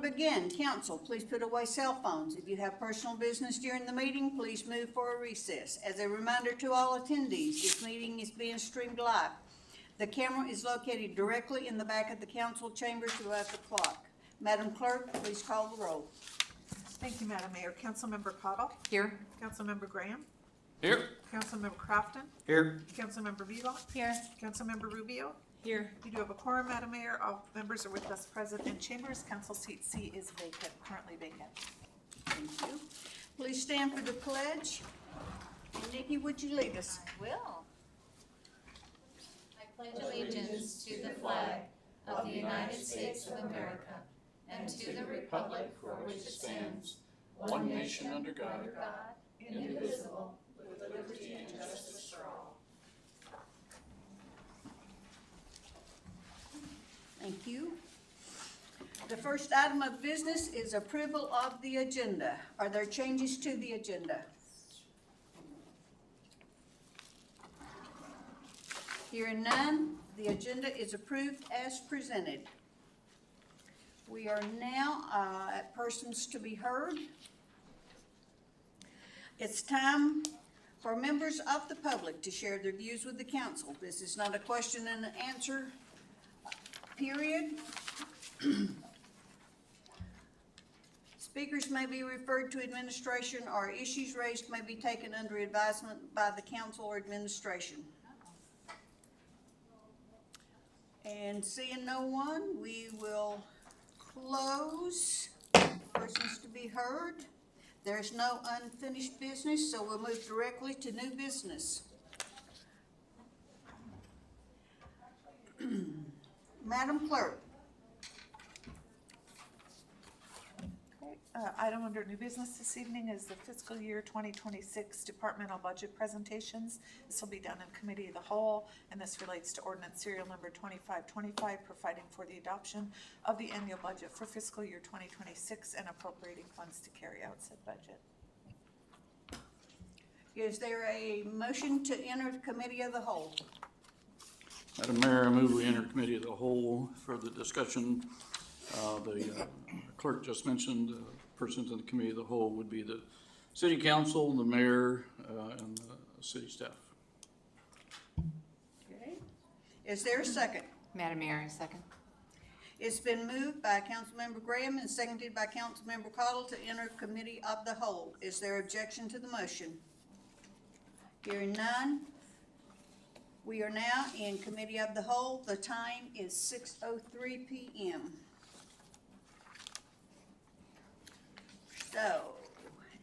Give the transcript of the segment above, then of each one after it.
begin, council, please put away cell phones. If you have personal business during the meeting, please move for a recess. As a reminder to all attendees, this meeting is being streamed live. The camera is located directly in the back of the council chambers throughout the clock. Madam Clerk, please call the roll. Thank you, Madam Mayor. Councilmember Cottle? Here. Councilmember Graham? Here. Councilmember Crafton? Here. Councilmember Velock? Here. Councilmember Rubio? Here. We do have a quorum, Madam Mayor. All members are with us present in chambers. Council seat C is vacant, currently vacant. Thank you. Please stand for the pledge. And Nikki, would you lead us? I will. I pledge allegiance to the flag of the United States of America and to the republic for which it stands, one nation under God, indivisible, with liberty and justice for all. Thank you. The first item of business is approval of the agenda. Are there changes to the agenda? Hearing none, the agenda is approved as presented. We are now at persons to be heard. It's time for members of the public to share their views with the council. This is not a question and answer period. Speakers may be referred to administration, or issues raised may be taken under advisement by the council or administration. And seeing no one, we will close persons to be heard. There's no unfinished business, so we'll move directly to new business. Madam Clerk. Item under new business this evening is the fiscal year 2026 departmental budget presentations. This will be done in committee of the whole, and this relates to ordinance serial number 2525, providing for the adoption of the annual budget for fiscal year 2026 and appropriating funds to carry out said budget. Is there a motion to enter the committee of the whole? Madam Mayor, I move we enter committee of the whole for the discussion. The clerk just mentioned persons in the committee of the whole would be the city council, the mayor, and the city staff. Okay. Is there a second? Madam Mayor, I second. It's been moved by Councilmember Graham and seconded by Councilmember Cottle to enter committee of the whole. Is there objection to the motion? Hearing none, we are now in committee of the whole. The time is 6:03 p.m. So,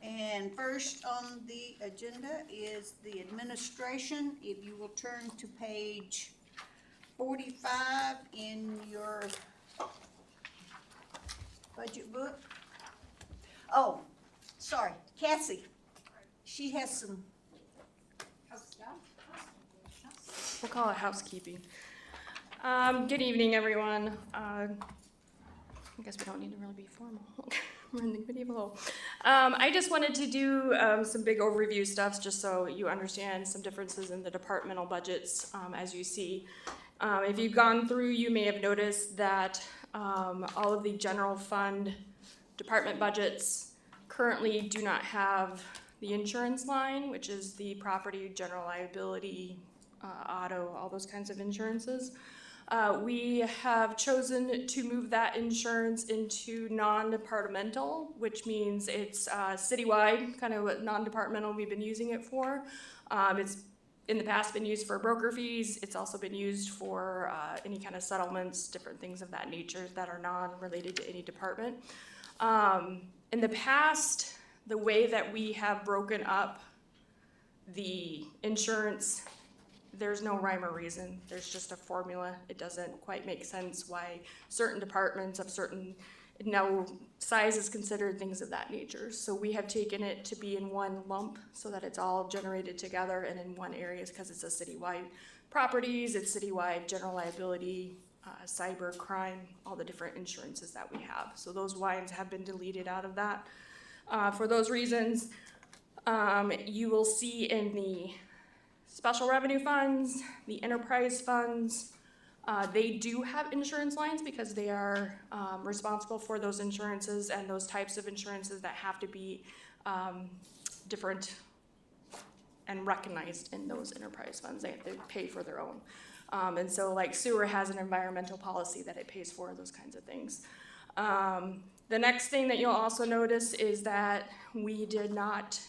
and first on the agenda is the administration. If you will turn to page 45 in your budget book. Oh, sorry, Cassie. She has some. We'll call it housekeeping. Good evening, everyone. I guess we don't need to really be formal. We're in the committee of the whole. I just wanted to do some big overview stuff just so you understand some differences in the departmental budgets as you see. If you've gone through, you may have noticed that all of the general fund department budgets currently do not have the insurance line, which is the property, general liability, auto, all those kinds of insurances. We have chosen to move that insurance into non-departmental, which means it's citywide, kind of what non-departmental we've been using it for. It's in the past been used for broker fees. It's also been used for any kind of settlements, different things of that nature that are non-related to any department. In the past, the way that we have broken up the insurance, there's no rhyme or reason. There's just a formula. It doesn't quite make sense why certain departments of certain now size is considered, things of that nature. So we have taken it to be in one lump so that it's all generated together and in one area because it's a citywide properties, it's citywide general liability, cyber crime, all the different insurances that we have. So those lines have been deleted out of that. For those reasons, you will see in the special revenue funds, the enterprise funds, They do have insurance lines because they are responsible for those insurances and those types of insurances that have to be different and recognized in those enterprise funds. They have to pay for their own. And so like sewer has an environmental policy that it pays for, those kinds of things. The next thing that you'll also notice is that we did not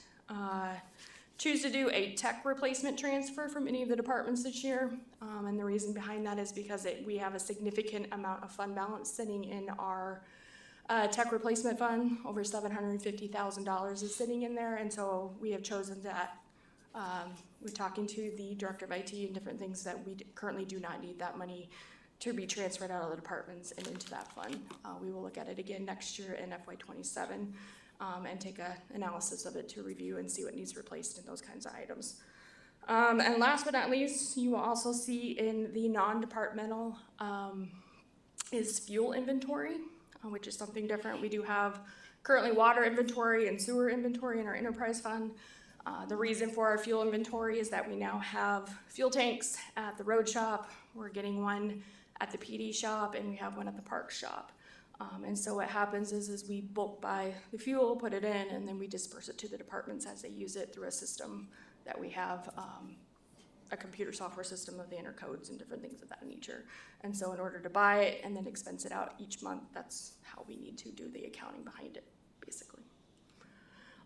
choose to do a tech replacement transfer from any of the departments this year. And the reason behind that is because we have a significant amount of fund balance sitting in our tech replacement fund. Over $750,000 is sitting in there, and so we have chosen that. We're talking to the director of IT and different things that we currently do not need that money to be transferred out of the departments and into that fund. We will look at it again next year in FY27 and take an analysis of it to review and see what needs replaced in those kinds of items. And last but not least, you will also see in the non-departmental is fuel inventory, which is something different. We do have currently water inventory and sewer inventory in our enterprise fund. The reason for our fuel inventory is that we now have fuel tanks at the road shop. We're getting one at the PD shop, and we have one at the park shop. And so what happens is we bulk buy the fuel, put it in, and then we disperse it to the departments as they use it through a system that we have, a computer software system of the intercodes and different things of that nature. And so in order to buy it and then expense it out each month, that's how we need to do the accounting behind it, basically.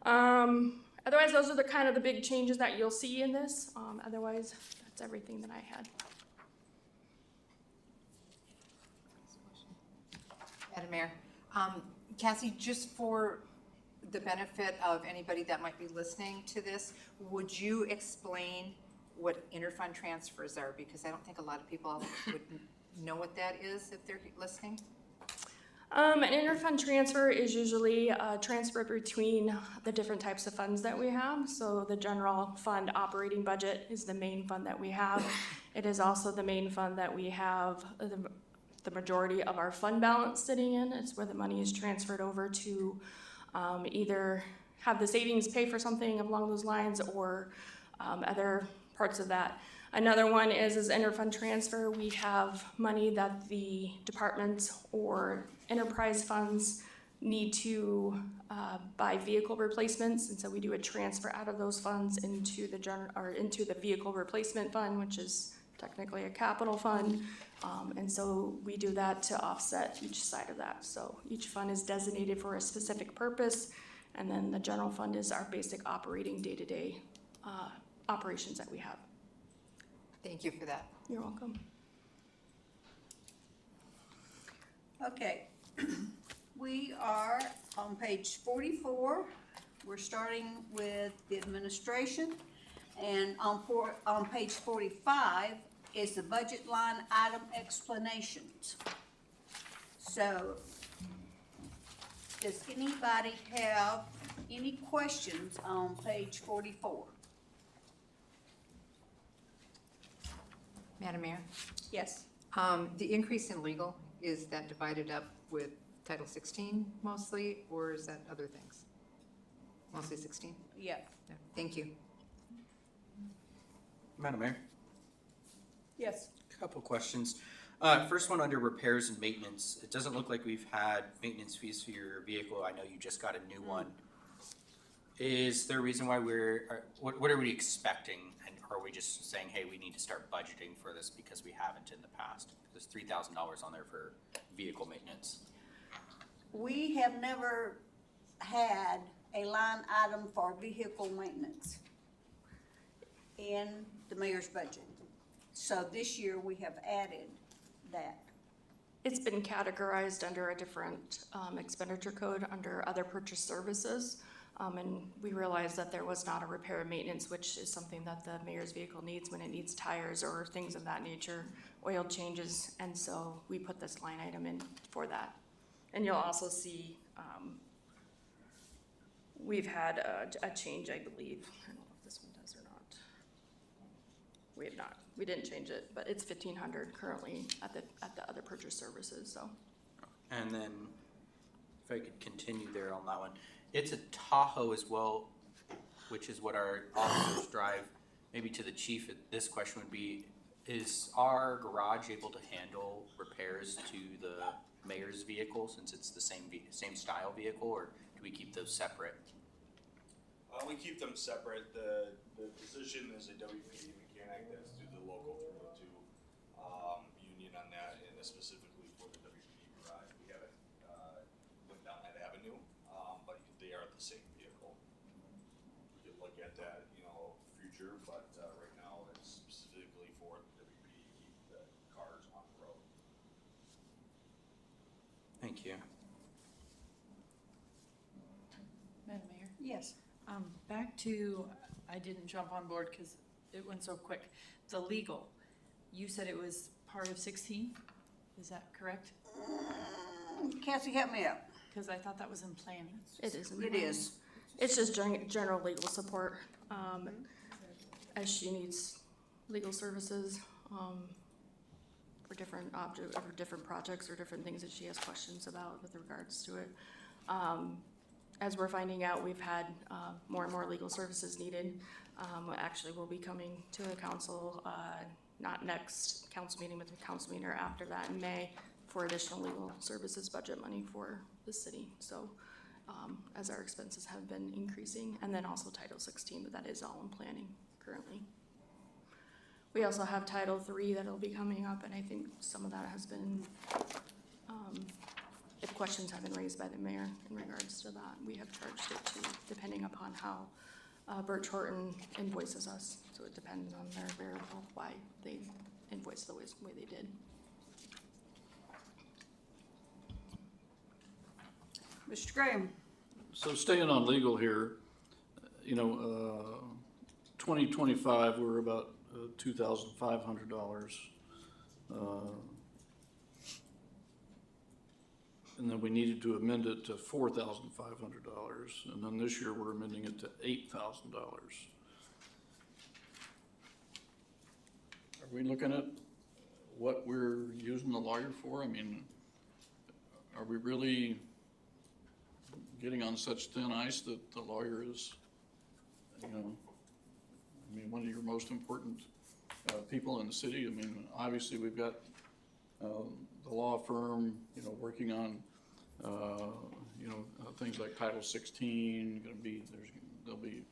Otherwise, those are the kind of the big changes that you'll see in this. Otherwise, that's everything that I had. Madam Mayor, Cassie, just for the benefit of anybody that might be listening to this, would you explain what interfund transfers are? Because I don't think a lot of people would know what that is if they're listening. An interfund transfer is usually a transfer between the different types of funds that we have. So the general fund operating budget is the main fund that we have. It is also the main fund that we have the majority of our fund balance sitting in. It's where the money is transferred over to either have the savings pay for something along those lines or other parts of that. Another one is interfund transfer. We have money that the departments or enterprise funds need to buy vehicle replacements, and so we do a transfer out of those funds into the vehicle replacement fund, which is technically a capital fund, and so we do that to offset each side of that. So each fund is designated for a specific purpose, and then the general fund is our basic operating day-to-day operations that we have. Thank you for that. You're welcome. Okay, we are on page 44. We're starting with the administration, and on page 45 is the budget line item explanations. So, does anybody have any questions on page 44? Madam Mayor, Yes. the increase in legal, is that divided up with Title 16 mostly, or is that other things? Mostly 16? Yeah. No. Thank you. Madam Mayor, Yes. couple questions. First one under repairs and maintenance. It doesn't look like we've had maintenance fees for your vehicle. I know you just got a new one. Is there a reason why what are we expecting? And are we just saying, hey, we need to start budgeting for this because we haven't in the past? There's $3,000 on there for vehicle maintenance. We have never had a line item for vehicle maintenance in the mayor's budget. So this year we have added that. It's been categorized under a different expenditure code under other purchase services. And we realized that there was not a repair and maintenance, which is something that the mayor's vehicle needs when it needs tires or things of that nature, oil changes. And so we put this line item in for that. And you'll also see we've had a change, I believe. I don't know if this one does or not. We have not. We didn't change it, but it's $1,500 currently at the other purchase services. So. And then if I could continue there on that one. It's a Tahoe as well, which is what our officers drive. Maybe to the chief, this question would be, Is our garage able to handle repairs to the mayor's vehicle since it's the same style vehicle, or do we keep those separate? We keep them separate. The position is a WPD mechanic that's through the local 302 union on that, and specifically for the WPD garage. We haven't went down that avenue, but they are the same vehicle. We could look at that, future, but right now it's specifically for the WPD to keep the cars on the road. Thank you. Madam Mayor, Yes. back to, I didn't jump on board because it went so quick. The legal, you said it was part of 16, is that correct? Cassie, help me out. Because I thought that was in planning. It is. It is. It's just general legal support, as she needs legal services, for different or different projects or different things that she has questions about with regards to it. As we're finding out, we've had, more and more legal services needed. Actually, we'll be coming to the council, not next council meeting, but the council meeting or after that in May for additional legal services budget money for the city. So, as our expenses have been increasing, and then also Title 16, but that is all in planning currently. We also have Title 3 that'll be coming up, and I think some of that has been, if questions have been raised by the mayor in regards to that, we have charged it to, depending upon how Birch Horton invoices us. So it depends on their variable, why they invoice the way they did. Mr. Graham? So staying on legal here, 2025, we're about $2,500. And then we needed to amend it to $4,500, and then this year we're amending it to $8,000. Are we looking at what we're using the lawyer for? I mean, are we really getting on such thin ice that the lawyer is, one of your most important people in the city? I mean, obviously we've got the law firm, working on, things like Title 16, there'll be,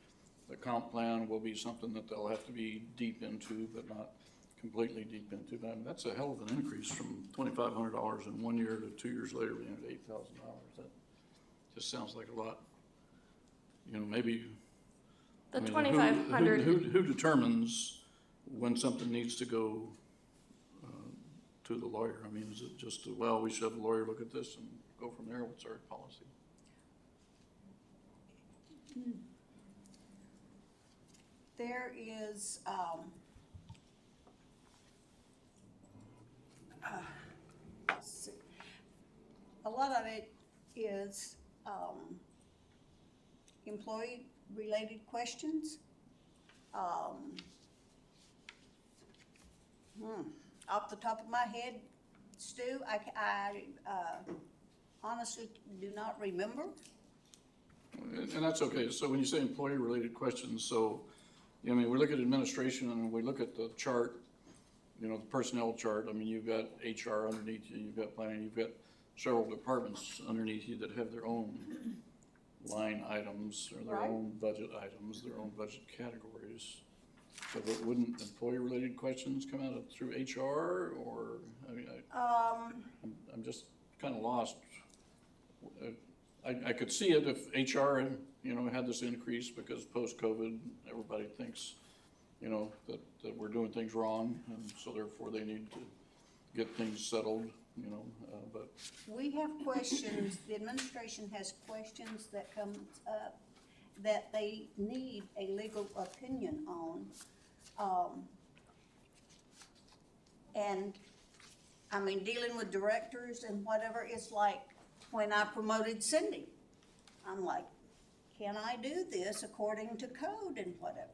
the comp plan will be something that they'll have to be deep into, but not completely deep into. But I mean, that's a hell of an increase from $2,500 in 1 year to 2 years later being at $8,000. That just sounds like a lot. Maybe. The I mean, 2,500. Who determines when something needs to go to the lawyer? I mean, is it just, we should have a lawyer look at this and go from there? What's our policy? There is, let's see. A lot of it is, employee-related questions. Off the top of my head, Stu, I honestly do not remember. And that's okay. So when you say employee-related questions, so, we look at administration and we look at the chart, the personnel chart. I mean, you've got HR underneath you, you've got planning, you've got several departments underneath you that have their own line items or their Right. own budget items, their own budget categories. So but wouldn't employee-related questions come out through HR, or, I'm just kind of lost. I could see it if HR, had this increase because post-COVID, everybody thinks, that we're doing things wrong, and so therefore they need to get things settled, but. We have questions, the administration has questions that come up that they need a legal opinion on. And, dealing with directors and whatever, it's like when I promoted Cindy. I'm like, can I do this according to code and whatever?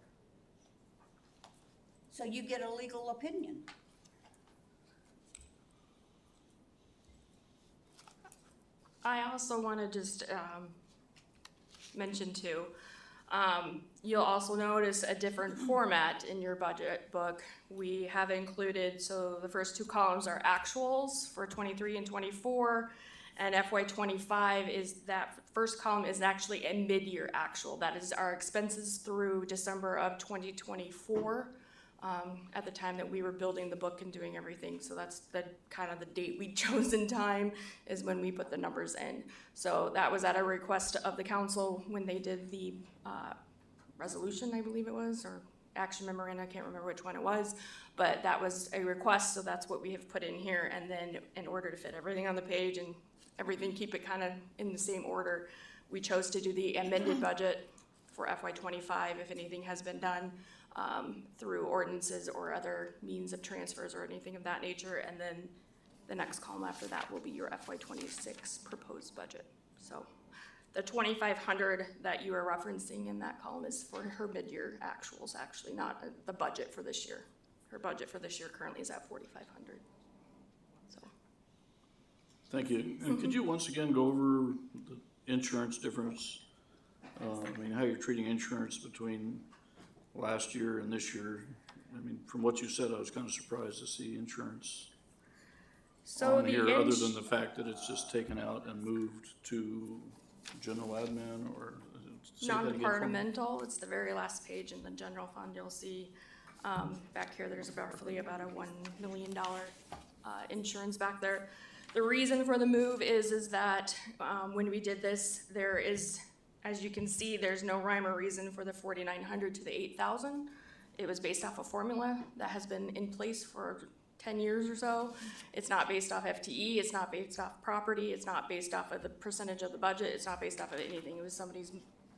So you get a legal opinion. I also want to just mention too, You'll also notice a different format in your budget book. We have included, so the first two columns are actuals for 23 and 24, and FY25 is that first column is actually a mid-year actual. That is our expenses through December of 2024, at the time that we were building the book and doing everything. So that's the kind of the date we chose in time is when we put the numbers in. So that was at a request of the council when they did the resolution, I believe it was, or action memorandum, I can't remember which one it was, but that was a request, so that's what we have put in here. And then in order to fit everything on the page and everything, keep it kind of in the same order, we chose to do the amended budget for FY25 if anything has been done through ordinances or other means of transfers or anything of that nature. And then the next column after that will be your FY26 proposed budget. So the 2,500 that you are referencing in that column is for her mid-year actuals, actually, not the budget for this year. Her budget for this year currently is at 4,500. So. Thank you. And could you once again go over the insurance difference? I mean, how you're treating insurance between last year and this year? I mean, from what you said, I was kind of surprised to see insurance on here, other than the fact that it's just taken out and moved to general admin, or say that again for me? Non-departmental, it's the very last page in the general fund. You'll see back here, there's roughly about a $1 million insurance back there. The reason for the move is that when we did this, there is, as you can see, there's no rhyme or reason for the 4,900 to the 8,000. It was based off a formula that has been in place for 10 years or so. It's not based off FTE, it's not based off property, it's not based off of the percentage of the budget, it's not based off of anything. It was somebody's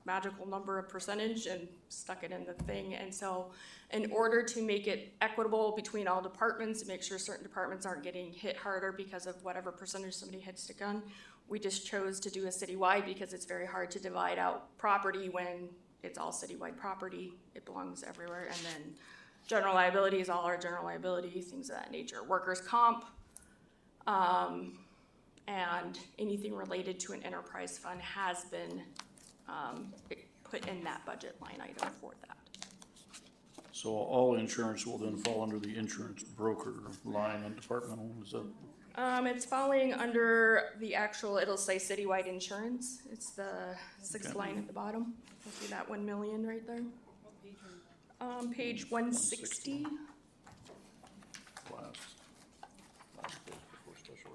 magical number of percentage and stuck it in the thing. And so in order to make it equitable between all departments and make sure certain departments aren't getting hit harder because of whatever percentage somebody had stick on, we just chose to do a citywide because it's very hard to divide out property when it's all citywide property. It belongs everywhere. And then general liability is all our general liability, things of that nature. Workers' comp, and anything related to an enterprise fund has been put in that budget line item for that. So all insurance will then fall under the insurance broker line on departmental, is that? It's falling under the actual, it'll say citywide insurance. It's the sixth line at the bottom. You'll see that 1 million right there. Page 160. Last page before special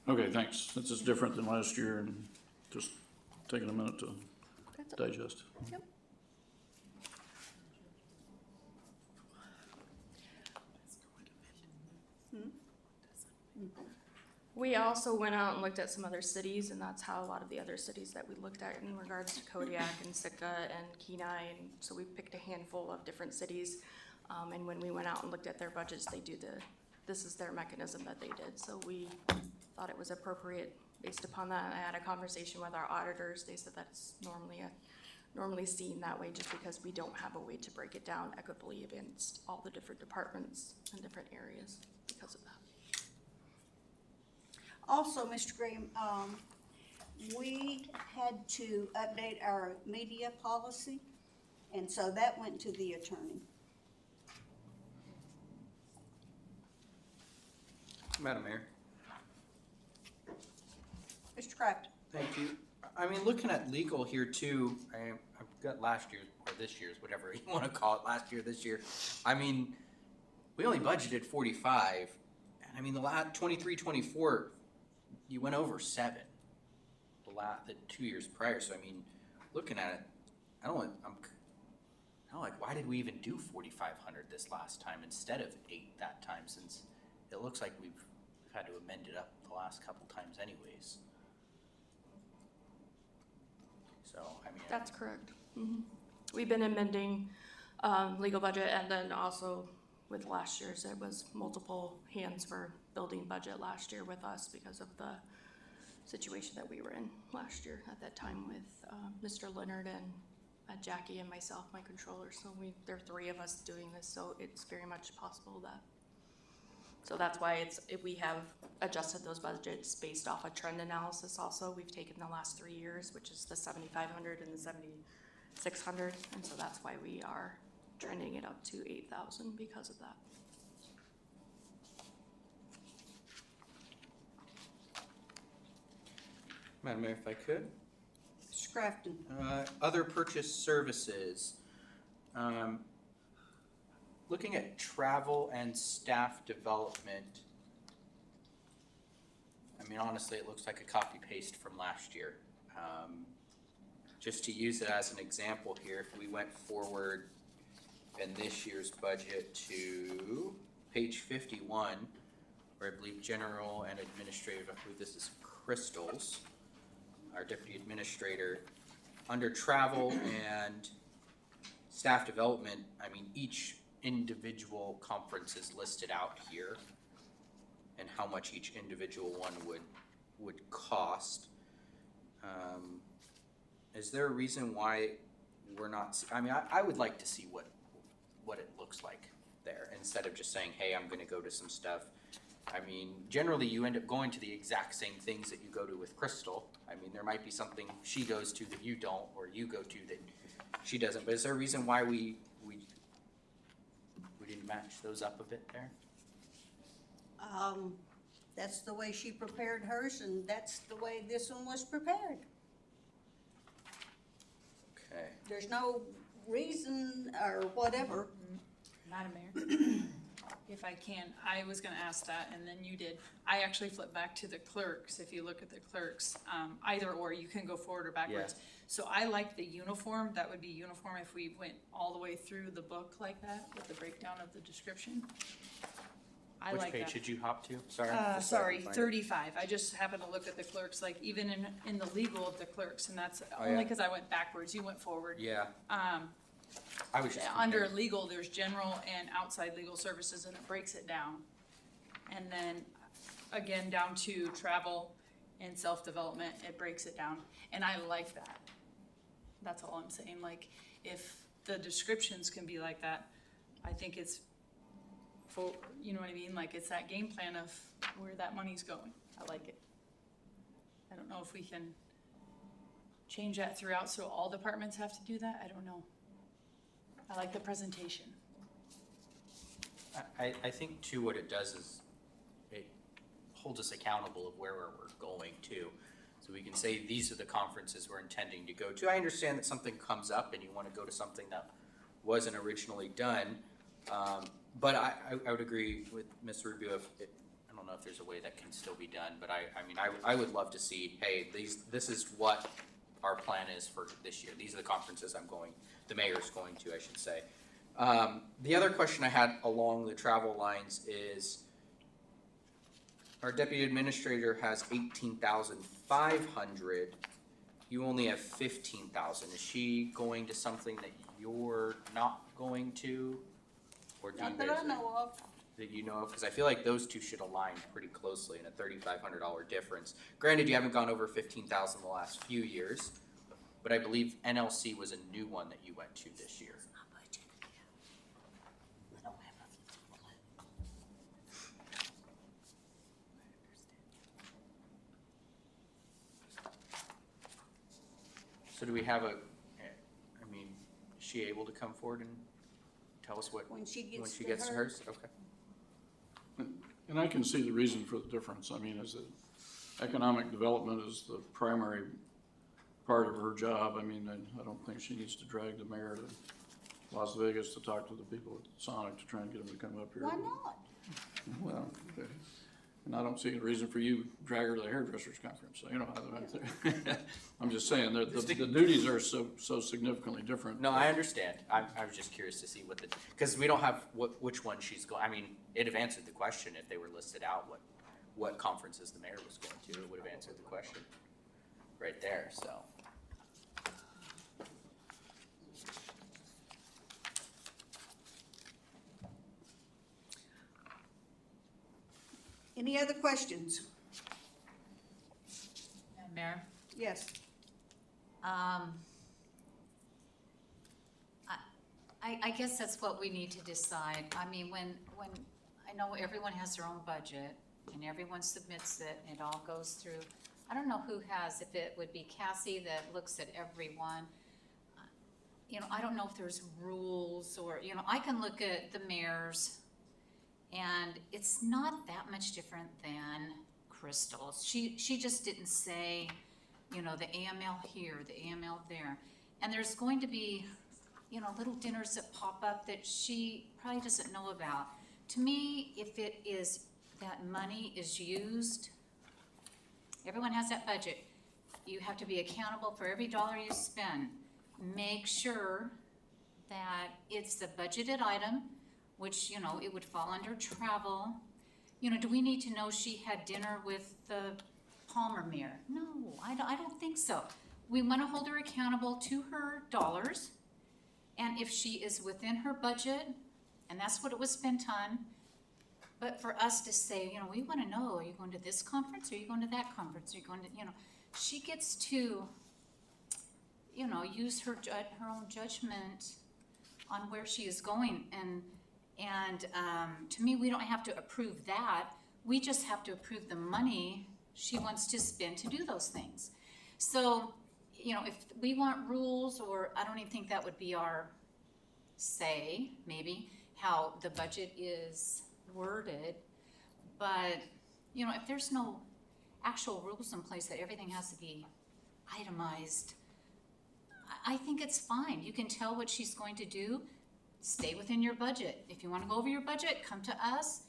revenue. Okay, thanks. This is different than last year and just taking a minute to That's it. digest. Yep. We also went out and looked at some other cities, and that's how a lot of the other cities that we looked at in regards to Kodiak and Sitka and Kenai, and so we picked a handful of different cities. And when we went out and looked at their budgets, this is their mechanism that they did. So we thought it was appropriate based upon that. I had a conversation with our auditors. They said that's normally seen that way just because we don't have a way to break it down equitably against all the different departments and different areas because of that. Also, Mr. Graham, we had to update our media policy, and so that went to the attorney. Madam Mayor. Mr. Kraft? Thank you. I mean, looking at legal here too, I've got last year's, or this year's, whatever you want to call it, last year, this year. I mean, we only budgeted 45, and I mean, the last 23, 24, you went over 7 the 2 years prior. So I mean, looking at it, I'm like, why did we even do 4,500 this last time instead of 8 that time? Since it looks like we've had to amend it up the last couple times, anyways. So I mean, That's correct. We've been amending legal budget, and then also with last year's, it was multiple hands for building budget last year with us because of the situation that we were in last year at that time with Mr. Leonard and Jackie and myself, my controller, so there are three of us doing this, so it's very much possible that. So that's why we have adjusted those budgets based off a trend analysis also. We've taken the last 3 years, which is the 7,500 and the 7,600, and so that's why we are trending it up to 8,000 because of that. Madam Mayor, if I could. Mr. Crafton? Other purchase services. Looking at travel and staff development. I mean, honestly, it looks like a copy paste from last year. Just to use it as an example here, if we went forward in this year's budget to page 51, where I believe general and administrative, I believe this is Crystal's, our deputy administrator, under travel and staff development, I mean, each individual conference is listed out here and how much each individual one would cost. Is there a reason why we're not, I mean, I would like to see what it looks like there, instead of just saying, hey, I'm gonna go to some stuff. I mean, generally you end up going to the exact same things that you go to with Crystal. I mean, there might be something she goes to that you don't, or you go to that she doesn't, but is there a reason why we didn't match those up a bit there? That's the way she prepared hers, and that's the way this one was prepared. Okay. There's no reason or whatever. Madam Mayor, if I can, I was gonna ask that, and then you did. I actually flipped back to the clerks. If you look at the clerks, either or, you can go forward or backwards. Yeah. So I like the uniform. That would be uniform if we went all the way through the book like that with the breakdown of the description. I Which like page that. did you hop to? Sorry. just so I Sorry, can find it. 35. I just happened to look at the clerks, like even in the legal of the clerks, and that's Oh, only yeah. because I went backwards. You went forward. Yeah, I was just Under comparing. legal, there's general and outside legal services, and it breaks it down. And then, again, down to travel and self-development, it breaks it down, and I like that. That's all I'm saying, like, if the descriptions can be like that, I think it's for, you know what I mean, like, it's that game plan of where that money's going. I like it. I don't know if we can change that throughout, so all departments have to do that, I don't know. I like the presentation. I think too what it does is it holds us accountable of where we're going to. So we can say, these are the conferences we're intending to go to. I understand that something comes up and you want to go to something that wasn't originally done. But I would agree with Ms. Rubio, I don't know if there's a way that can still be done, but I mean, I would love to see, hey, this is what our plan is for this year. These are the conferences the mayor's going to, I should say. The other question I had along the travel lines is, our deputy administrator has 18,500. You only have 15,000. Is she going to something that you're not going to? Or do you Not that guys I know of. that you know of? Because I feel like those two should align pretty closely in a $3,500 difference. Granted, you haven't gone over 15,000 the last few years, but I believe NLC was a new one that you went to this year. So do we have I mean, is she able to come forward and tell us When she gets to to hers. hers? Okay. And I can see the reason for the difference. I mean, is that economic development is the primary part of her job. I mean, I don't think she needs to drag the mayor to Las Vegas to talk to the people at Sonic to try and get them to come up here. Why not? Well, okay. And I don't see a reason for you to drag her to the hairdresser's conference, so, you know, I'm just saying, that the duties are so significantly different. No, I understand. I was just curious to see because we don't have which one she's going. I mean, it'd have answered the question if they were listed out what conferences the mayor was going to. It would have answered the question right there. So. Any other questions? Madam Mayor, Yes. I guess that's what we need to decide. I mean, when, I know everyone has their own budget and everyone submits it and it all goes through. I don't know who has, if it would be Cassie that looks at everyone. You know, I don't know if there's rules or, you know, I can look at the mayor's and it's not that much different than Crystal's. She just didn't say, you know, the AML here, the AML there. And there's going to be, you know, little dinners that pop up that she probably doesn't know about. To me, if it is, that money is used, everyone has that budget. You have to be accountable for every dollar you spend. Make sure that it's the budgeted item, which, you know, it would fall under travel. You know, do we need to know she had dinner with the Palmer mayor? No, I don't think so. We want to hold her accountable to her dollars. And if she is within her budget, and that's what it was spent on, but for us to say, you know, we want to know, are you going to this conference? Are you going to that conference? Are you going to, you know, she gets to, you know, use her own judgment on where she is going. And to me, we don't have to approve that. We just have to approve the money she wants to spend to do those things. So, you know, if we want rules, or I don't even think that would be our say, maybe, how the budget is worded. But, you know, if there's no actual rules in place that everything has to be itemized, I think it's fine. You can tell what she's going to do. Stay within your budget. If you want to go over your budget, come to us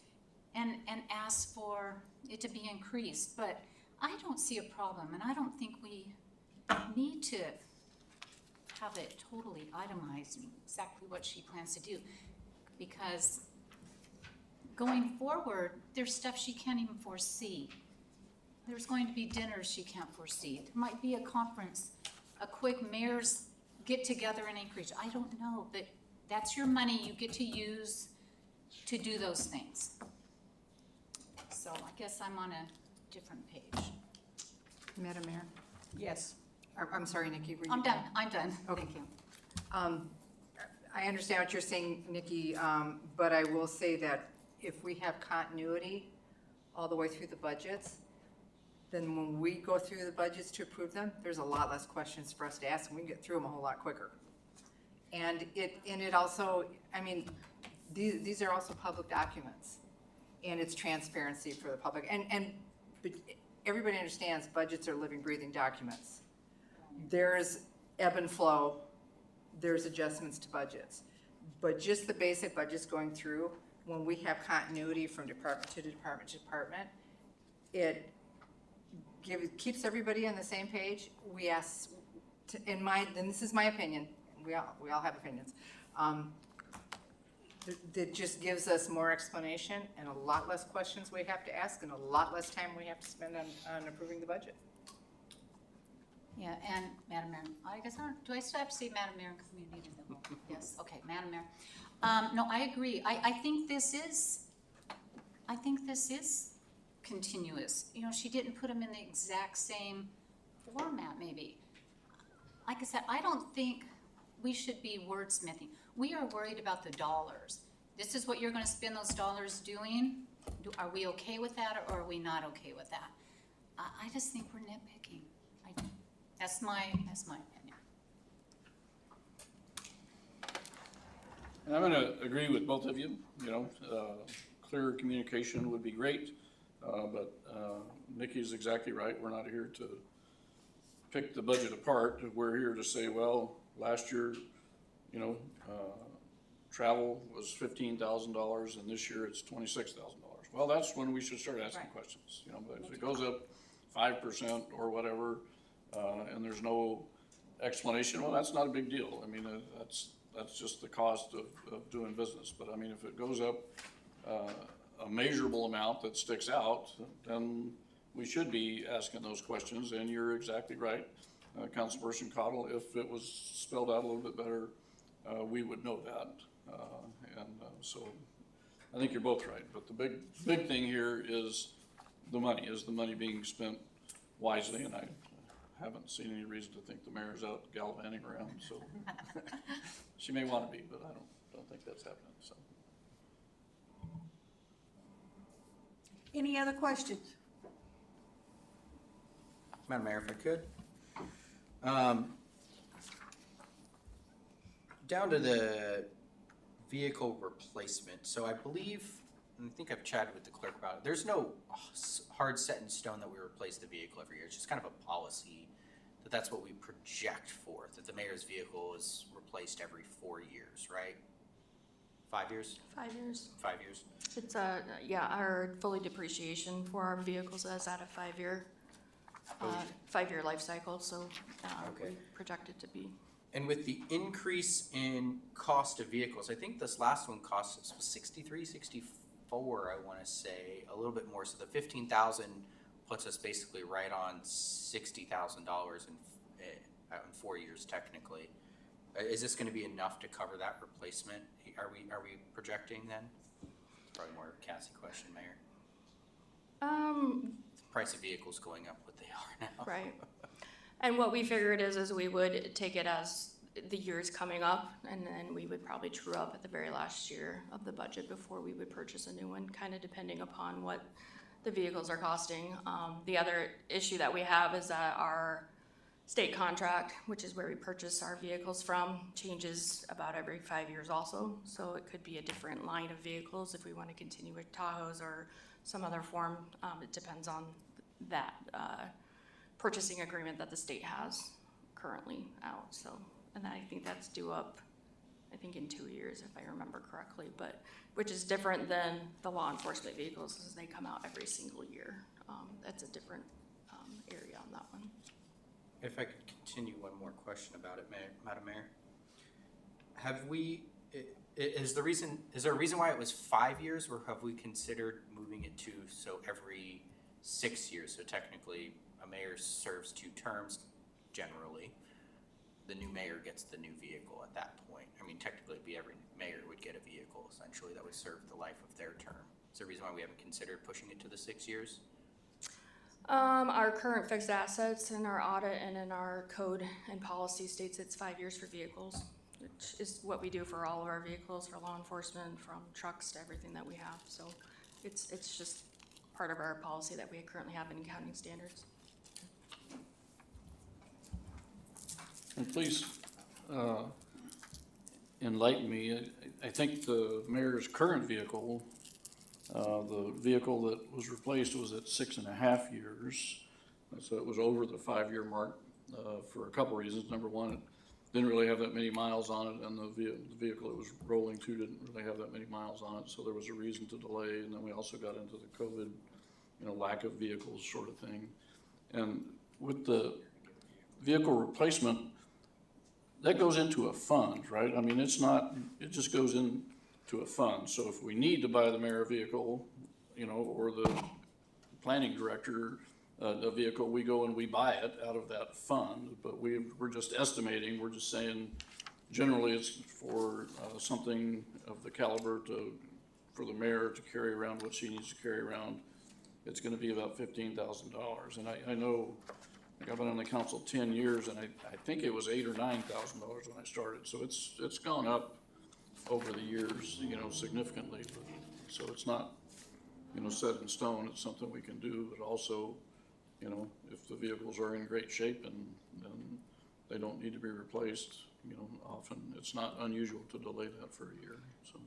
and ask for it to be increased. But I don't see a problem, and I don't think we need to have it totally itemized and exactly what she plans to do, because going forward, there's stuff she can't even foresee. There's going to be dinners she can't foresee. There might be a conference, a quick mayor's get together in Anchorage. I don't know, but that's your money you get to use to do those things. So I guess I'm on a different page. Madam Mayor? Yes. I'm sorry, Nikki, were you I'm done, I'm done. Okay. Thank you. I understand what you're saying, Nikki, but I will say that if we have continuity all the way through the budgets, then when we go through the budgets to approve them, there's a lot less questions for us to ask, and we can get through them a whole lot quicker. And it also, I mean, these are also public documents, and it's transparency for the public. But everybody understands budgets are living, breathing documents. There's ebb and flow, there's adjustments to budgets. But just the basic budgets going through, when we have continuity from department to department to department, it keeps everybody on the same page. We ask, and this is my opinion, we all have opinions, that just gives us more explanation and a lot less questions we have to ask and a lot less time we have to spend on approving the budget. Yeah, and Madam Mayor, I guess, do I still have to say Madam Mayor and Community Development? Yes, okay, Madam Mayor. No, I agree. I think this is continuous. You know, she didn't put them in the exact same format, maybe. Like I said, I don't think we should be wordsmithing. We are worried about the dollars. This is what you're gonna spend those dollars doing. Are we okay with that, or are we not okay with that? I just think we're nitpicking. That's my opinion. And I'm gonna agree with both of you, you know, clearer communication would be great, but Nikki's exactly right. We're not here to pick the budget apart. We're here to say, well, last year, you know, travel was $15,000 and this year it's $26,000. Well, that's when we should start asking Right. questions, you know, but if it goes up 5% or whatever, and there's no explanation, well, that's not a big deal. I mean, that's just the cost of doing business. But I mean, if it goes up a measurable amount that sticks out, then we should be asking those questions. And you're exactly right, Councilperson Cottle, if it was spelled out a little bit better, we would know that. So I think you're both right. But the big thing here is the money. Is the money being spent wisely? And I haven't seen any reason to think the mayor's out gallivanting around, so. She may wanna be, but I don't think that's happening, so. Any other questions? Madam Mayor, if I could. Down to the vehicle replacement. So I believe, and I think I've chatted with the clerk about it, there's no hard set in stone that we replace the vehicle every year. It's just kind of a policy that that's what we project for, that the mayor's vehicle is replaced every 4 years, right? 5 years? 5 years. 5 years. It's yeah, our fully depreciation for our vehicles is at a 5-year, 5-year life cycle, so we Okay. project it to be. And with the increase in cost of vehicles, I think this last one cost us 63, 64, I wanna say, a little bit more. So the 15,000 puts us basically right on $60,000 in 4 years technically. Is this gonna be enough to cover that replacement? Are we projecting then? Probably more of a Cassie question, Mayor. Price of vehicles going up what they are now. Right. And what we figured is we would take it as the year's coming up, and then we would probably true up at the very last year of the budget before we would purchase a new one, kind of depending upon what the vehicles are costing. The other issue that we have is that our state contract, which is where we purchase our vehicles from, changes about every 5 years also. So it could be a different line of vehicles if we want to continue with Tahoes or some other form. It depends on that purchasing agreement that the state has currently out. So, and I think that's due up, I think in 2 years, if I remember correctly, but which is different than the law enforcement vehicles, as they come out every single year. That's a different area on that one. If I could continue one more question about it, Madam Mayor. Have we, is there a reason why it was 5 years, or have we considered moving it to, so every 6 years? So technically, a mayor serves 2 terms generally. The new mayor gets the new vehicle at that point. I mean, technically, it'd be every mayor would get a vehicle essentially that would serve the life of their term. Is there a reason why we haven't considered pushing it to the 6 years? Our current fixed assets in our audit and in our code and policy states it's 5 years for vehicles, which is what we do for all of our vehicles, for law enforcement, from trucks to everything that we have. So it's just part of our policy that we currently have in accounting standards. And please enlighten me. I think the mayor's current vehicle, the vehicle that was replaced was at 6.5 years. So it was over the 5-year mark for a couple reasons. Number one, it didn't really have that many miles on it, and the vehicle it was rolling to didn't really have that many miles on it. So there was a reason to delay. And then we also got into the COVID, lack of vehicles sort of thing. And with the vehicle replacement, that goes into a fund, right? I mean, it just goes into a fund. So if we need to buy the mayor a vehicle, or the planning director a vehicle, we go and we buy it out of that fund. But we're just estimating, we're just saying, generally it's for something of the caliber for the mayor to carry around what she needs to carry around. It's gonna be about $15,000. And I know, I've been on the council 10 years, and I think it was $8,000 or $9,000 when I started. So it's gone up over the years, significantly. So it's not, set in stone. It's something we can do, but also, if the vehicles are in great shape and then they don't need to be replaced, often it's not unusual to delay that for a year. So.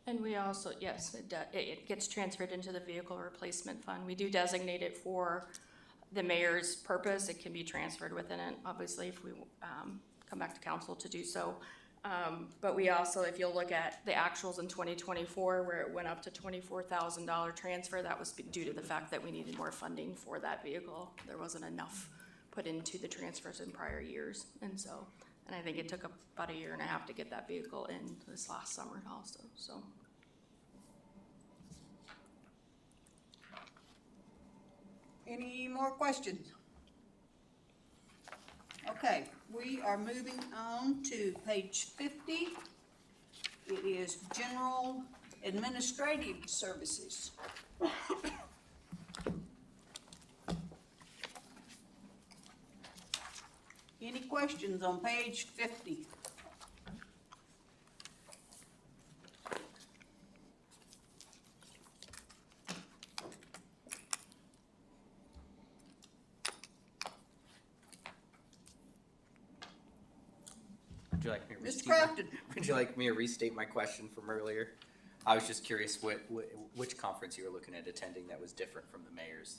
And we also, yes, it gets transferred into the vehicle replacement fund. We do designate it for the mayor's purpose. It can be transferred within it, obviously, if we come back to council to do so. But we also, if you'll look at the actuals in 2024, where it went up to $24,000 transfer, that was due to the fact that we needed more funding for that vehicle. There wasn't enough put into the transfers in prior years. And I think it took about 1.5 years to get that vehicle in this last summer also, so. Any more questions? Okay, we are moving on to page 50. It is general administrative services. questions on page 50? Would you like me to Mr. restate Crafton? Would you like me to restate my question from earlier? I was just curious which conference you were looking at attending that was different from the mayor's,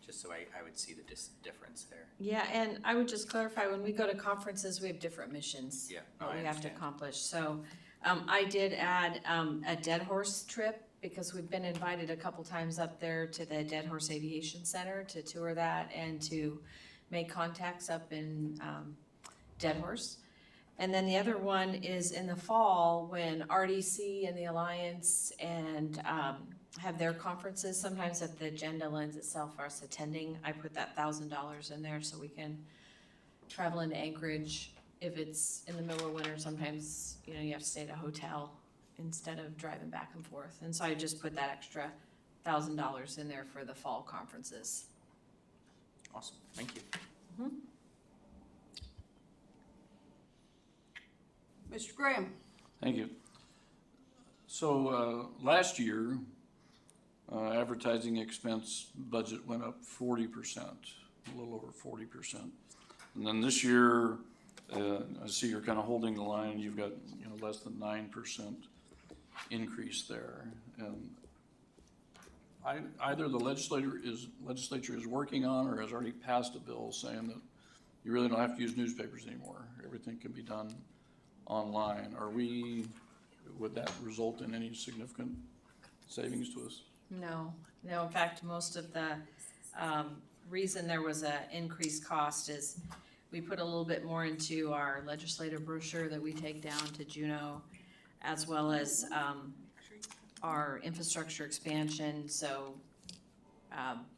just so I would see the difference there. Yeah, and I would just clarify, when we go to conferences, we have different missions. Yeah, What I we have to understand. accomplish, so, I did add, a Dead Horse trip, because we've been invited a couple times up there to the Dead Horse Aviation Center to tour that and to make contacts up in, Dead Horse. And then the other one is in the fall, when RDC and the Alliance and, have their conferences, sometimes if the agenda lends itself for us attending, I put that $1,000 in there so we can travel into Anchorage. If it's in the middle of winter, sometimes, you know, you have to stay at a hotel instead of driving back and forth. And so I just put that extra $1,000 in there for the fall conferences. Awesome, thank you. Mr. Graham? Thank you. So, last year, advertising expense budget went up 40%, a little over 40%. And then this year, I see you're kind of holding the line, you've got, you know, less than 9% increase there. And either the legislature is working on or has already passed a bill saying that you really don't have to use newspapers anymore. Everything can be done online. Would that result in any significant savings to us? No, in fact, most of the, reason there was a increased cost is we put a little bit more into our legislative brochure that we take down to Juneau, as well as, our infrastructure expansion, so,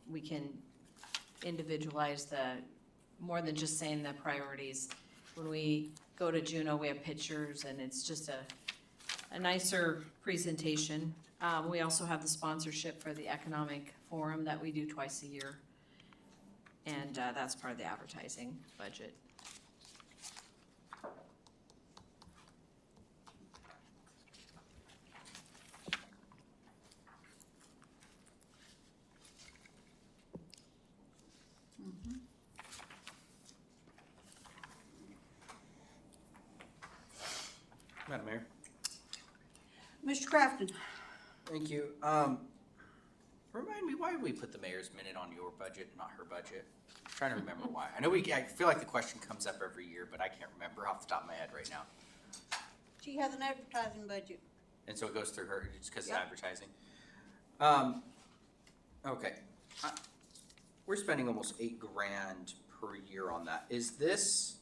we can individualize more than just saying the priorities. When we go to Juneau, we have pictures, and it's just a nicer presentation. We also have the sponsorship for the economic forum that we do twice a year. And, that's part of the advertising budget. Madam Mayor. Mr. Crafton? Thank you. Remind me, why did we put the mayor's minute on your budget, not her budget? I'm trying to remember why. I feel like the question comes up every year, but I can't remember off the top of my head right now. She has an advertising budget. And so it goes through her just because Yep. of advertising. Okay. We're spending almost $8,000 per year on that. Is this?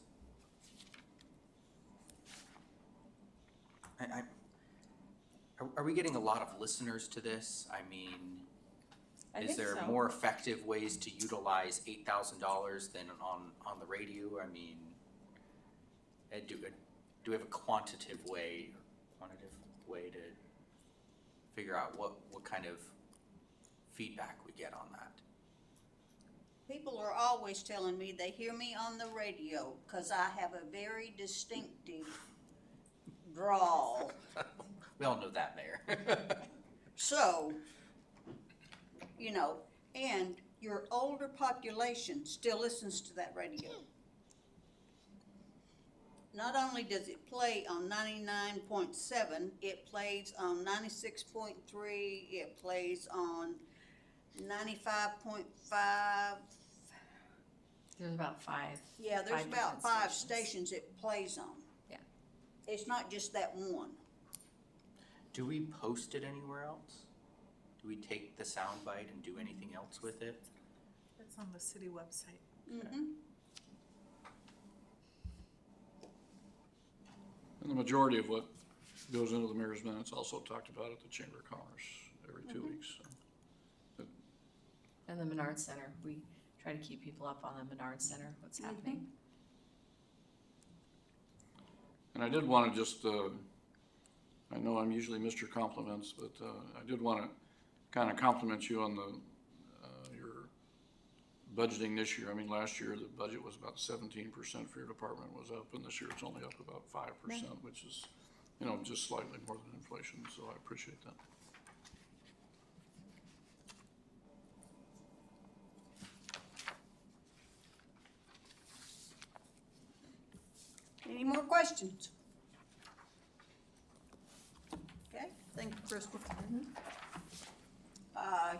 Are we getting a lot of listeners to this? I mean, I is think there so. more effective ways to utilize $8,000 than on the radio? I mean, do we have a quantitative way to figure out what kind of feedback we get on that? People are always telling me they hear me on the radio because I have a very distinctive drawl. We all know that, Mayor. So, you know, and your older population still listens to that radio. Not only does it play on 99.7, it plays on 96.3, it plays on 95.5. There's about 5. Yeah, there's Five about different 5 stations. stations it plays on. Yeah. It's not just that one. Do we post it anywhere else? Do we take the soundbite and do anything else with it? It's on the city website. Mm-hmm. And the majority of what goes into the mayor's minutes also talked about at the Chamber of Commerce every 2 weeks. So. And the Menard Center, we try to keep people up on the Menard Center, what's happening. And I did want to just, I know I'm usually Mr. Compliments, but I did want to kind of compliment you on your budgeting this year, I mean, last year, the budget was about 17% for your department was up, and this year it's only up about 5%, which is, you know, just slightly more than inflation, so I appreciate that. Any more questions? Okay, thank you, Crystal.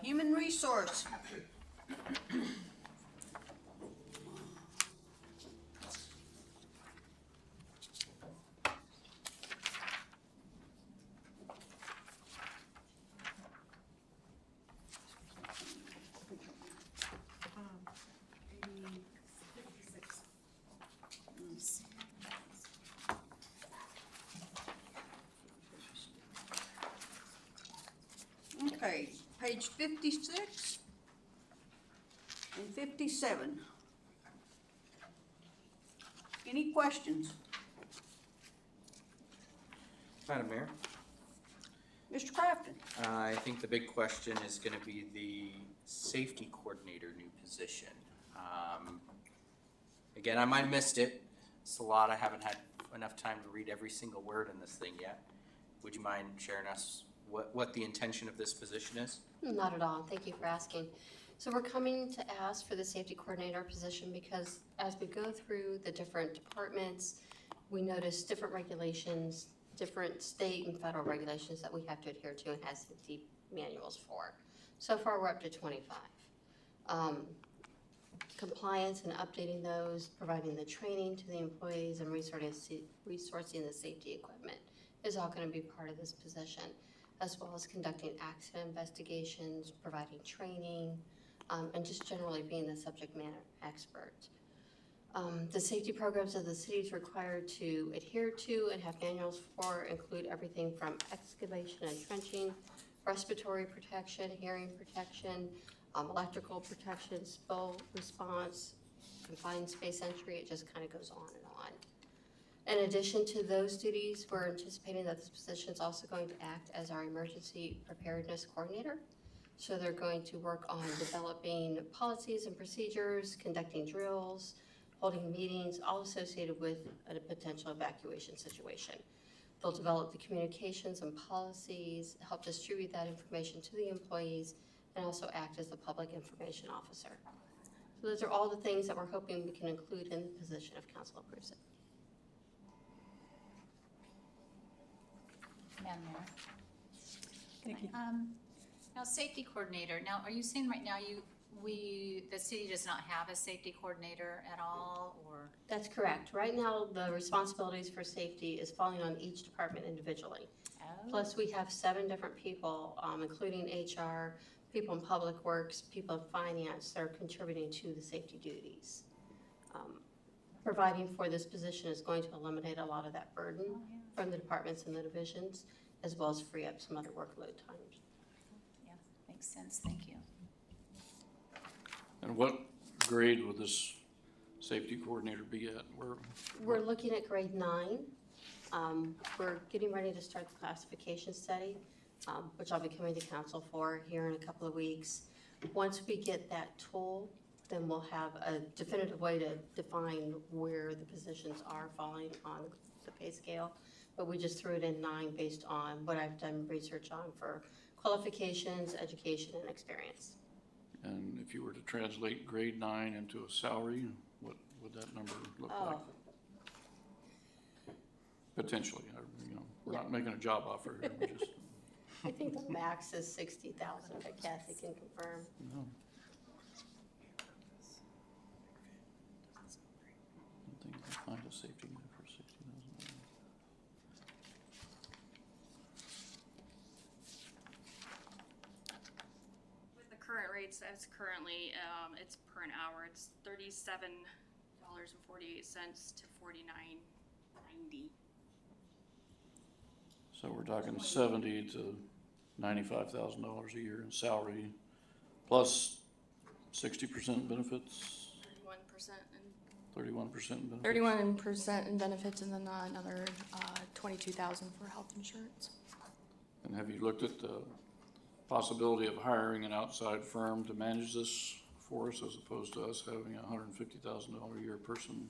Human resource. Okay, page 56 and 57. Any questions? Madam Mayor, Mr. Crafton? I think the big question is gonna be the safety coordinator new position. Again, I might have missed it. It's a lot. I haven't had enough time to read every single word in this thing yet. Would you mind sharing us what the intention of this position is? Not at all. Thank you for asking. So we're coming to ask for the safety coordinator position because as we go through the different departments, we notice different regulations, different state and federal regulations that we have to adhere to and have safety manuals for. So far, we're up to 25. Compliance and updating those, providing the training to the employees and resourcing the safety equipment is all going to be part of this position, as well as conducting accident investigations, providing training, and just generally being the subject matter expert. The safety programs that the city is required to adhere to and have manuals for include everything from excavation and trenching, respiratory protection, hearing protection, electrical protection, spill response, confined space entry. It just kind of goes on and on. In addition to those duties, we're anticipating that this position is also going to act as our emergency preparedness coordinator. So they're going to work on developing policies and procedures, conducting drills, holding meetings, all associated with a potential evacuation situation. They'll develop the communications and policies, help distribute that information to the employees, and also act as the public information officer. So those are all the things that we're hoping we can include in the position if council approves it. Madam Mayor. Thank you. Now, safety coordinator, now, are you saying right now the city does not have a safety coordinator at all, or? That's correct. Right now, the responsibilities for safety is falling on each department individually. Oh. Plus, we have 7 different people, including HR, people in public works, people in finance, that are contributing to the safety duties. Providing for this position is going to eliminate a lot of that burden from the departments and the divisions, as well as free up some other workload times. Yeah, makes sense, thank you. And what grade would this safety coordinator be at? We're looking at grade 9. We're getting ready to start the classification study, which I'll be coming to council for here in a couple of weeks. Once we get that tool, then we'll have a definitive way to define where the positions are falling on the pay scale. But we just threw it in 9 based on what I've done research on for qualifications, education, and experience. And if you were to translate grade 9 into a salary, what would that number look like? Potentially, we're not making a job offer here, we're just. I think the max is 60,000, but Kathy can confirm. No. I think you can find a safety net for 60,000. With the current rates as currently, it's per an hour, it's $37.48 to $49.90. So we're talking $70,000 to $95,000 a year in salary, plus 60% benefits, 31% benefits. 31% in benefits, and then another $22,000 for health insurance. And have you looked at the possibility of hiring an outside firm to manage this for us, as opposed to us having a $150,000 a year person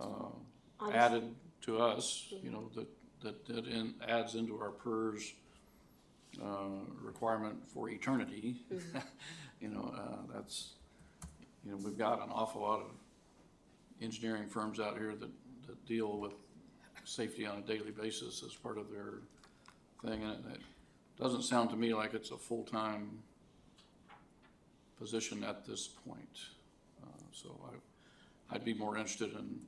Honest- added to us, you know, that adds into our PERS requirement for eternity. You know, that's, you know, we've got an awful lot of engineering firms out here that deal with safety on a daily basis as part of their thing, and it doesn't sound to me like it's a full-time position at this point. So I'd be more interested in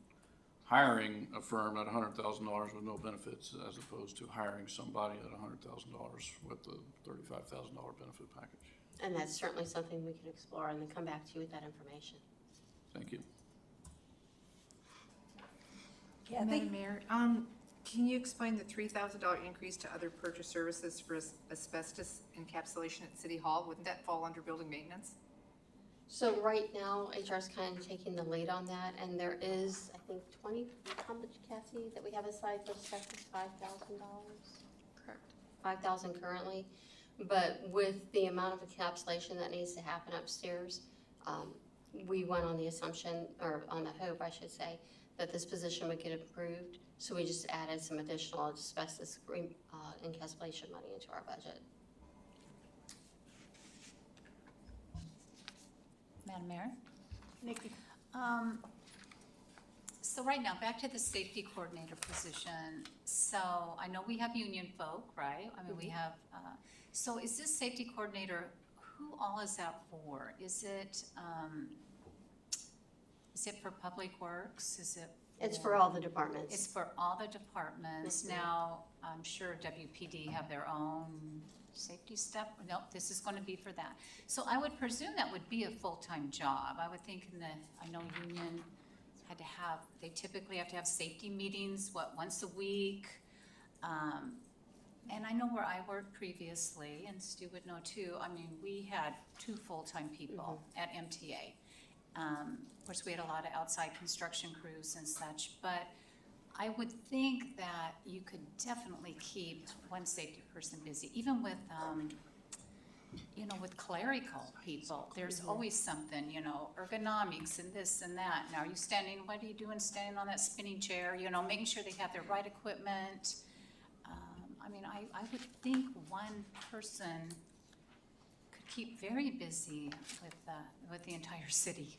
hiring a firm at $100,000 with no benefits as opposed to hiring somebody at $100,000 with the $35,000 benefit package. And that's certainly something we can explore and then come back to you with that information. Thank you. Madam Mayor, can you explain the $3,000 increase to other purchase services for asbestos encapsulation at City Hall? Wouldn't that fall under building maintenance? So right now, HR is kind of taking the lead on that, and there is, I think, 20, how much, Cassie, that we have aside for asbestos, $5,000? Correct. 5,000 currently, but with the amount of encapsulation that needs to happen upstairs, we went on the assumption, or on the hope, I should say, that this position would get approved, so we just added some additional asbestos encapsulation money into our budget. Madam Mayor? Nikki? So right now, back to the safety coordinator position. So I know we have union folk, right? I mean, we have, so is this safety coordinator, who all is that for? Is it for Public Works? Is it? It's for all the departments. It's for all the departments. Now, I'm sure WPD have their own safety stuff. No, this is gonna be for that. So I would presume that would be a full-time job. I would think I know union had to have, they typically have to have safety meetings, once a week? And I know where I worked previously, and Stu would know too, I mean, we had 2 full-time people at MTA. Of course, we had a lot of outside construction crews and such, but I would think that you could definitely keep one safety person busy, even with, with clerical people. There's always something, ergonomics and this and that. Now, what are you doing standing on that spinning chair? Making sure they have their right equipment. I would think one person could keep very busy with the entire city.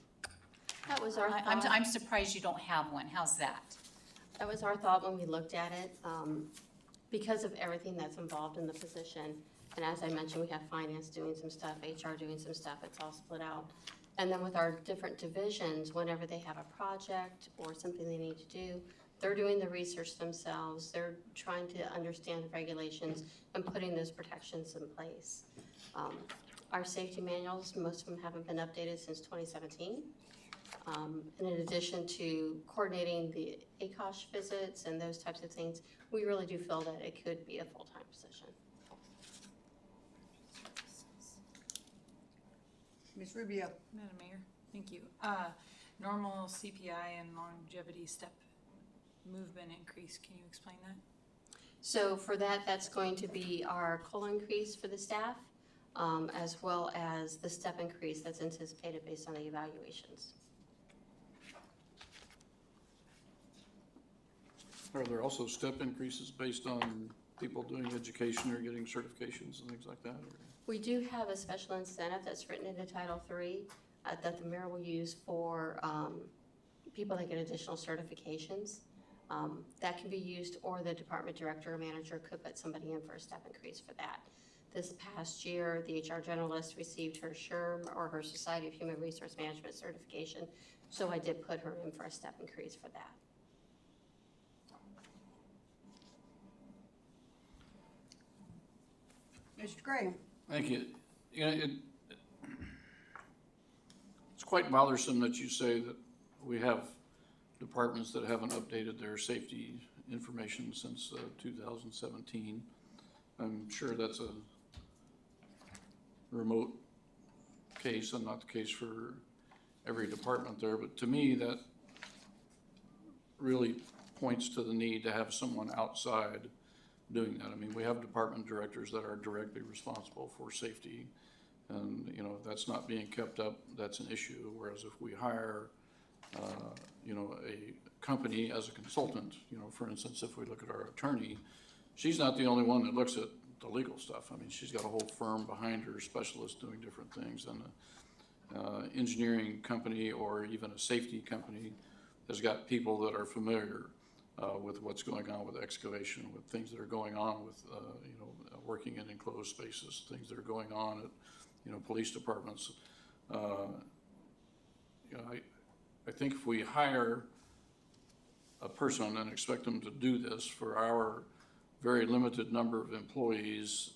That was our thought. I'm surprised you don't have one. How's that? That was our thought when we looked at it, because of everything that's involved in the position. And as I mentioned, we have finance doing some stuff, HR doing some stuff, it's all split out. And then with our different divisions, whenever they have a project or something they need to do, they're doing the research themselves, they're trying to understand the regulations and putting those protections in place. Our safety manuals, most of them haven't been updated since 2017. And in addition to coordinating the ACOSH visits and those types of things, we really do feel that it could be a full-time position. Ms. Rubio? Madam Mayor, thank you. Normal CPI and longevity step movement increase, can you explain that? So for that, that's going to be our COLA increase for the staff, as well as the step increase that's anticipated based on the evaluations. Are there also step increases based on people doing education or getting certifications and things like that? Or? We do have a special incentive that's written into Title III that the mayor will use for people that get additional certifications. That can be used, or the department director or manager could put somebody in for a step increase for that. This past year, the HR generalist received her SHRM, or her Society of Human Resource Management certification, so I did put her in for a step increase for that. Mr. Graham? Thank you. It's quite bothersome that you say that we have departments that haven't updated their safety information since 2017. I'm sure that's a remote case and not the case for every department there, but to me that really points to the need to have someone outside doing that. I mean, we have department directors that are directly responsible for safety, And, you know, if that's not being kept up, that's an issue. Whereas if we hire, you know, a company as a consultant, you know, for instance, if we look at our attorney, she's not the only one that looks at the legal stuff. I mean, she's got a whole firm behind her, specialists doing different things. And engineering company or even a safety company has got people that are familiar with what's going on with excavation, with things that are going on with, you know, working in enclosed spaces, things that are going on at, you know, police departments. You know, I think if we hire a person and expect them to do this for our very limited number of employees,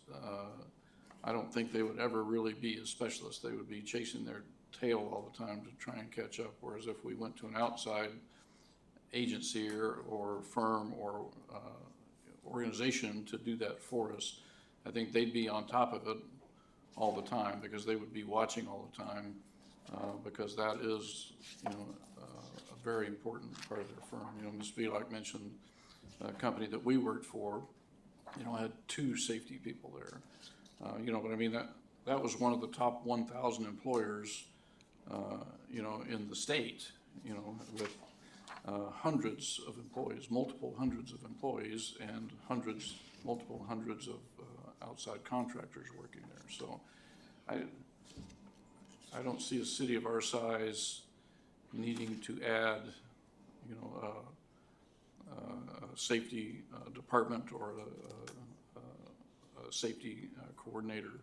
I don't think they would ever really be a specialist. They would be chasing their tail all the time to try and catch up. Whereas if we went to an outside agency or firm or organization to do that for us, I think they'd be on top of it all the time, because they would be watching all the time, because that is, you know, a very important part of their firm. You know, Ms. Velock mentioned a company that we worked for, you know, had 2 safety people there. You know, but I mean, that was one of the top 1,000 employers, you know, in the state, you know, with hundreds of employees, multiple hundreds of employees, and multiple hundreds of outside contractors working there. So I don't see a city of our size needing to add, you know, a safety department or a safety coordinator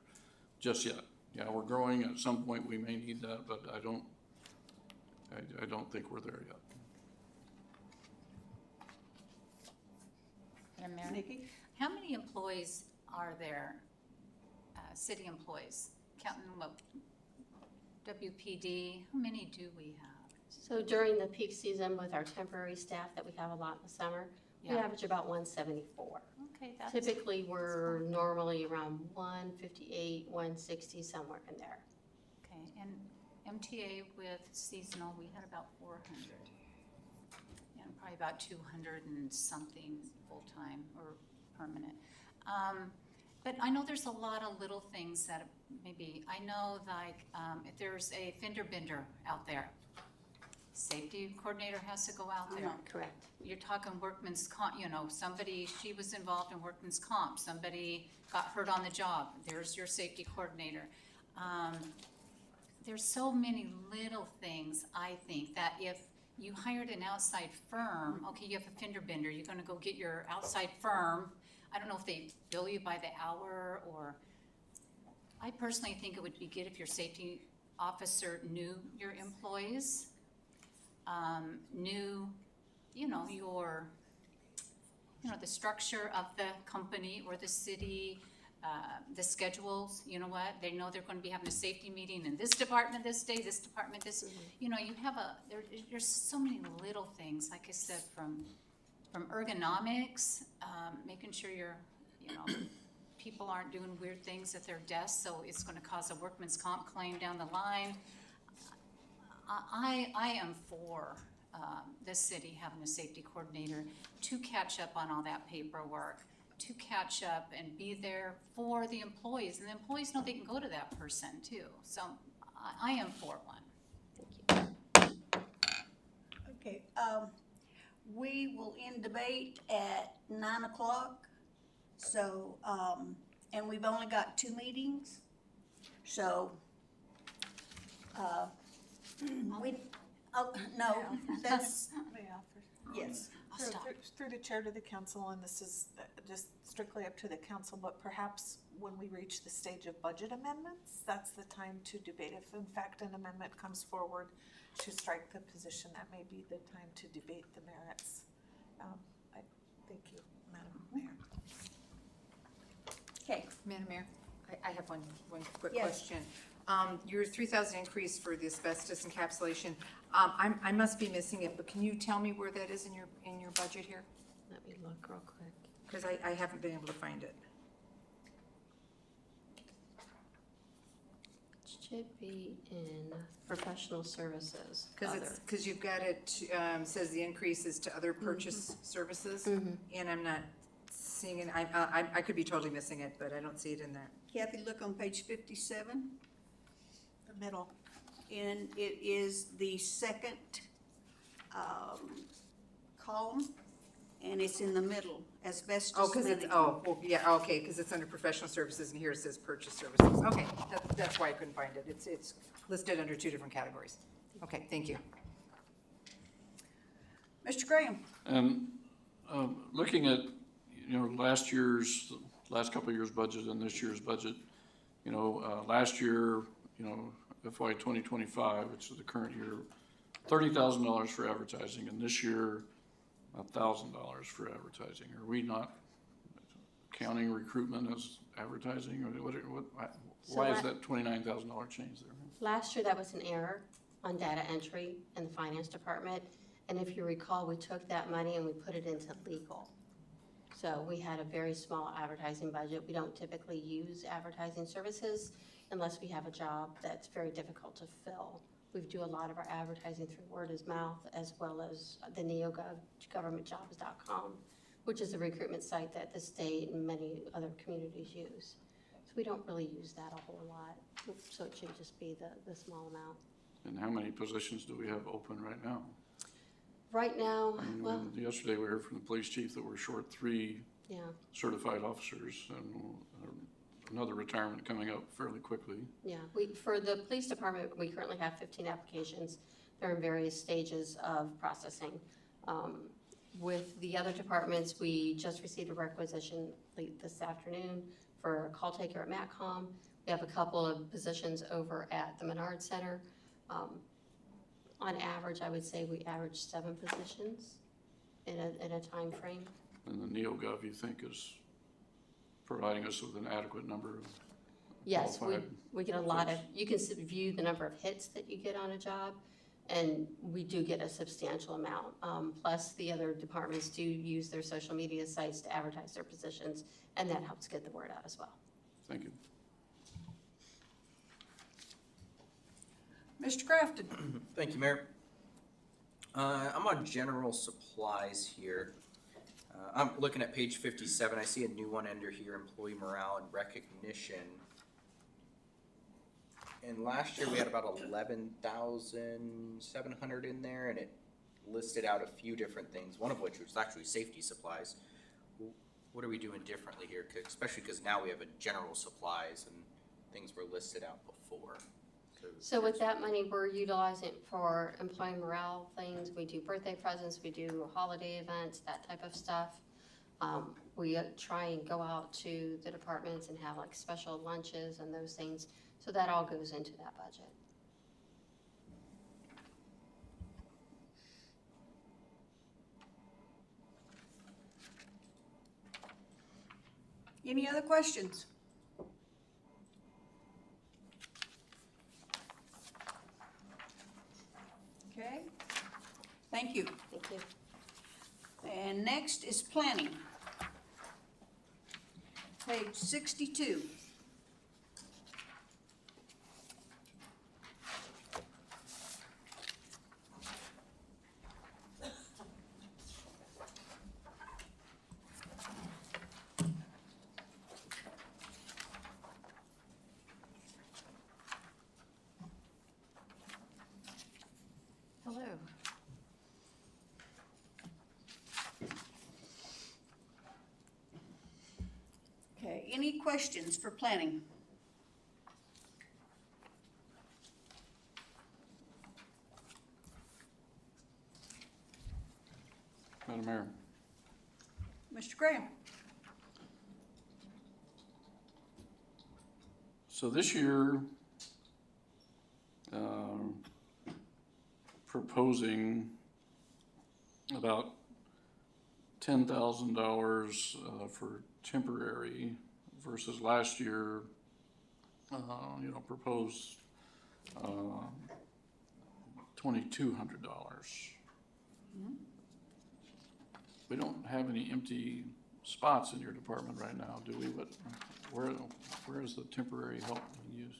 just yet. Yeah, we're growing. At some point we may need that, but I don't think we're there yet. Madam Mayor? Nikki? How many employees are there, city employees, counting what, WPD, how many do we have? So during the peak season with our temporary staff that we have a lot in the summer, we Yeah. average about 174. Okay, that's. Typically, we're normally around 158, 160, somewhere in there. Okay, and MTA with seasonal, we had about 400. And probably about 200 and something full-time or permanent. But I know there's a lot of little things that maybe, I know like if there's a fender bender out there, safety coordinator has to go out there. Correct. You're talking workman's comp, you know, somebody, she was involved in workman's comp, somebody got hurt on the job, there's your safety coordinator. There's so many little things, I think, that if you hired an outside firm, okay, you have a fender bender, you're gonna go get your outside firm. I don't know if they bill you by the hour, or, I personally think it would be good if your safety officer knew your employees, knew, you know, the structure of the company or the city, the schedules, you know what, they know they're gonna be having a safety meeting in this department this day, this department this, you know, you have there's so many little things, like I said, from ergonomics, making sure people aren't doing weird things at their desks, so it's gonna cause a workman's comp claim down the line. I am for the city having a safety coordinator to catch up on all that paperwork, to catch up and be there for the employees, and the employees know they can go to that person too. So I am for one. Okay, we will end debate at 9 o'clock. So, and we've only got 2 meetings. So, no, that's, May I offer? yes. I'll stop. Through the chair to the council, and this is just strictly up to the council, but perhaps when we reach the stage of budget amendments, that's the time to debate. If in fact an amendment comes forward to strike the position, that may be the time to debate the merits. Thank you, Madam Mayor. Okay, Madam Mayor, I have one quick Yes. question. Your 3,000 increase for the asbestos encapsulation, I must be missing it, but can you tell me where that is in your budget here? Let me look real quick. Because I haven't been able to find it. Should be in professional services. Other. Because you've got it, says the increase is to other purchase services, and I'm not seeing it. I could be totally missing it, but I don't see it in there. Kathy, look on page 57. The middle. And it is the second, column, and it's in the middle, asbestos Oh, cause it's, cleaning. well, yeah, okay, cause it's under professional services and here it says purchase services. Okay, that's why I couldn't find it. It's listed under two different categories. Okay, thank you. Mr. Graham? And looking at, last couple of years' budget and this year's budget, last year, FY 2025, which is the current year, $30,000 for advertising, and this year, $1,000 for advertising. Are we not counting recruitment as advertising, or why is that $29,000 change there? Last year, that was an error on data entry in the finance department. And if you recall, we took that money and we put it into legal. So we had a very small advertising budget. We don't typically use advertising services unless we have a job that's very difficult to fill. We do a lot of our advertising through word of mouth, as well as the NeoGov governmentjobs.com, which is a recruitment site that the state and many other communities use. So we don't really use that a whole lot. So it should just be the small amount. And how many positions do we have open right now? Right now, well, Yesterday we heard from the police chief that we're short 3 yeah. certified officers, and another retirement coming up fairly quickly. Yeah, for the police department, we currently have 15 applications. They're in various stages of processing. With the other departments, we just received a requisition late this afternoon for a call taker at MATCOM. We have a couple of positions over at the Menard Center. On average, I would say we average 7 positions in a time frame. And the NeoGov, you think, is providing us with an adequate number of Yes, qualified we get a lot of, folks? you can view the number of hits that you get on a job, and we do get a substantial amount. Plus, the other departments do use their social media sites to advertise their positions, and that helps get the word out as well. Thank you. Mr. Crafton? Thank you, Mayor. I'm on general supplies here. I'm looking at page 57. I see a new one under here, employee morale and recognition. And last year we had about 11,700 in there, and it listed out a few different things, one of which was actually safety supplies. What are we doing differently here? Especially because now we have a general supplies and things were listed out before. So with that money, we're utilizing it for employee morale things. We do birthday presents, we do holiday events, that type of stuff. We try and go out to the departments and have like special lunches and those things. So that all goes into that budget. Any other questions? Okay, thank you. Thank you. And next is planning. Page 62. Hello. Okay, any questions for planning? Madam Mayor. Mr. Graham? So this year, proposing about $10,000 for temporary versus last year, proposed $2,200. We don't have any empty spots in your department right now, do we? Where is the temporary help being used?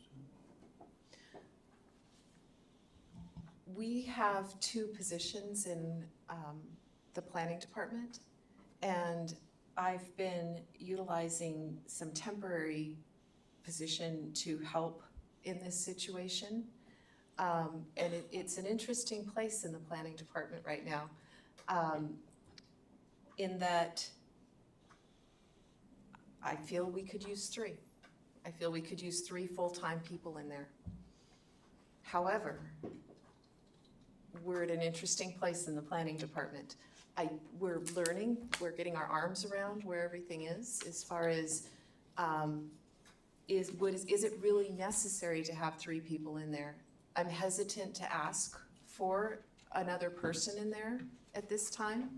We have 2 positions in the planning department, and I've been utilizing some temporary position to help in this situation. And it's an interesting place in the planning department right now, in that I feel we could use three. I feel we could use 3 full-time people in there. However, we're at an interesting place in the planning department. We're learning, we're getting our arms around where everything is as far as, is it really necessary to have 3 people in there? I'm hesitant to ask for another person in there at this time.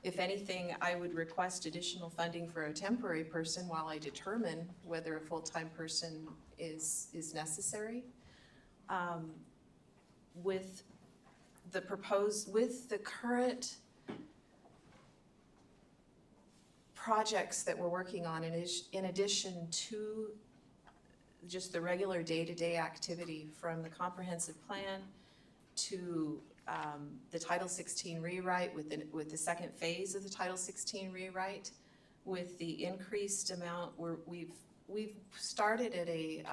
If anything, I would request additional funding for a temporary person while I determine whether a full-time person is necessary. With the current projects that we're working on, in addition to just the regular day-to-day activity, from the comprehensive plan to the Title 16 rewrite with the second phase of the Title 16 rewrite, with the increased amount, we've started at a,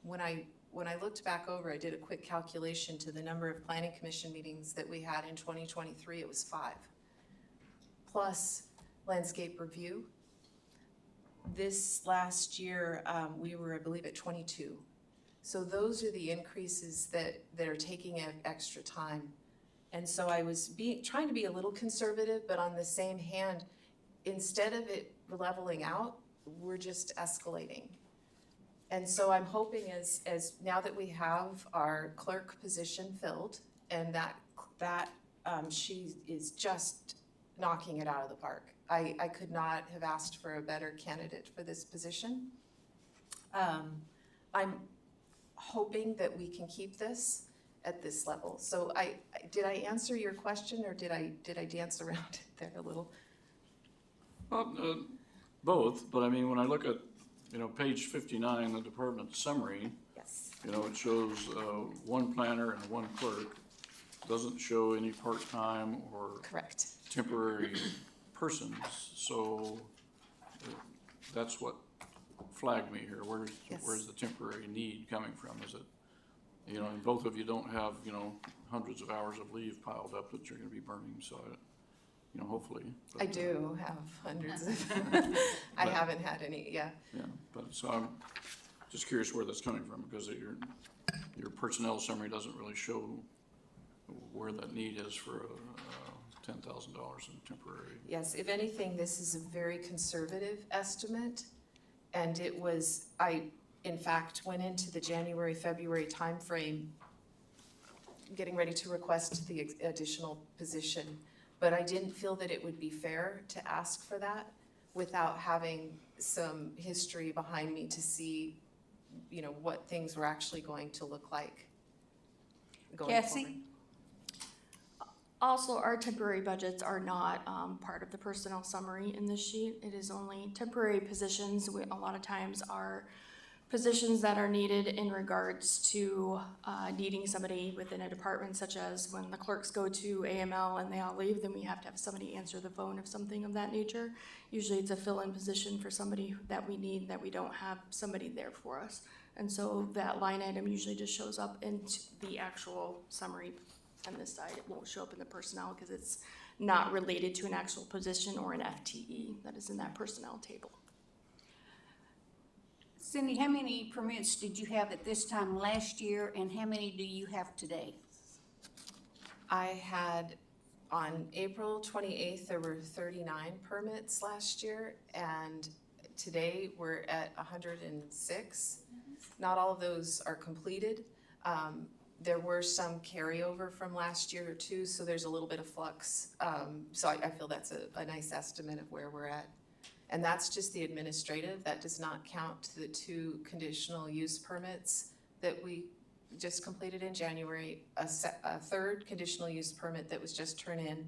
when I looked back over, I did a quick calculation to the number of planning commission meetings that we had in 2023, it was 5. Plus landscape review. This last year, we were, I believe, at 22. So those are the increases that are taking extra time. And so I was trying to be a little conservative, but on the same hand, instead of it leveling out, we're just escalating. And so I'm hoping as now that we have our clerk position filled, and that she is just knocking it out of the park. I could not have asked for a better candidate for this position. I'm hoping that we can keep this at this level. So did I answer your question, or did I dance around it there a little? Well, both, but I mean, when I look at, page 59, the department summary, Yes. it shows 1 planner and 1 clerk. Doesn't show any part-time or Correct. temporary persons, so that's what flagged me here. Yes. Where's the temporary need coming from? Is it, and both of you don't have, hundreds of hours of leave piled up that you're gonna be burning, so hopefully. I do have hundreds of, I haven't had any, yeah. Yeah, but so I'm just curious where that's coming from, because your personnel summary doesn't really show where that need is for $10,000 in temporary. Yes, if anything, this is a very conservative estimate. And it was, I, in fact, went into the January, February timeframe getting ready to request the additional position. But I didn't feel that it would be fair to ask for that without having some history behind me to see, what things were actually going to look like going Cassie? forward. Also, our temporary budgets are not part of the personnel summary in this sheet. It is only temporary positions. A lot of times are positions that are needed in regards to needing somebody within a department, such as when the clerks go to AML and they all leave, then we have to have somebody answer the phone of something of that nature. Usually it's a fill-in position for somebody that we need, that we don't have somebody there for us. And so that line item usually just shows up in the actual summary on this side. It won't show up in the personnel because it's not related to an actual position or an FTE that is in that personnel table. Cindy, how many permits did you have at this time last year, and how many do you have today? I had, on April 28th, there were 39 permits last year, and today we're at 106. Not all of those are completed. There were some carryover from last year too, so there's a little bit of flux. So I feel that's a nice estimate of where we're at. And that's just the administrative. That does not count the 2 conditional use permits that we just completed in January, a 3rd conditional use permit that was just turned in,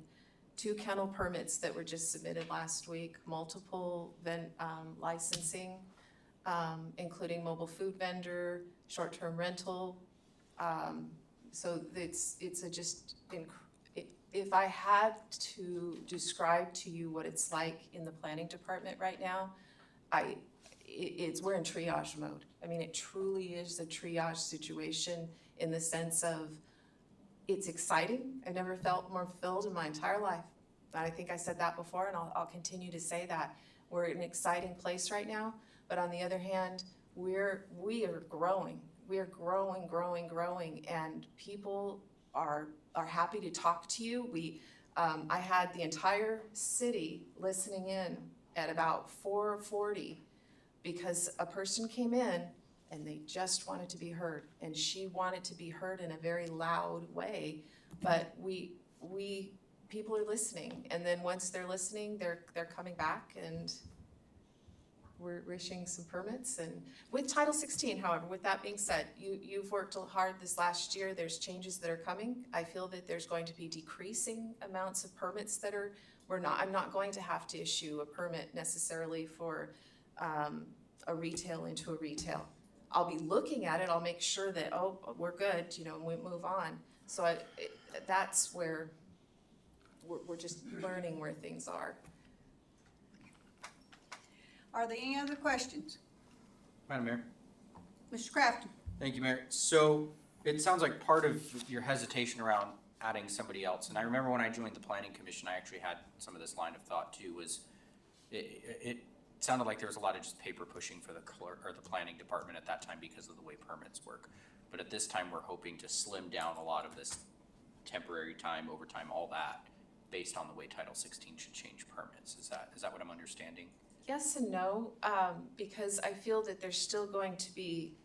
2 kennel permits that were just submitted last week, multiple licensing, including mobile food vendor, short-term rental. So it's if I had to describe to you what it's like in the planning department right now, we're in triage mode. I mean, it truly is a triage situation in the sense of, it's exciting. I've never felt more fulfilled in my entire life. I think I said that before, and I'll continue to say that. We're in an exciting place right now, but on the other hand, we are growing. We are growing, and people are happy to talk to you. I had the entire city listening in at about 4:40 because a person came in and they just wanted to be heard, and she wanted to be heard in a very loud way, but people are listening, and then once they're listening, they're coming back, and we're issuing some permits. And with Title 16, however, with that being said, you've worked hard this last year. There's changes that are coming. I feel that there's going to be decreasing amounts of permits that are, I'm not going to have to issue a permit necessarily for a retail into a retail. I'll be looking at it. I'll make sure that, oh, we're good, and we move on. So that's where we're just learning where things are. Are there any other questions? Madam Mayor? Mr. Crafton? Thank you, Mayor. So it sounds like part of your hesitation around adding somebody else, and I remember when I joined the Planning Commission, I actually had some of this line of thought too, was it sounded like there was a lot of just paper pushing for the clerk or the planning department at that time because of the way permits work. But at this time, we're hoping to slim down a lot of this temporary time, overtime, all that, based on the way Title 16 should change permits. Is that what I'm understanding? Yes and no, because I feel that there's still going to be,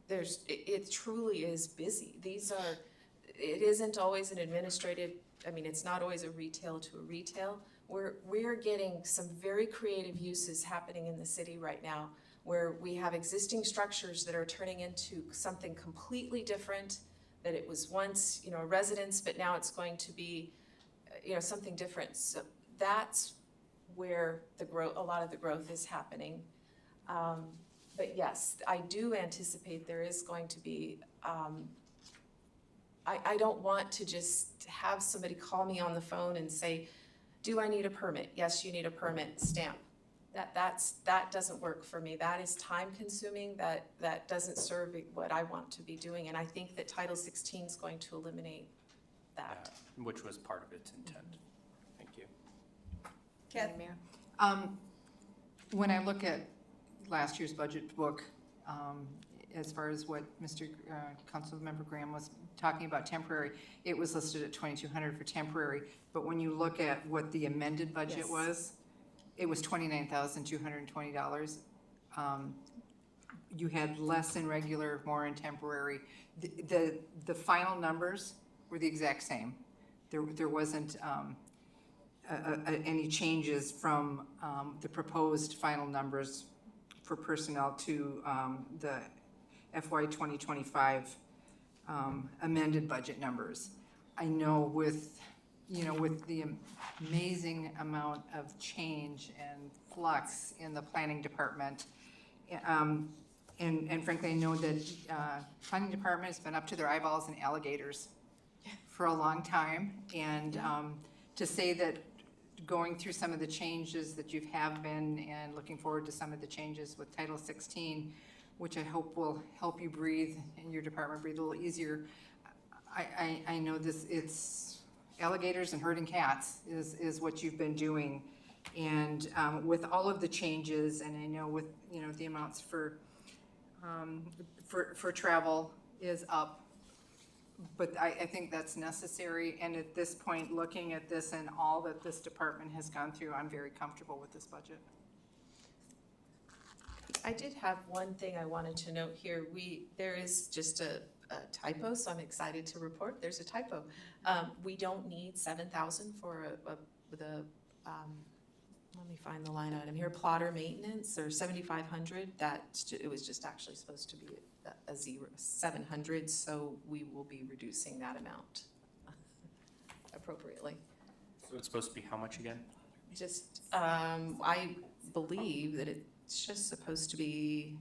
it truly is busy. It isn't always an administrative, it's not always a retail to a retail. We're getting some very creative uses happening in the city right now, where we have existing structures that are turning into something completely different, that it was once, a residence, but now it's going to be, something different. So that's where a lot of the growth is happening. But yes, I do anticipate there is going to be, I don't want to just have somebody call me on the phone and say, do I need a permit? Yes, you need a permit, stamp. That doesn't work for me. That is time consuming. That doesn't serve what I want to be doing. And I think that Title 16 is going to eliminate that. Which was part of its intent. Thank you. Kathy? Mayor. When I look at last year's budget book, as far as what Mr. Councilmember Graham was talking about temporary, it was listed at $2,200 for temporary. But when you look at what the amended budget Yes. was, it was $29,220. You had less in regular, more in temporary. The final numbers were the exact same. There wasn't any changes from the proposed final numbers for personnel to the FY2025 amended budget numbers. I know with the amazing amount of change and flux in the planning department, and frankly, I know that planning department has been up to their eyeballs in alligators for a long time, and to say that going through some of the changes that you have been, and looking forward to some of the changes with Title 16, which I hope will help you breathe and your department breathe a little easier. I know it's alligators and herding cats is what you've been doing, and with all of the changes, and I know with the amounts for travel is up, but I think that's necessary. And at this point, looking at this and all that this department has gone through, I'm very comfortable with this budget. I did have one thing I wanted to note here. There is just a typo, so I'm excited to report there's a typo. We don't need 7,000 for let me find the line item here, plotter maintenance, or 7,500. It was just actually supposed to be a 700, so we will be reducing that amount appropriately. So it's supposed to be how much again? Just, I believe that it's just supposed to be,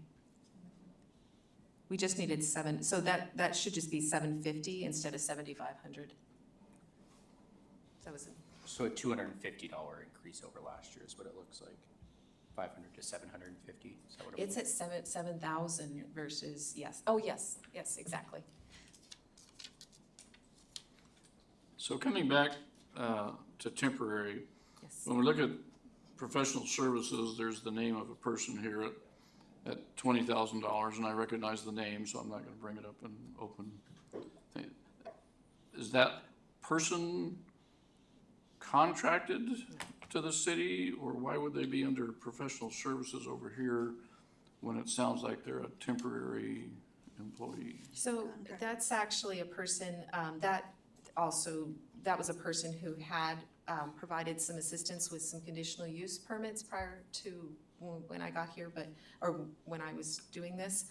we just needed so that should just be 750 instead of 7,500. That was So a $250 increase over last year is what it looks like. 500 to 750, is that what it It's was? at 7,000 versus, yes, oh, yes, exactly. So coming back to temporary, Yes. when we look at professional services, there's the name of a person here at $20,000, and I recognize the name, so I'm not gonna bring it up in open thing. Is that person contracted to the city, or why would they be under professional services over here when it sounds like they're a temporary employee? So that's actually a person, that was a person who had provided some assistance with some conditional use permits prior to when I got here, or when I was doing this.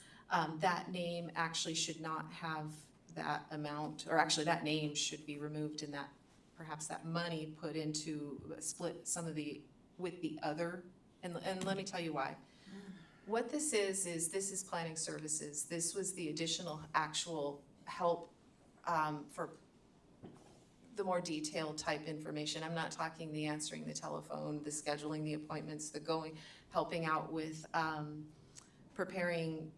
That name actually should not have that amount, or actually that name should be removed and that, perhaps that money put into, split some of with the other, and let me tell you why. What this is this is planning services. This was the additional actual help for the more detailed type information. I'm not talking the answering the telephone, the scheduling the appointments, helping out with preparing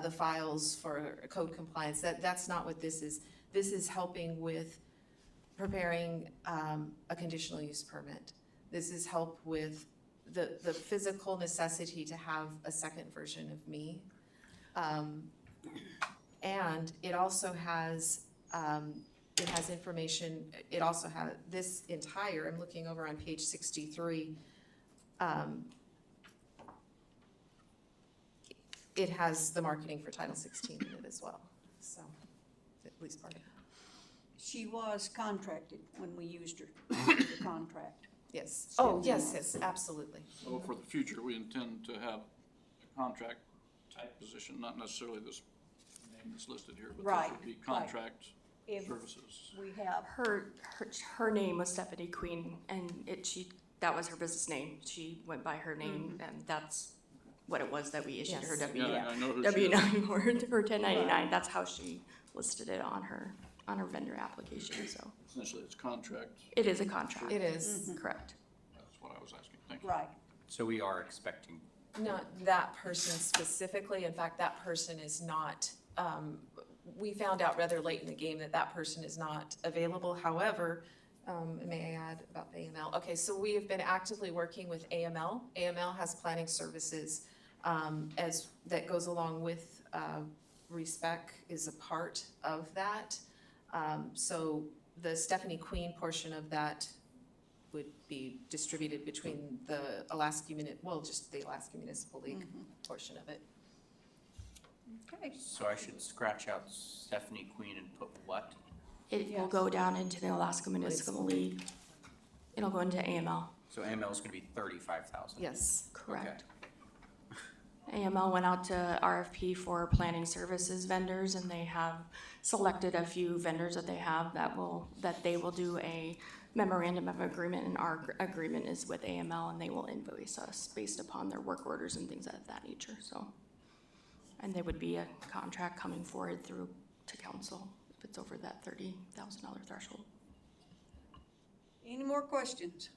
the files for code compliance. That's not what this is. This is helping with preparing a conditional use permit. This is help with the physical necessity to have a second version of me. And it also has, information, it also has this entire, I'm looking over on page 63. It has the marketing for Title 16 in it as well, so, at least part of it. She was contracted when we used her, the contract. Yes, oh, yes, absolutely. So for the future, we intend to have a contract type position, not necessarily this name that's listed here, but Right, this would be right. contract If services. we have, Her name was Stephanie Queen, and that was her business name. She went by her name, and that's what it was that we issued her Yes. Yeah, I know who she is. W-9 or her 1099. That's how she listed it on her vendor application, so. Essentially, it's contract. It is a contract. It is. Correct. That's what I was asking. Thank you. right, So we are expecting, Not that person specifically, in fact, that person is not, we found out rather late in the game that person is not available. However, may I add about the AML? Okay, so we have been actively working with AML. AML has planning services that goes along with RESPEC is a part of that. So the Stephanie Queen portion of that would be distributed between the Alaska Municipal League portion of it. okay. so I should scratch out Stephanie Queen and put what? It will go down into the Alaska Municipal League. It'll go into AML. So AML is gonna be 35,000. Yes. Correct. AML went out to RFP for planning services vendors, and they have selected a few vendors that they have that they will do a memorandum of agreement, and our agreement is with AML, and they will invoice us based upon their work orders and things of that nature, so. And there would be a contract coming forward through to council if it's over that $30,000 threshold. Any more questions?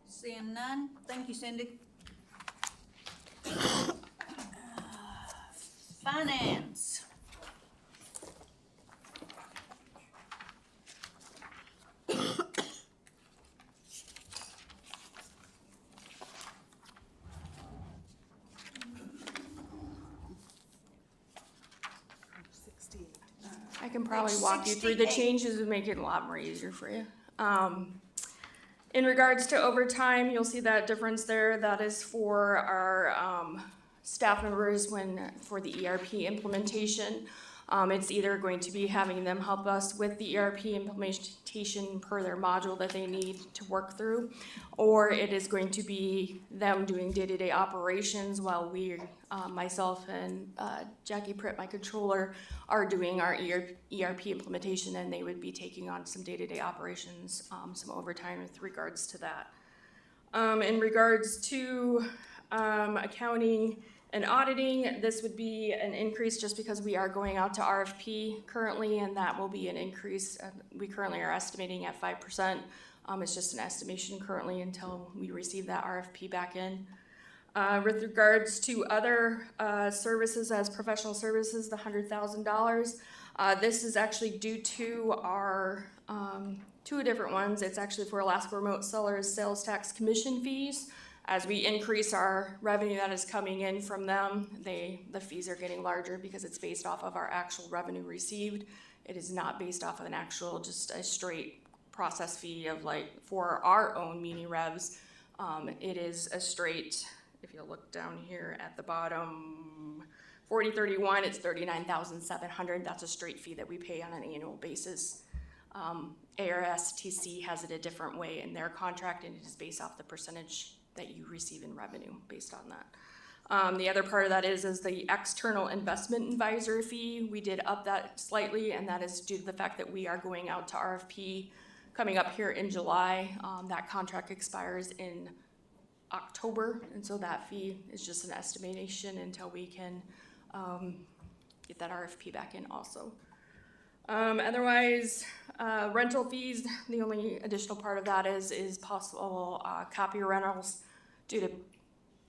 Seeing none, thank you, Cindy. Finance. I can probably Page walk you through the 68. changes and make it a lot more easier for you. In regards to overtime, you'll see that difference there. That is for our staff members for the ERP implementation. It's either going to be having them help us with the ERP implementation per their module that they need to work through, or it is going to be them doing day-to-day operations while we, myself and Jackie Pritt, my controller, are doing our ERP implementation, and they would be taking on some day-to-day operations, some overtime with regards to that. In regards to accounting and auditing, this would be an increase just because we are going out to RFP currently, and that will be an increase. We currently are estimating at 5%. It's just an estimation currently until we receive that RFP back in. With regards to other services as professional services, the $100,000, this is actually due to our two different ones. It's actually for Alaska Remote Sellers sales tax commission fees. As we increase our revenue that is coming in from them, the fees are getting larger because it's based off of our actual revenue received. It is not based off of an actual, just a straight process fee of like, for our own mini revs. It is a straight, if you look down here at the bottom, 4031, it's $39,700. That's a straight fee that we pay on an annual basis. ARSTC has it a different way in their contract, and it is based off the percentage that you receive in revenue based on that. The other part of that is the external investment advisor fee. We did up that slightly, and that is due to the fact that we are going out to RFP coming up here in July. That contract expires in October, and so that fee is just an estimation until we can get that RFP back in also. Otherwise, rental fees, the only additional part of that is possible copy rentals due to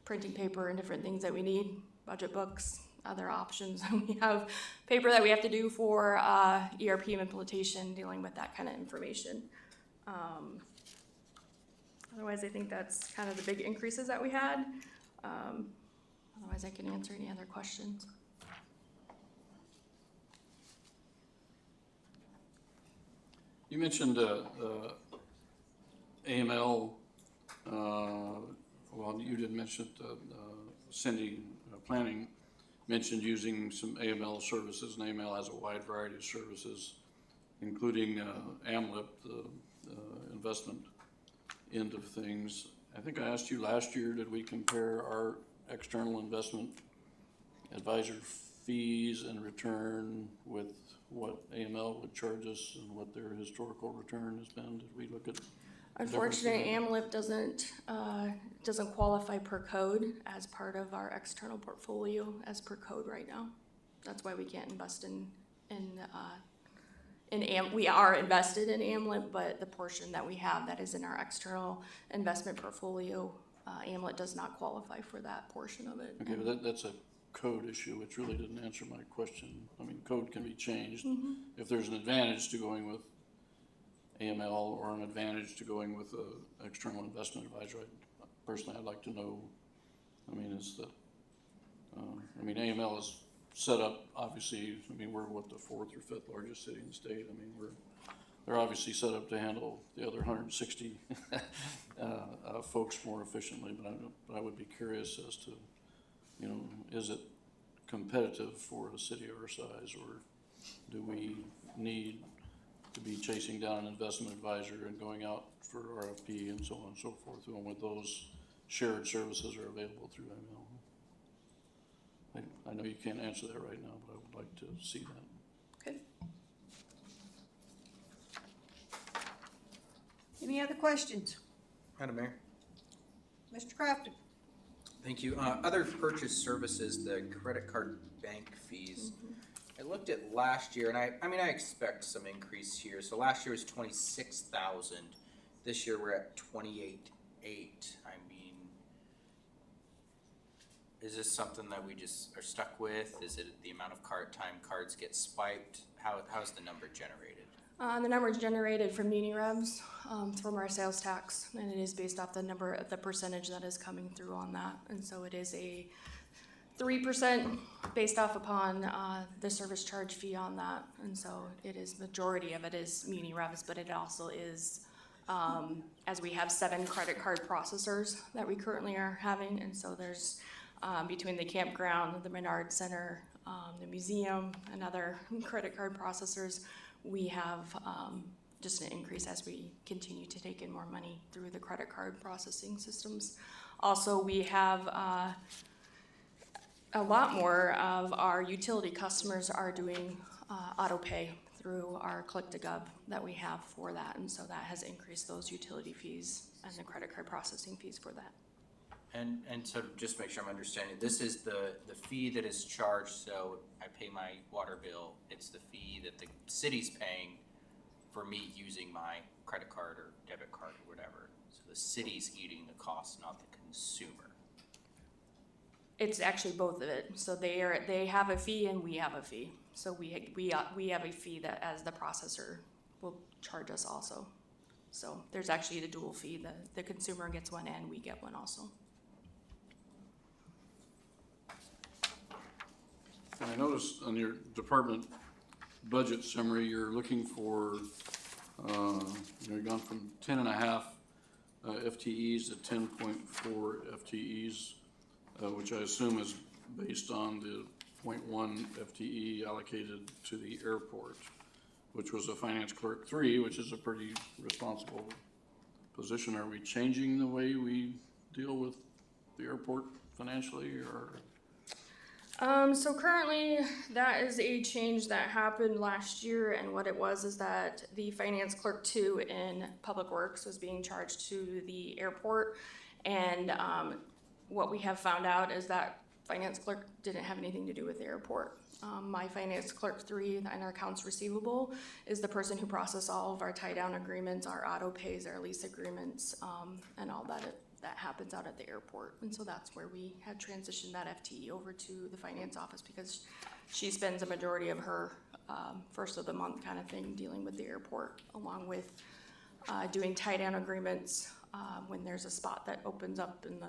printing paper and different things that we need, budget books, other options. We have paper that we have to do for ERP implementation, dealing with that kind of information. Otherwise, I think that's kind of the big increases that we had. Otherwise, I can answer any other questions. You mentioned AML, well, you didn't mention it, Cindy, planning mentioned using some AML services, and AML has a wide variety of services, including AMLIP, the investment end of things. I think I asked you last year, did we compare our external investment advisor fees and return with what AML would charge us and what their historical return has been? Did we look at? Unfortunately, AMLIP doesn't qualify per code as part of our external portfolio as per code right now. That's why we can't invest we are invested in AMLIP, but the portion that we have that is in our external investment portfolio, AMLIP does not qualify for that portion of it. Okay, but that's a code issue, which really didn't answer my question. I mean, code can be changed. Mm-hmm. If there's an advantage to going with AML or an advantage to going with an external investment advisor, personally, I'd like to know, I mean, AML is set up, obviously, I mean, we're what, the 4th or 5th largest city in the state. I mean, they're obviously set up to handle the other 160 folks more efficiently, but I would be curious as to, you know, is it competitive for a city our size, or do we need to be chasing down an investment advisor and going out for RFP and so on and so forth, and when those shared services are available through ML? I know you can't answer that right now, but I would like to see that. Okay. Any other questions? Madam Mayor. Mr. Crafton? Thank you. Other purchase services, the credit card bank fees. I looked at last year, and I expect some increase here. So last year was 26,000. This year we're at 28,800. I mean, is this something that we just are stuck with? Is it the amount of cards get swiped? How's the number generated? The number is generated from muni revs, from our sales tax, and it is based off the percentage that is coming through on that. And so it is a 3% based off upon the service charge fee on that. And so it is, majority of it is muni revs, but it also is, as we have 7 credit card processors that we currently are having. And so there's, between the campground, the Menard Center, the museum, and other credit card processors, we have just an increase as we continue to take in more money through the credit card processing systems. Also, we have a lot more of our utility customers are doing auto pay through our Click2Gov that we have for that, and so that has increased those utility fees and the credit card processing fees for that. And so just to make sure I'm understanding, this is the fee that is charged, so I pay my water bill, it's the fee that the city's paying for me using my credit card or debit card or whatever. So the city's eating the cost, not the consumer. It's actually both of it. So they have a fee and we have a fee. So we have a fee that as the processor will charge us also. So there's actually the dual fee. The consumer gets one and we get one also. And I noticed on your department budget summary, you're looking for, you've gone from 10.5 FTEs to 10.4 FTEs, which I assume is based on the 0.1 FTE allocated to the airport, which was a finance clerk 3, which is a pretty responsible position. Are we changing the way we deal with the airport financially, or? So currently, that is a change that happened last year, and what it was is that the finance clerk 2 in Public Works was being charged to the airport, and what we have found out is that finance clerk didn't have anything to do with the airport. My finance clerk 3 in our accounts receivable is the person who processes all of our tie-down agreements, our auto pays, our lease agreements, and all that happens out at the airport. And so that's where we had transitioned that FTE over to the finance office, because she spends a majority of her first of the month kind of thing dealing with the airport, along with doing tie-down agreements when there's a spot that opens up in the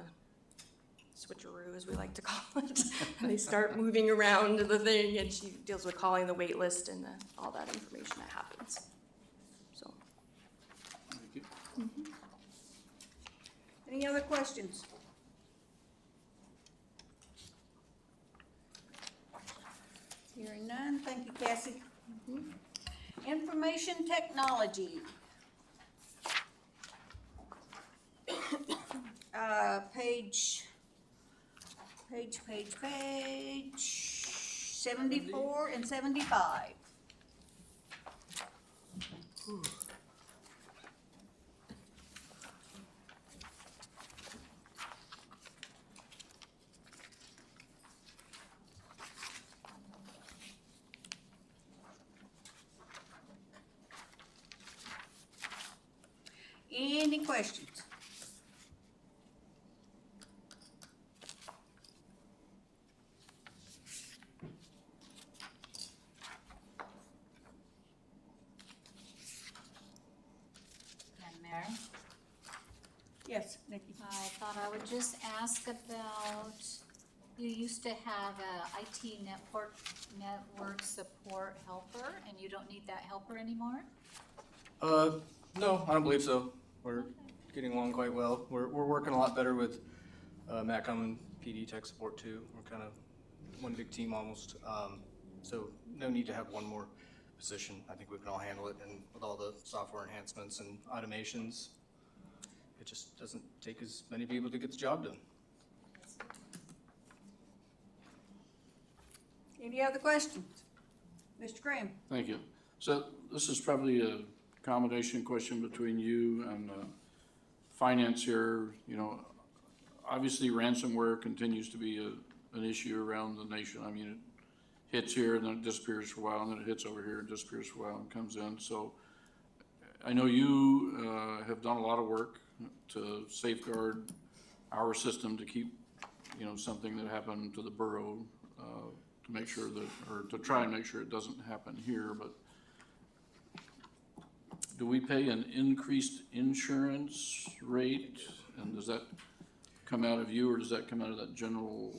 switcheroo, as we like to call it. They start moving around the thing, and she deals with calling the wait list and all that information that happens. So. Thank you. Mm-hmm. Any other questions? Hearing none, thank you, Cassie. Information technology. Page 74 and 75. Any questions? Madam Mayor, Yes, Nikki. I thought I would just ask about, you used to have a IT network support helper, and you don't need that helper anymore? No, I don't believe so. We're getting along quite well. We're working a lot better with Matt Cummins, PD Tech Support too. We're kind of one big team almost. So no need to have one more position. I think we can all handle it, and with all the software enhancements and automations, it just doesn't take as many people to get the job done. Any other questions? Mr. Graham? Thank you. So this is probably a accommodation question between you and finance here. You know, obviously ransomware continues to be an issue around the nation. I mean, it hits here and then it disappears for a while, and then it hits over here and disappears for a while and comes in. So I know you have done a lot of work to safeguard our system to keep, you know, something that happened to the borough to make sure that, or to try and make sure it doesn't happen here. But do we pay an increased insurance rate, and does that come out of you, or does that come out of that general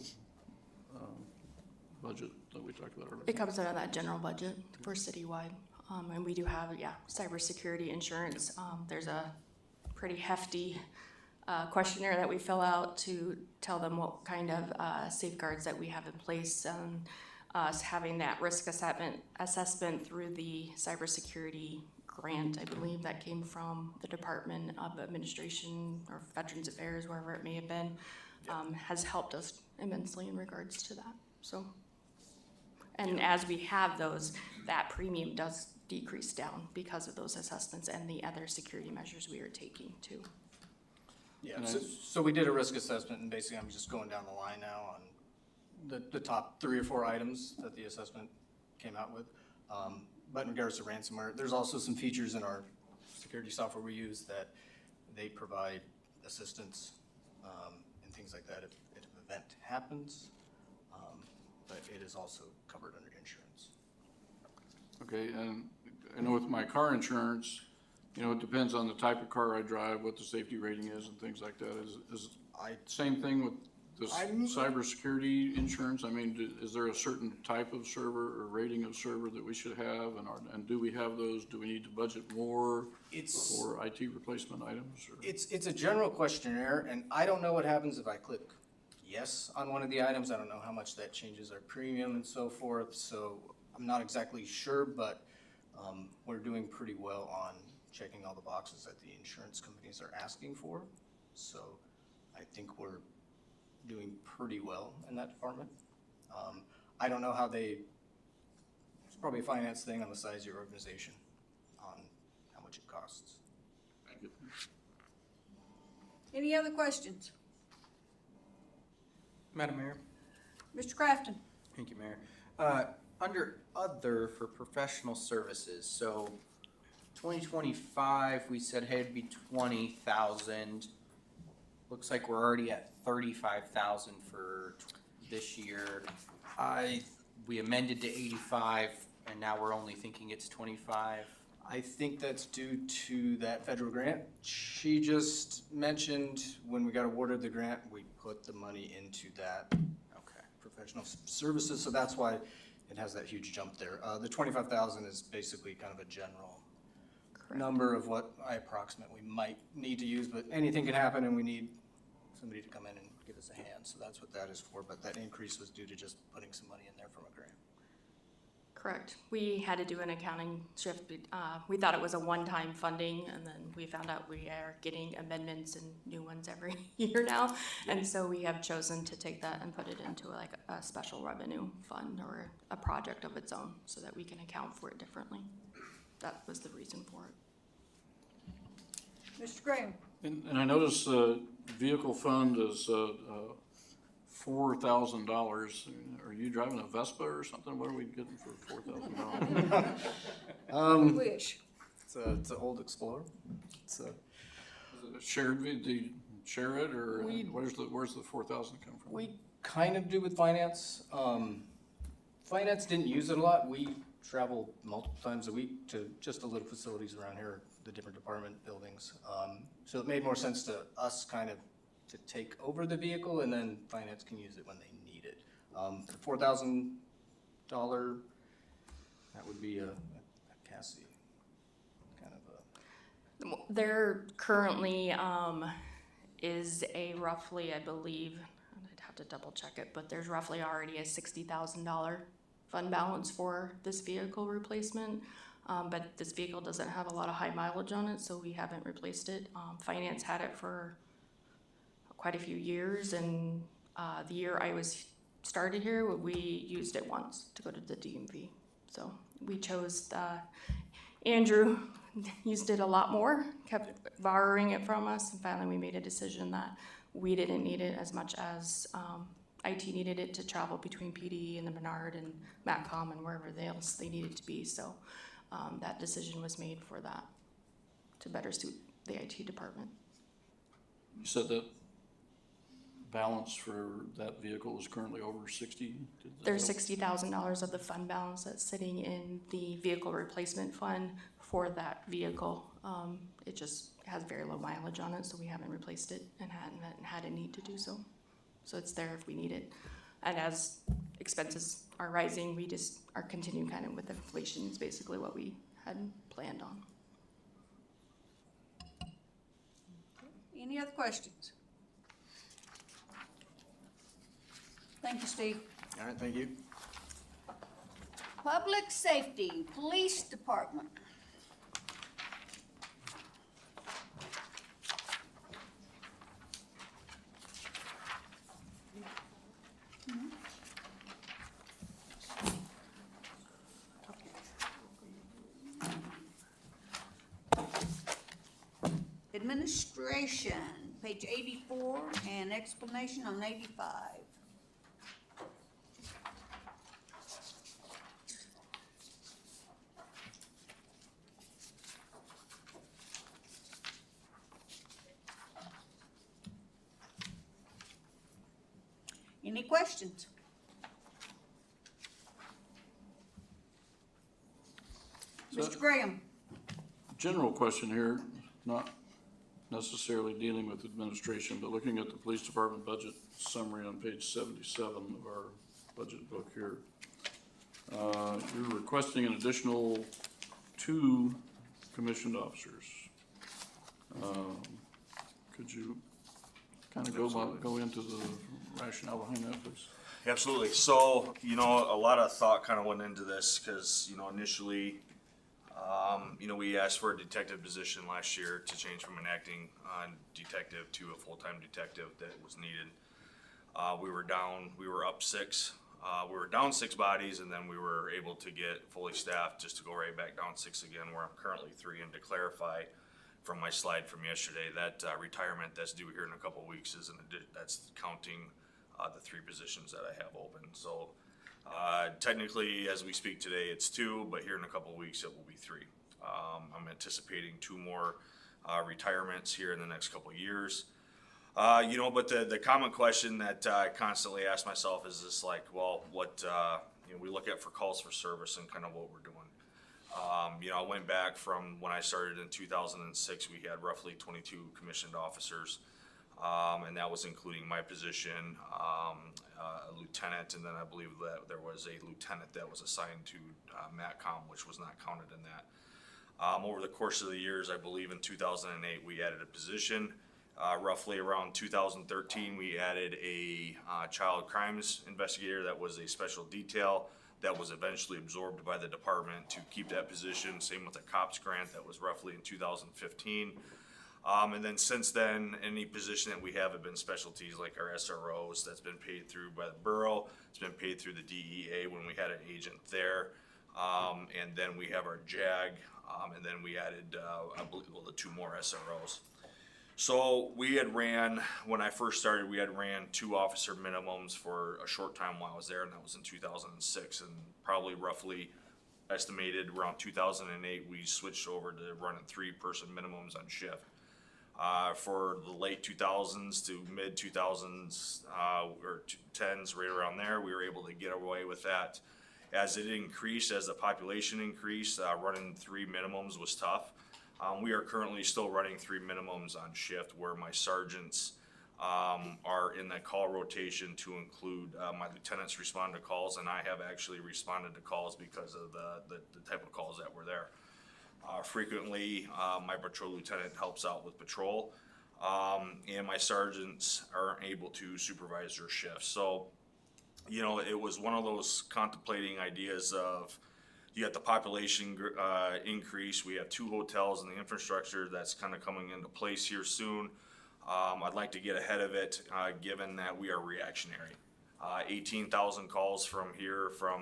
budget that we talked about earlier? It comes out of that general budget for citywide. And we do have, cybersecurity insurance. There's a pretty hefty questionnaire that we fill out to tell them what kind of safeguards that we have in place, and us having that risk assessment through the cybersecurity grant, I believe, that came from the Department of Administration or Veterans Affairs, wherever it may have been, has helped us immensely in regards to that. So, and as we have those, that premium does decrease down because of those assessments and the other security measures we are taking too. Yeah, so we did a risk assessment, and basically I'm just going down the line now on the top 3 or 4 items that the assessment came out with. but in regards to ransomware, there's also some features in our security software we use that they provide assistance and things like that if an event happens. But it is also covered under insurance. Okay, and I know with my car insurance, you know, it depends on the type of car I drive, what the safety rating is and things like that. Is same thing with this cybersecurity insurance? I mean, is there a certain type of server or rating of server that we should have? And do we have those? Do we need to budget more for IT replacement items? Or? It's a general questionnaire, and I don't know what happens if I click yes on one of the items. I don't know how much that changes our premium and so forth, so I'm not exactly sure, but we're doing pretty well on checking all the boxes that the insurance companies are asking for. So I think we're doing pretty well in that department. I don't know how it's probably a finance thing on the size of your organization on how much it costs. Thank you. Any other questions? Madam Mayor? Mr. Crafton? Thank you, Mayor. Under other for professional services, so 2025, we said, hey, it'd be 20,000. Looks like we're already at 35,000 for this year. We amended to 85, and now we're only thinking it's 25. I think that's due to that federal grant. She just mentioned when we got awarded the grant, we put the money into that professional services, so that's why it has that huge jump there. The 25,000 is basically kind of a general number of what I approximately might need to use, but anything can happen and we need somebody to come in and give us a hand, so that's what that is for, but that increase was due to just putting some money in there from a grant. Correct. We had to do an accounting shift. We thought it was a one-time funding, and then we found out we are getting amendments and new ones every year now. And so we have chosen to take that and put it into like a special revenue fund or a project of its own so that we can account for it differently. That was the reason for it. Mr. Graham? And I notice vehicle fund is $4,000. Are you driving a Vespa or something? What are we getting for $4,000? Wish. It's an old Explorer. It's a Shared, do you share it, or where's the $4,000 come from? We kind of do with finance. Finance didn't use it a lot. We travel multiple times a week to just the little facilities around here, the different department buildings. So it made more sense to us kind of to take over the vehicle, and then finance can use it when they need it. The $4,000, that would be a Cassie kind of a. There currently is a roughly, I believe, I'd have to double check it, but there's roughly already a $60,000 fund balance for this vehicle replacement. But this vehicle doesn't have a lot of high mileage on it, so we haven't replaced it. Finance had it for quite a few years, and the year I was started here, we used it once to go to the DMV. So we chose Andrew used it a lot more, kept borrowing it from us, and finally we made a decision that we didn't need it as much as IT needed it to travel between PD and the Menard and MatCom and wherever else they needed to be. So that decision was made for that, to better suit the IT department. You said that balance for that vehicle is currently over 60? There's $60,000 of the fund balance that's sitting in the vehicle replacement fund for that vehicle. It just has very low mileage on it, so we haven't replaced it and hadn't had a need to do so. So it's there if we need it. And as expenses are rising, we just are continuing kind of with inflation is basically what we had planned on. Any other questions? Thank you, Steve. All right, thank you. Public Safety, Police Department. Administration, page 84, and explanation on 85. Any questions? So- Mr. Graham? General question here, not necessarily dealing with administration, but looking at the police department budget summary on page 77 of our budget book here. You're requesting an additional 2 commissioned officers. Could you kind of go into the rationale behind that, please? Absolutely. So, you know, a lot of thought kind of went into this because, you know, initially, you know, we asked for a detective position last year to change from an acting detective to a full-time detective that was needed. We were up 6. We were down 6 bodies, and then we were able to get fully staffed just to go right back down 6 again, where I'm currently 3. And to clarify from my slide from yesterday, that retirement that's due here in a couple of weeks that's counting the 3 positions that I have open. So technically, as we speak today, it's 2, but here in a couple of weeks, it will be 3. I'm anticipating 2 more retirements here in the next couple of years. You know, but the common question that I constantly ask myself is this, like, well, what, you know, we look at for calls for service and kind of what we're doing. You know, I went back from when I started in 2006, we had roughly 22 commissioned officers. And that was including my position, a lieutenant, and then I believe that there was a lieutenant that was assigned to MATCOM, which was not counted in that. Over the course of the years, I believe in 2008, we added a position. Roughly around 2013, we added a child crimes investigator that was a special detail that was eventually absorbed by the department to keep that position. Same with the COPS grant that was roughly in 2015. And then since then, any position that we have been specialties like our SROs that's been paid through by the borough. It's been paid through the DEA when we had an agent there. And then we have our JAG, and then we added, I believe, the 2 more SROs. So we had when I first started, we had ran 2 officer minimums for a short time while I was there, and that was in 2006. And probably roughly estimated around 2008, we switched over to running 3-person minimums on shift. For the late 2000s to mid 2000s or 10s, right around there, we were able to get away with that. As it increased, as the population increased, running 3 minimums was tough. We are currently still running 3 minimums on shift, where my sergeants are in that call rotation to include my lieutenants respond to calls, and I have actually responded to calls because of the type of calls that were there. Frequently, my patrol lieutenant helps out with patrol, and my sergeants aren't able to supervise their shifts. So, you know, it was one of those contemplating ideas of, you got the population increase. We have 2 hotels and the infrastructure that's kind of coming into place here soon. I'd like to get ahead of it, given that we are reactionary. 18,000 calls from here for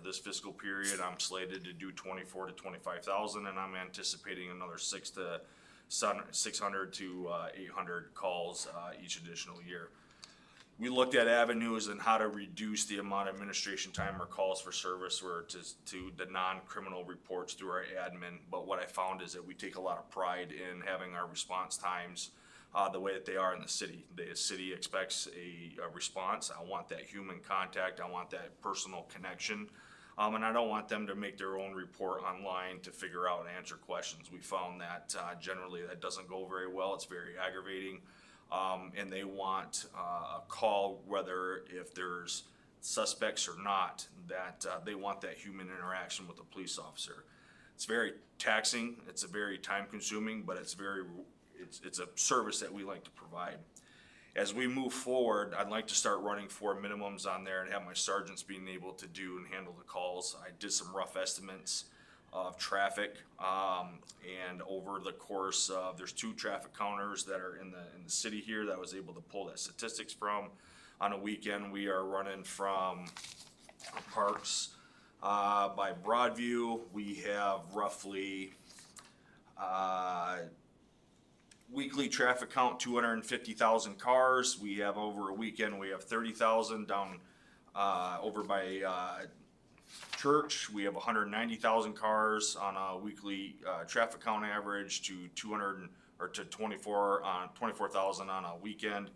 this fiscal period. I'm slated to do 24 to 25,000, and I'm anticipating another 600 to 800 calls each additional year. We looked at avenues and how to reduce the amount of administration time or calls for service or to the non-criminal reports through our admin. But what I found is that we take a lot of pride in having our response times the way that they are in the city. The city expects a response. I want that human contact. I want that personal connection. And I don't want them to make their own report online to figure out and answer questions. We found that generally that doesn't go very well. It's very aggravating. And they want a call, whether if there's suspects or not, that they want that human interaction with the police officer. It's very taxing. It's a very time consuming, but it's a service that we like to provide. As we move forward, I'd like to start running 4 minimums on there and have my sergeants being able to do and handle the calls. I did some rough estimates of traffic, and over the course of, there's 2 traffic counters that are in the city here that I was able to pull that statistics from. On a weekend, we are running from Parks by Broadview. We have roughly weekly traffic count 250,000 cars. We have over a weekend, we have 30,000 down over by Church. We have 190,000 cars on a weekly traffic count average to 24,000 on a weekend.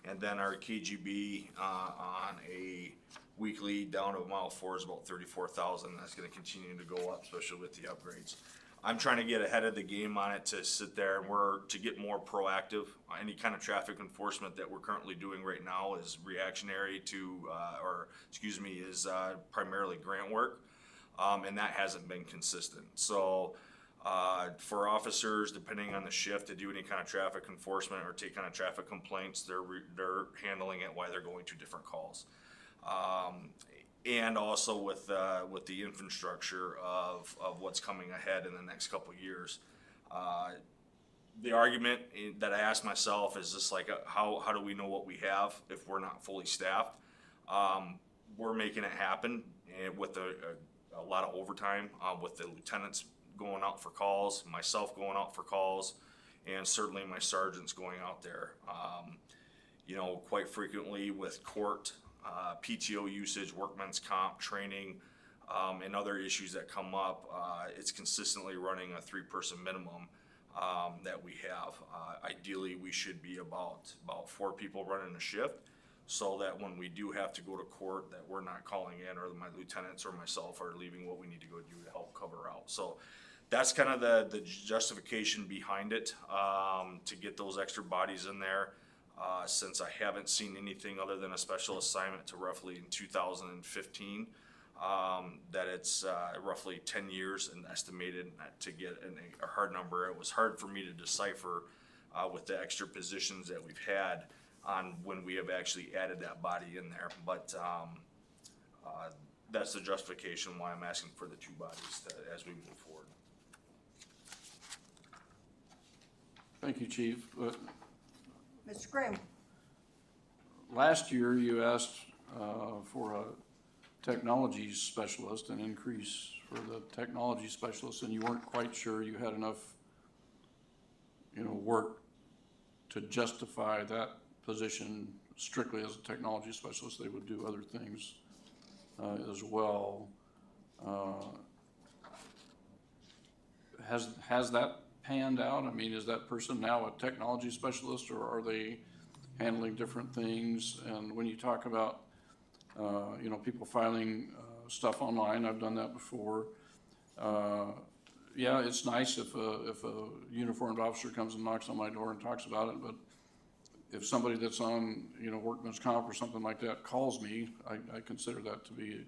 And then our KGB, on a weekly down to mile 4 is about 34,000. That's gonna continue to go up, especially with the upgrades. I'm trying to get ahead of the game on it to sit there and to get more proactive. Any kind of traffic enforcement that we're currently doing right now is reactionary to, is primarily grant work. And that hasn't been consistent. So, for officers, depending on the shift, to do any kind of traffic enforcement or take kind of traffic complaints, they're handling it while they're going to different calls. And also with the infrastructure of what's coming ahead in the next couple of years. The argument that I ask myself is just like, how do we know what we have if we're not fully staffed? We're making it happen with a lot of overtime, with the lieutenants going out for calls, myself going out for calls, and certainly my sergeants going out there. Quite frequently with court, PTO usage, workman's comp, training, and other issues that come up, it's consistently running a 3-person minimum that we have. Ideally, we should be about 4 people running a shift, so that when we do have to go to court, that we're not calling in, or my lieutenants or myself are leaving what we need to go do to help cover out. So that's kind of the justification behind it, to get those extra bodies in there. Since I haven't seen anything other than a special assignment to roughly in 2015, that it's roughly 10 years and estimated to get a hard number. It was hard for me to decipher with the extra positions that we've had on when we have actually added that body in there. But that's the justification why I'm asking for the 2 bodies as we move forward. Thank you, Chief. Mr. Graham? Last year, you asked for a technology specialist, an increase for the technology specialist, and you weren't quite sure you had enough, work to justify that position strictly as a technology specialist. They would do other things as well. Has that panned out? I mean, is that person now a technology specialist, or are they handling different things? And when you talk about, people filing stuff online, I've done that before. Yeah, it's nice if a uniformed officer comes and knocks on my door and talks about it, but if somebody that's on, workman's comp or something like that calls me, I consider that to be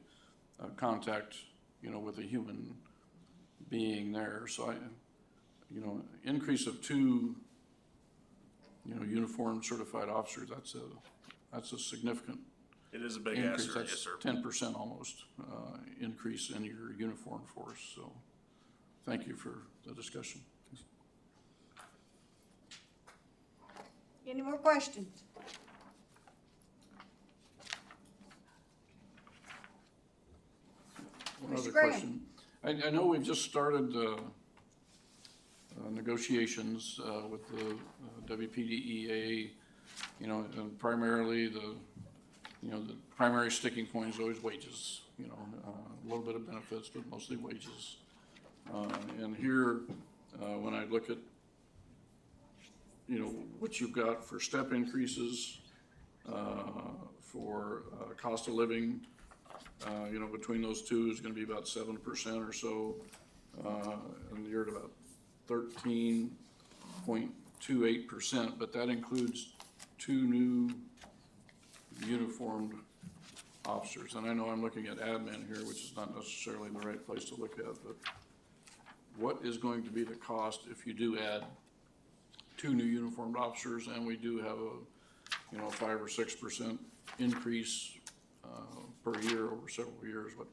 a contact, with a human being there. So increase of 2, uniformed certified officers, that's a significant It is a big increase. ask, yes, That's sir. 10% almost increase in your uniform force. So thank you for the discussion. Any more questions? One Mr. other Graham. question. I know we've just started negotiations with the WPDEA, and primarily the primary sticking point is always wages, a little bit of benefits, but mostly wages. And here, when I look at, what you've got for step increases, for cost of living, between those two is gonna be about 7% or so, and you're at about 13.28%, but that includes 2 new uniformed officers. And I know I'm looking at admin here, which is not necessarily the right place to look at, but what is going to be the cost if you do add 2 new uniformed officers, and we do have a 5 or 6% increase per year over several years? What?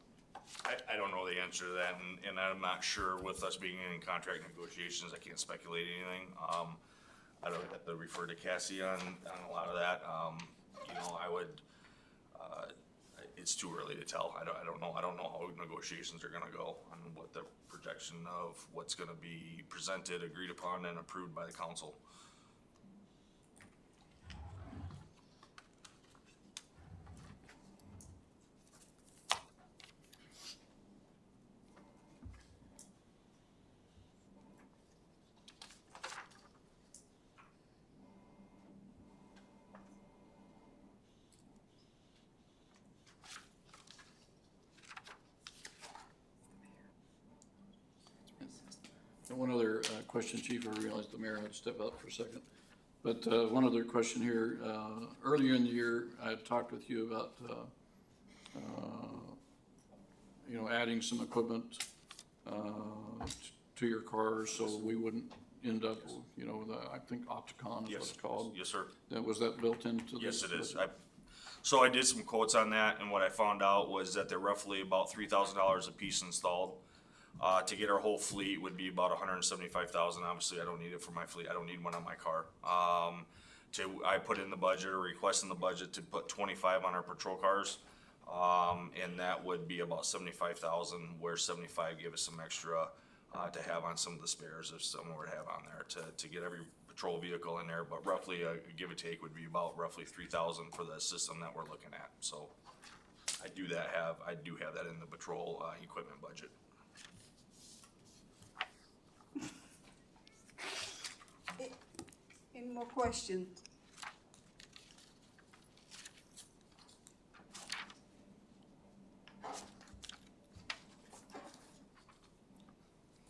I don't know the answer to that, and I'm not sure with us being in contract negotiations, I can't speculate anything. I don't have to refer to Cassie on a lot of that. I would, it's too early to tell. I don't know how negotiations are gonna go on what the projection of what's gonna be presented, agreed upon, and approved by the council. one other question, Chief. I realized the mayor had to step out for a second. But one other question here. Earlier in the year, I had talked with you about, adding some equipment to your cars so we wouldn't end up, I think Opticon is what it's called. Yes, sir. Was that built into this? Yes, it is. So I did some quotes on that, and what I found out was that they're roughly about $3,000 a piece installed. To get our whole fleet would be about $175,000. Obviously, I don't need it for my fleet. I don't need one on my car. I put in the budget or request in the budget to put 25 on our patrol cars, and that would be about $75,000. Where 75 give us some extra to have on some of the spares if someone were to have on there to get every patrol vehicle in there. But roughly, a give or take would be about roughly $3,000 for the system that we're looking at. So I do have that in the patrol equipment budget. Any more questions?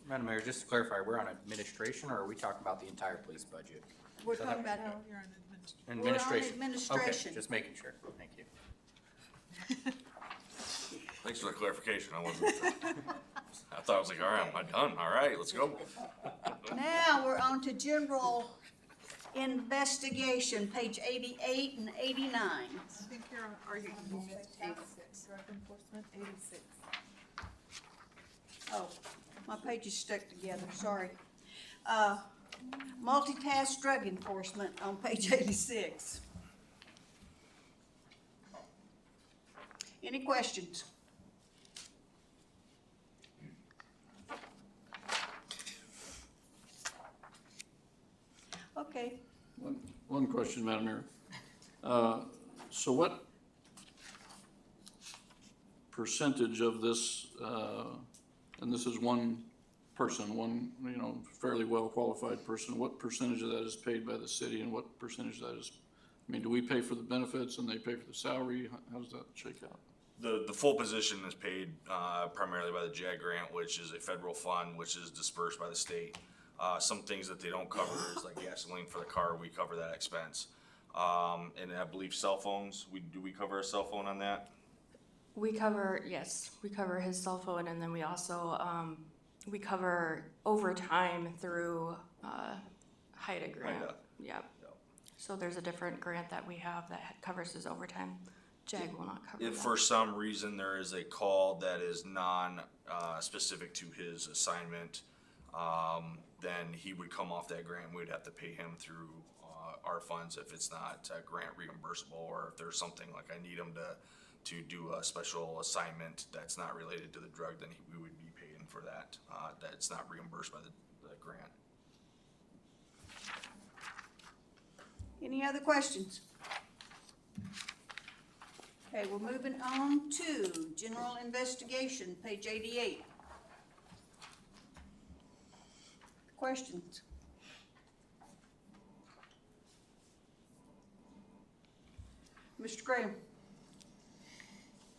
Madam Mayor, just to clarify, we're on administration, or are we talking about the entire police budget? We're talking about, You're on administration. Administration. administration. Okay, just making sure. Thank you. Thanks for the clarification. I thought I was like, all right, am I done? All right, let's go. Now we're on to general investigation, page 88 and 89. I think you're on, are you, you missed 86, drug enforcement, 86. Oh, my page is stuck together, sorry. Multitask drug enforcement on page 86. Any questions? Okay, One question, Madam Mayor. So what percentage of this, and this is one person, one, fairly well-qualified person, what percentage of that is paid by the city and what percentage of that is, do we pay for the benefits and they pay for the salary? How does that shake out? The full position is paid primarily by the JAG grant, which is a federal fund, which is dispersed by the state. Some things that they don't cover is like gasoline for the car, we cover that expense. And I believe cell phones, do we cover a cell phone on that? We cover his cell phone, and then we also, we cover overtime through, HIDA grant. HIDA. Yep. So there's a different grant that we have that covers his overtime. JAG will not cover that. If for some reason there is a call that is specific to his assignment, then he would come off that grant. We'd have to pay him through our funds if it's not grant reimbursable, or if there's something like I need him to do a special assignment that's not related to the drug, then we would be paying for that. That's not reimbursed by the grant. any other questions? Okay, we're moving on to general investigation, page 88. Questions? Mr. Graham?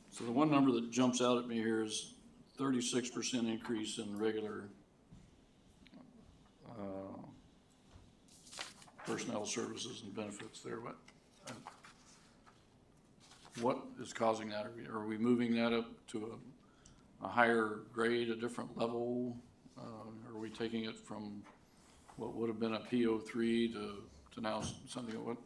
So the one number that jumps out at me here is 36% increase in regular personnel services and benefits there. What is causing that? Are we moving that up to a higher grade, a different level? Are we taking it from what would have been a PO3 to now something of what?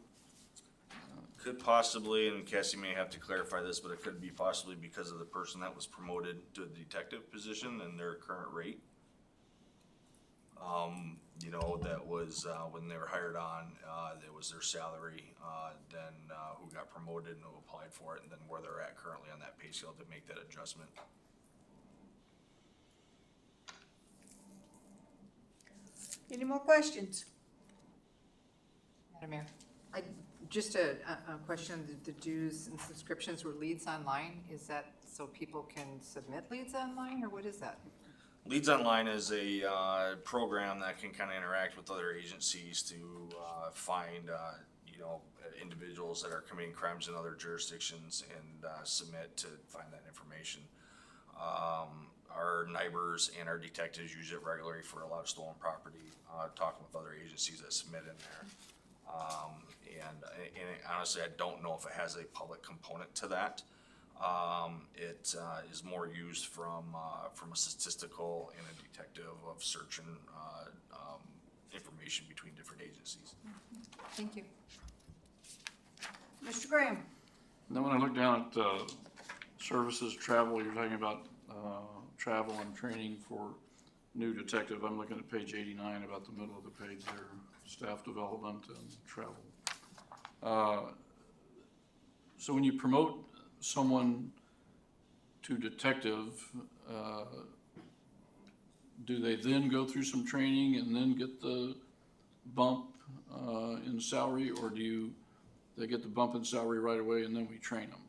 Could possibly, and Cassie may have to clarify this, but it could be possibly because of the person that was promoted to a detective position and their current rate. That was when they were hired on, that was their salary, then who got promoted and who applied for it, and then where they're at currently on that pay scale to make that adjustment. Any more questions? Madam Mayor, just a question, the dues and subscriptions were leads online, is that so people can submit leads online, or what is that? Leads Online is a program that can kind of interact with other agencies to find individuals that are committing crimes in other jurisdictions and submit to find that information. Our neighbors and our detectives use it regularly for a lot of stolen property, talking with other agencies that submit in there. And honestly, I don't know if it has a public component to that. It is more used from a statistical and a detective of searching information between different agencies. Thank you. Mr. Graham? Then when I look down at services, travel, you're talking about travel and training for new detective. I'm looking at page 89, about the middle of the page there, staff development and travel. So when you promote someone to detective, do they then go through some training and then get the bump in salary, or do they get the bump in salary right away and then we train them?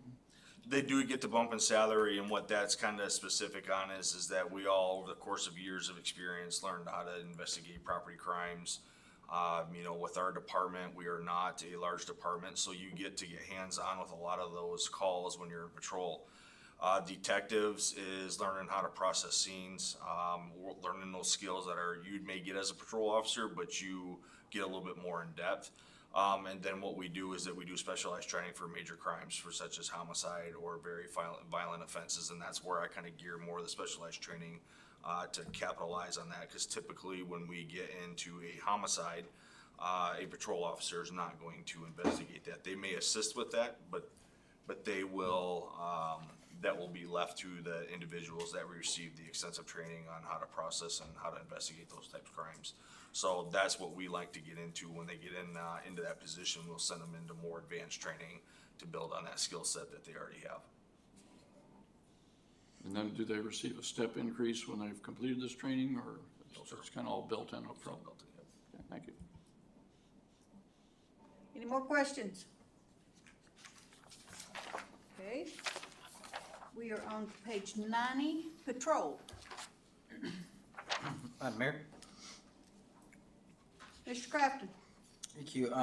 They do get the bump in salary, and what that's kind of specific on is that we all, over the course of years of experience, learned how to investigate property crimes. You know, with our department, we are not a large department, so you get to get hands-on with a lot of those calls when you're in patrol. Detectives is learning how to process scenes, learning those skills that you may get as a patrol officer, but you get a little bit more in depth. And then what we do is that we do specialized training for major crimes, for such as homicide or very violent offenses, and that's where I kind of gear more of the specialized training to capitalize on that, because typically when we get into a homicide, a patrol officer is not going to investigate that. They may assist with that, but they will, that will be left to the individuals that receive the extensive training on how to process and how to investigate those types of crimes. So that's what we like to get into. When they get into that position, we'll send them into more advanced training to build on that skill set that they already have. And then do they receive a step increase when they've completed this training, or it's kind of all built in up front? Okay, thank you. Any more questions? Okay. We are on page 90, patrol. Madam Mayor? Mr. Crafton? Thank you.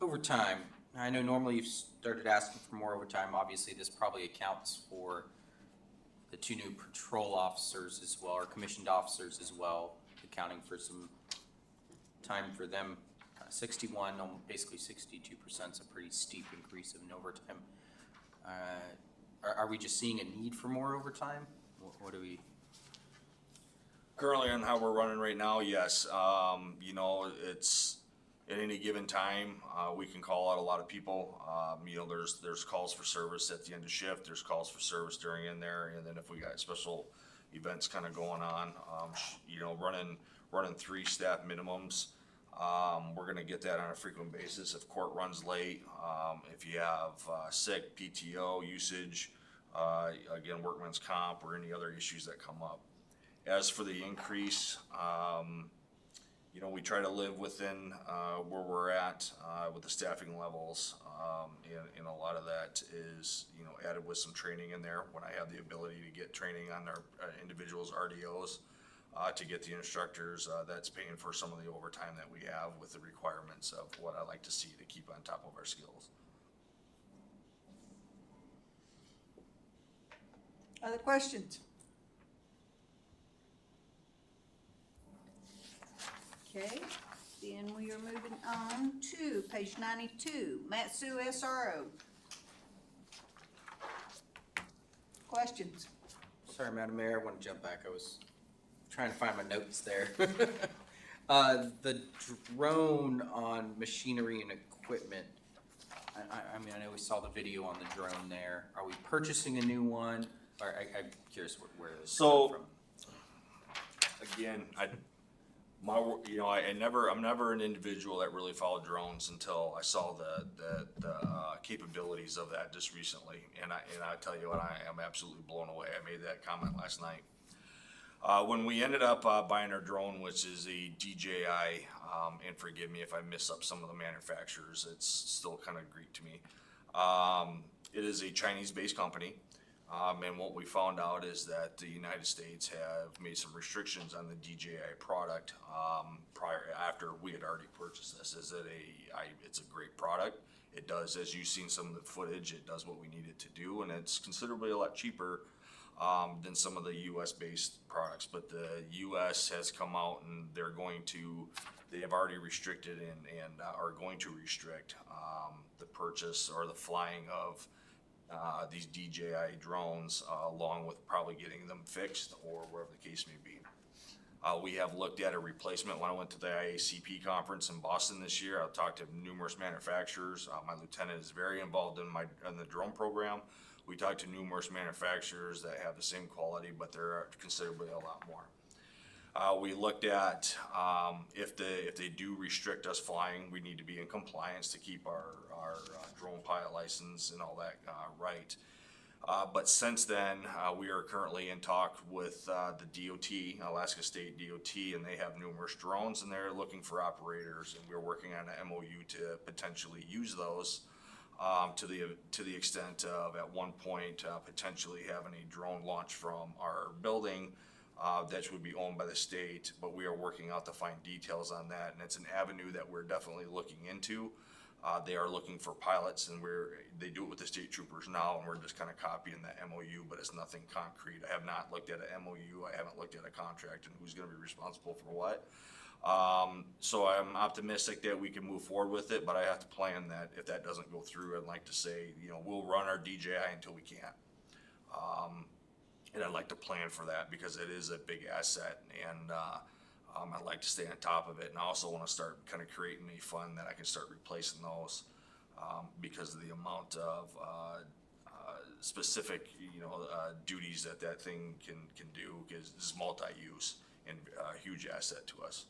Overtime. I know normally you've started asking for more overtime. Obviously, this probably accounts for the 2 new patrol officers as well, or commissioned officers as well, accounting for some time for them. 61, basically 62% is a pretty steep increase in overtime. Are we just seeing a need for more overtime? What do we? Currently, on how we're running right now, yes. You know, it's at any given time, we can call out a lot of people. You know, there's calls for service at the end of shift. There's calls for service during in there, and then if we got special events kind of going on, you know, running 3 staff minimums. We're gonna get that on a frequent basis. If court runs late, if you have sick, PTO usage, again, workman's comp, or any other issues that come up. As for the increase, you know, we try to live within where we're at with the staffing levels, and a lot of that is, you know, added with some training in there. When I have the ability to get training on our individuals' RDOs, to get the instructors, that's paying for some of the overtime that we have with the requirements of what I like to see to keep on top of our skills. Other questions? Okay, then we are moving on to page 92, Matsu SRO. Questions? Sorry, Madam Mayor, I want to jump back. I was trying to find my notes there. The drone on machinery and equipment. I mean, I know we saw the video on the drone there. Are we purchasing a new one? Or I'm curious where this is coming from. Again, I'm never an individual that really followed drones until I saw the capabilities of that just recently, and I tell you what, I am absolutely blown away. I made that comment last night. When we ended up buying our drone, which is a DJI, and forgive me if I miss up some of the manufacturers, it's still kind of Greek to me. It is a Chinese-based company. And what we found out is that the United States have made some restrictions on the DJI product after we had already purchased this. It's a great product. It does, as you've seen some of the footage, it does what we need it to do, and it's considerably a lot cheaper than some of the US-based products. But the US has come out and they have already restricted and are going to restrict the purchase or the flying of these DJI drones, along with probably getting them fixed or whatever the case may be. We have looked at a replacement. When I went to the IACP conference in Boston this year, I talked to numerous manufacturers. My lieutenant is very involved in the drone program. We talked to numerous manufacturers that have the same quality, but they're considerably a lot more. We looked at if they do restrict us flying, we need to be in compliance to keep our drone pilot license and all that right. But since then, we are currently in talk with the DOT, Alaska State DOT, and they have numerous drones, and they're looking for operators, and we're working on an MOU to potentially use those to the extent of at one point potentially having a drone launch from our building that would be owned by the state. But we are working out the fine details on that, and it's an avenue that we're definitely looking into. They are looking for pilots, and they do it with the state troopers now, and we're just kind of copying the MOU, but it's nothing concrete. I have not looked at an MOU. I haven't looked at a contract and who's going to be responsible for what. So I'm optimistic that we can move forward with it, but I have to plan that if that doesn't go through, I'd like to say, we'll run our DJI until we can't. And I'd like to plan for that because it is a big asset, and I'd like to stay on top of it. And I also want to start kind of creating a fund that I can start replacing those because of the amount of specific, duties that thing can do, because it's multi-use and a huge asset to us.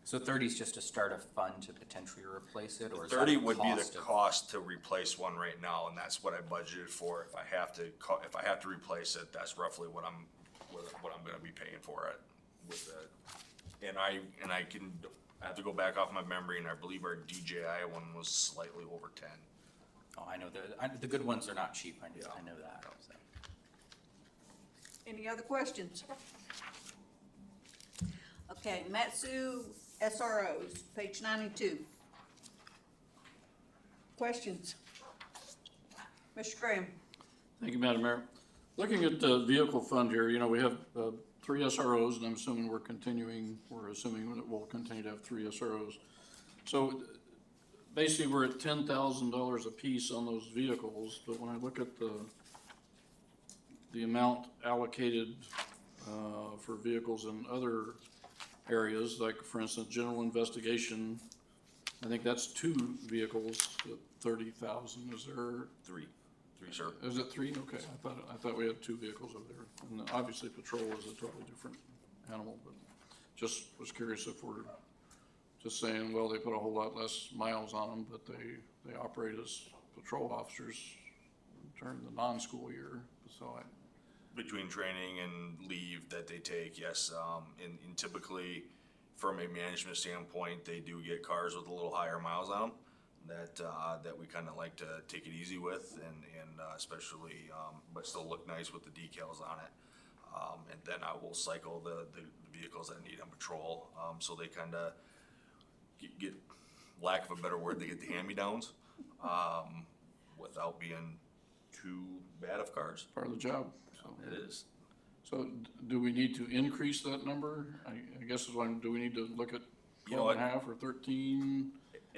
So 30 is just to start a fund to potentially replace it, or is 30 that the would be the cost of- cost to replace one right now, and that's what I budgeted for. If I have to replace it, that's roughly what I'm going to be paying for it with that. And I have to go back off my memory, and I believe our DJI one was slightly over 10. Oh, I know the good ones are not cheap. I know that. So. Any other questions? Okay, Matsu SROs, page 92. Questions? Mr. Graham? Thank you, Madam Mayor. Looking at the vehicle fund here, we have 3 SROs, and I'm assuming we're assuming that we'll continue to have 3 SROs. So basically, we're at $10,000 a piece on those vehicles, but when I look at the amount allocated for vehicles in other areas, like for instance, general investigation, I think that's 2 vehicles at 30,000. Is there 3, sir. Is it 3? Okay, I thought we had 2 vehicles over there. And obviously patrol is a totally different animal, but just was curious if we're just saying, well, they put a whole lot less miles on them, but they operate as patrol officers during the non-school year. So Between training and leave that they take, yes. And typically, from a management standpoint, they do get cars with a little higher miles on them that we kind of like to take it easy with, and especially, but still look nice with the decals on it. And then I will cycle the vehicles that need on patrol, so they kind of get, lack of a better word, they get the hand-me-downs without being too bad of cars. part of the job. So It is. So do we need to increase that number? I guess is one, do we need to look at 12 and a half or 13?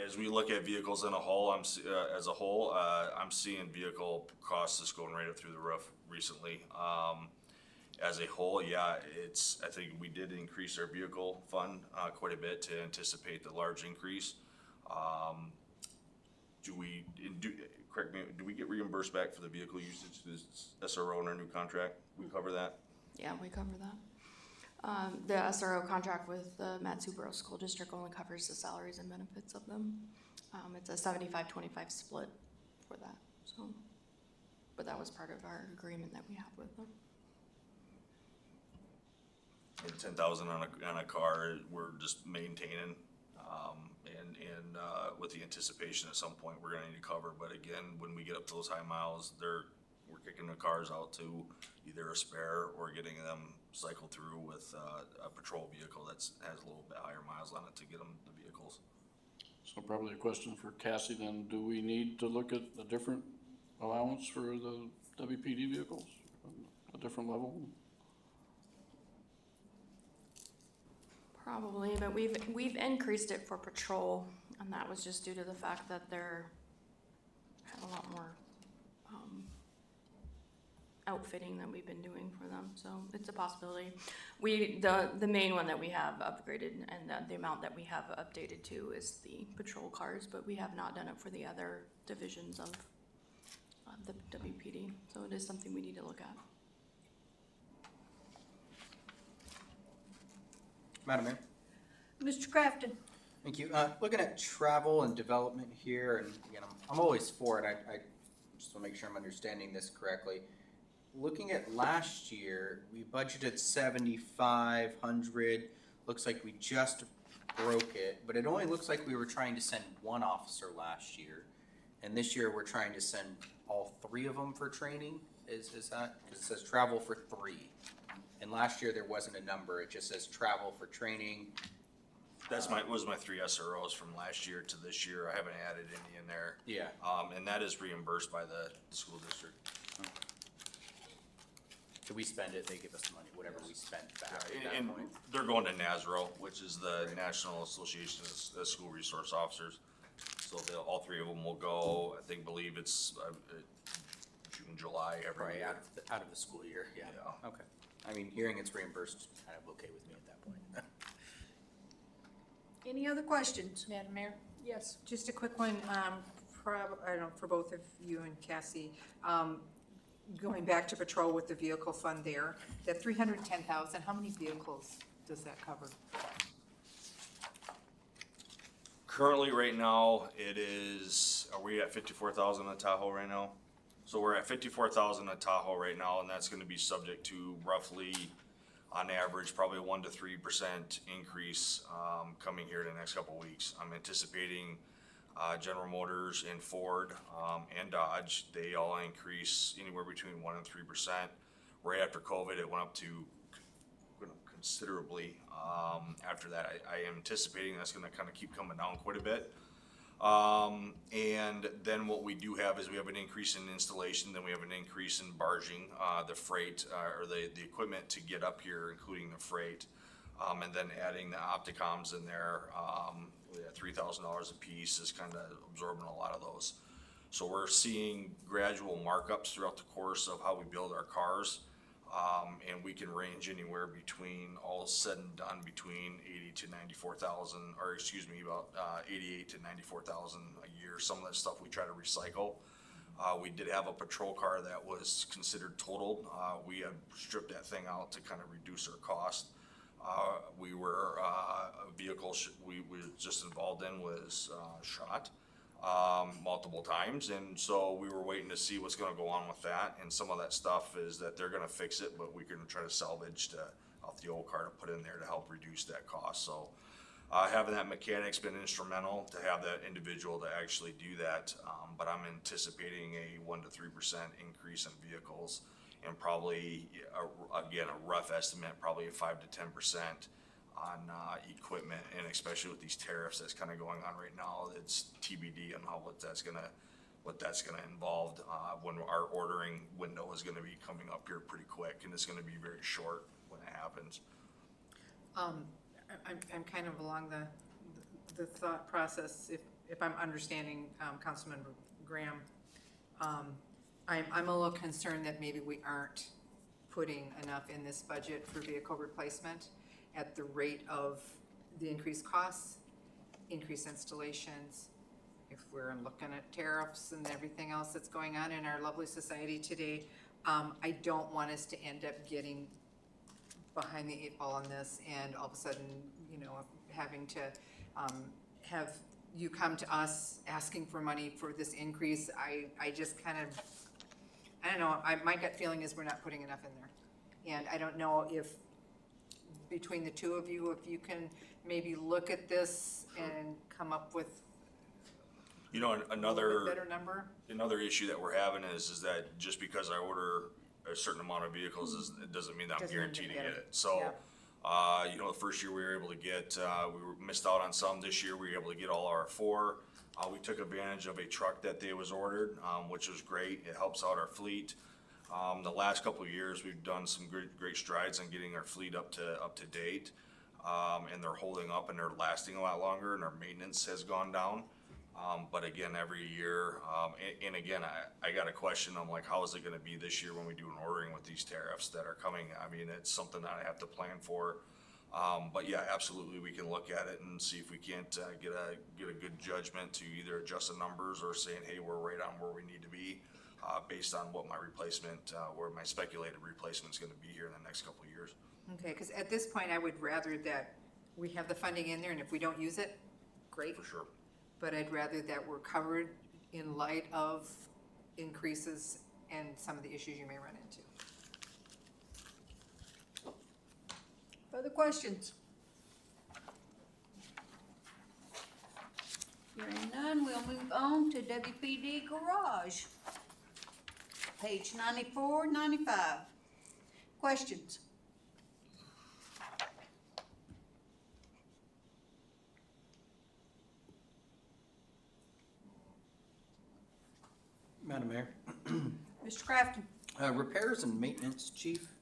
As we look at vehicles in a whole, I'm seeing vehicle costs just going right up through the roof recently. As a whole, I think we did increase our vehicle fund quite a bit to anticipate the large increase. Correct me, do we get reimbursed back for the vehicle usage to this SRO in our new contract? We cover that? Yeah, we cover that. The SRO contract with the Matsuboro School District only covers the salaries and benefits of them. It's a 75-25 split for that, so. But that was part of our agreement that we had with them. And 10,000 on a car, we're just maintaining, and with the anticipation at some point we're gonna need to cover. But again, when we get up to those high miles, we're kicking the cars out to either a spare or getting them cycled through with a patrol vehicle that has a little bit higher miles on it to get them the vehicles. So probably a question for Cassie then, do we need to look at a different allowance for the WPD vehicles, a different level? Probably, but we've increased it for patrol, and that was just due to the fact that they're had a lot more outfitting that we've been doing for them, so it's a possibility. The main one that we have upgraded and the amount that we have updated to is the patrol cars, but we have not done it for the other divisions of the WPD, so it is something we need to look at. Madam Mayor? Mr. Crafton? Thank you. Looking at travel and development here, and again, I'm always for it. I just want to make sure I'm understanding this correctly. Looking at last year, we budgeted 7,500. Looks like we just broke it, but it only looks like we were trying to send one officer last year. And this year, we're trying to send all three of them for training. Is that? Because it says travel for 3. And last year, there wasn't a number. It just says travel for training. That's was my 3 SROs from last year to this year. I haven't added any in there. Yeah. And that is reimbursed by the school district. So we spend it, they give us the money, whatever we spent back at that And point. they're going to NASRO, which is the National Association of School Resource Officers. So all 3 of them will go, believe it's June, July every Right, year. out of the school year, yeah. Yeah. Okay. I mean, hearing it's reimbursed, kind of okay with me at that point. Any other questions? Madam Mayor? Yes. Just a quick one, I don't know, for both of you and Cassie. Going back to patrol with the vehicle fund there, that 310,000, how many vehicles does that cover? Currently, right now, it is, are we at 54,000 at Tahoe right now? So we're at 54,000 at Tahoe right now, and that's gonna be subject to roughly, on average, probably a 1 to 3% increase, coming here in the next couple of weeks. I'm anticipating, General Motors and Ford, and Dodge, they all increase anywhere between 1 and 3%. Right after COVID, it went up to considerably. After that, I am anticipating that's gonna kind of keep coming down quite a bit. And then what we do have is we have an increase in installation, then we have an increase in barging, the freight, or the equipment to get up here, including the freight. And then adding the Opticoms in there, $3,000 a piece is kind of absorbing a lot of those. So we're seeing gradual markups throughout the course of how we build our cars. And we can range anywhere between, all said and done, between 80 to 94,000, or excuse me, about 88 to 94,000 a year. Some of that stuff we try to recycle. We did have a patrol car that was considered totaled. We had stripped that thing out to kind of reduce our cost. We were, a vehicle we were just involved in was shot multiple times, and so we were waiting to see what's gonna go on with that, and some of that stuff is that they're gonna fix it, but we can try to salvage off the old car to put in there to help reduce that cost. So having that mechanic's been instrumental to have that individual to actually do that, but I'm anticipating a 1 to 3% increase in vehicles, and probably, again, a rough estimate, probably a 5 to 10% on equipment, and especially with these tariffs that's kind of going on right now, it's TBD on what that's gonna involve, when our ordering window is gonna be coming up here pretty quick, and it's gonna be very short when it happens. I'm kind of along the thought process, if I'm understanding, Councilmember Graham. I'm a little concerned that maybe we aren't putting enough in this budget for vehicle replacement at the rate of the increased costs, increased installations. If we're looking at tariffs and everything else that's going on in our lovely society today, I don't want us to end up getting behind the 8 ball on this, and all of a sudden, having to have you come to us asking for money for this increase. I just kind of, I don't know, my gut feeling is we're not putting enough in there. And I don't know if, between the two of you, if you can maybe look at this and come up with a little bit better number? Another issue that we're having is that just because I order a certain amount of vehicles, it doesn't mean that I'm Doesn't mean guaranteed to you get get it. So, Yeah. the first year we were able to get, we missed out on some. This year we were able to get all our 4. We took advantage of a truck that they was ordered, which was great. It helps out our fleet. The last couple of years, we've done some great strides on getting our fleet up to date. And they're holding up and they're lasting a lot longer, and our maintenance has gone down. But again, every year, and again, I got a question, I'm like, how is it gonna be this year when we do an ordering with these tariffs that are coming? I mean, it's something that I have to plan for. But yeah, absolutely, we can look at it and see if we can't get a good judgment to either adjust the numbers or saying, hey, we're right on where we need to be, based on what my replacement, where my speculated replacement is gonna be here in the next couple of years. Okay, because at this point, I would rather that we have the funding in there, and if we don't use it, great. For sure. But I'd rather that we're covered in light of increases and some of the issues you may run into. Further questions? Hearing none, we'll move on to WPD Garage. Page 94, 95. Questions? Madam Mayor. Mr. Crafton? Repairs and maintenance, chief.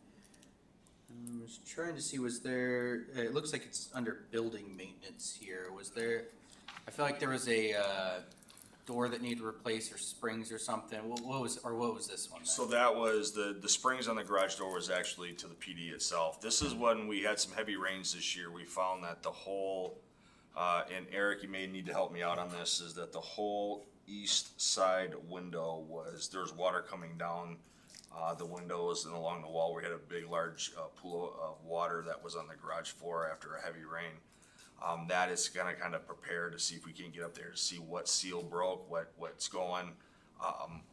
I was trying to see, was there, it looks like it's under building maintenance here. Was there, I feel like there was a door that needed replaced or springs or something. What was this one then? So that was, the springs on the garage door was actually to the PD itself. This is when we had some heavy rains this year. We found that the whole, and Eric, you may need to help me out on this, is that the whole east side window there's water coming down the windows and along the wall. We had a big, large pool of water that was on the garage floor after a heavy rain. That is gonna kind of prepare to see if we can get up there to see what seal broke, what's going.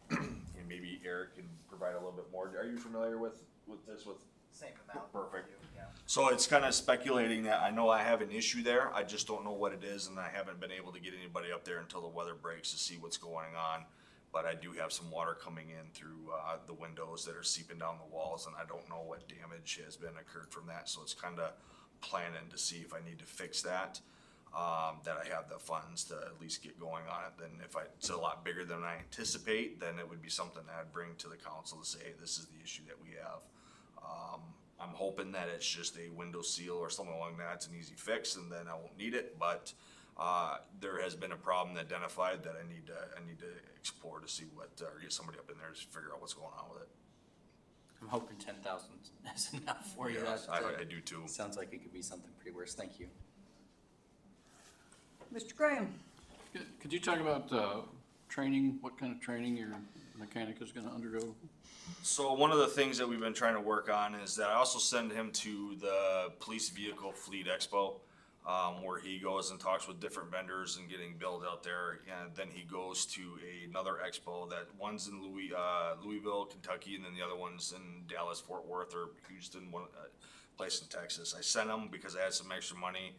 And maybe Eric can provide a little bit more. Are you familiar with this? Same amount. Perfect. Yeah. So it's kind of speculating that I know I have an issue there. I just don't know what it is, and I haven't been able to get anybody up there until the weather breaks to see what's going on. But I do have some water coming in through the windows that are seeping down the walls, and I don't know what damage has been occurred from that. So it's kind of planning to see if I need to fix that. That I have the funds to at least get going on it. Then if it's a lot bigger than I anticipate, then it would be something that I'd bring to the council to say, hey, this is the issue that we have. I'm hoping that it's just a window seal or something along that. It's an easy fix, and then I won't need it. But there has been a problem identified that I need to explore to see what, or get somebody up in there to figure out what's going on with it. I'm hoping 10,000 is enough for you. Yes, I do too. Sounds like it could be something pretty worse. Thank you. Mr. Graham? Could you talk about training, what kind of training your mechanic is gonna undergo? So one of the things that we've been trying to work on is that I also send him to the Police Vehicle Fleet Expo, where he goes and talks with different vendors and getting billed out there. And then he goes to another expo that one's in Louisville, Kentucky, and then the other one's in Dallas, Fort Worth, or Houston, one place in Texas. I sent him because I had some extra money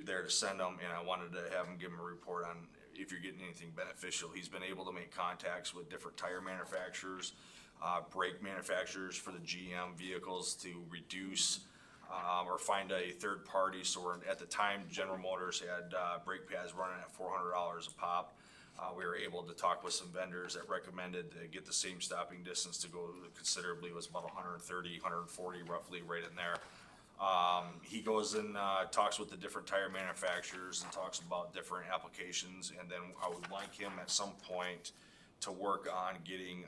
there to send him, and I wanted to have him give him a report on if you're getting anything beneficial. He's been able to make contacts with different tire manufacturers, brake manufacturers for the GM vehicles to reduce or find a third party. So at the time, General Motors had brake pads running at $400 a pop. We were able to talk with some vendors that recommended to get the same stopping distance to go considerably. It was about 130, 140 roughly, right in there. He goes and talks with the different tire manufacturers and talks about different applications, and then I would like him at some point to work on getting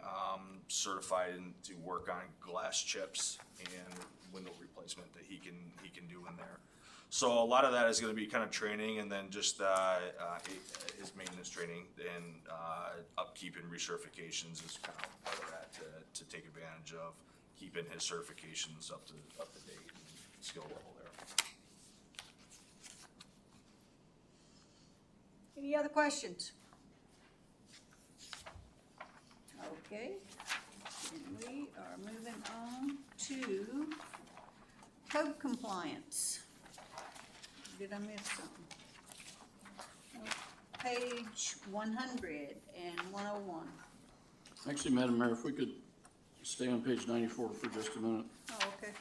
certified and to work on glass chips and window replacement that he can do in there. So a lot of that is going to be kind of training, and then just his maintenance training and upkeep and recertifications is kind of part of that to take advantage of keeping his certifications up to date. Skill level there. Any other questions? Okay, and we are moving on to code compliance. Did I miss something? Page 100 and 101. Actually, Madam Mayor, if we could stay on page 94 for just a minute. Oh, okay.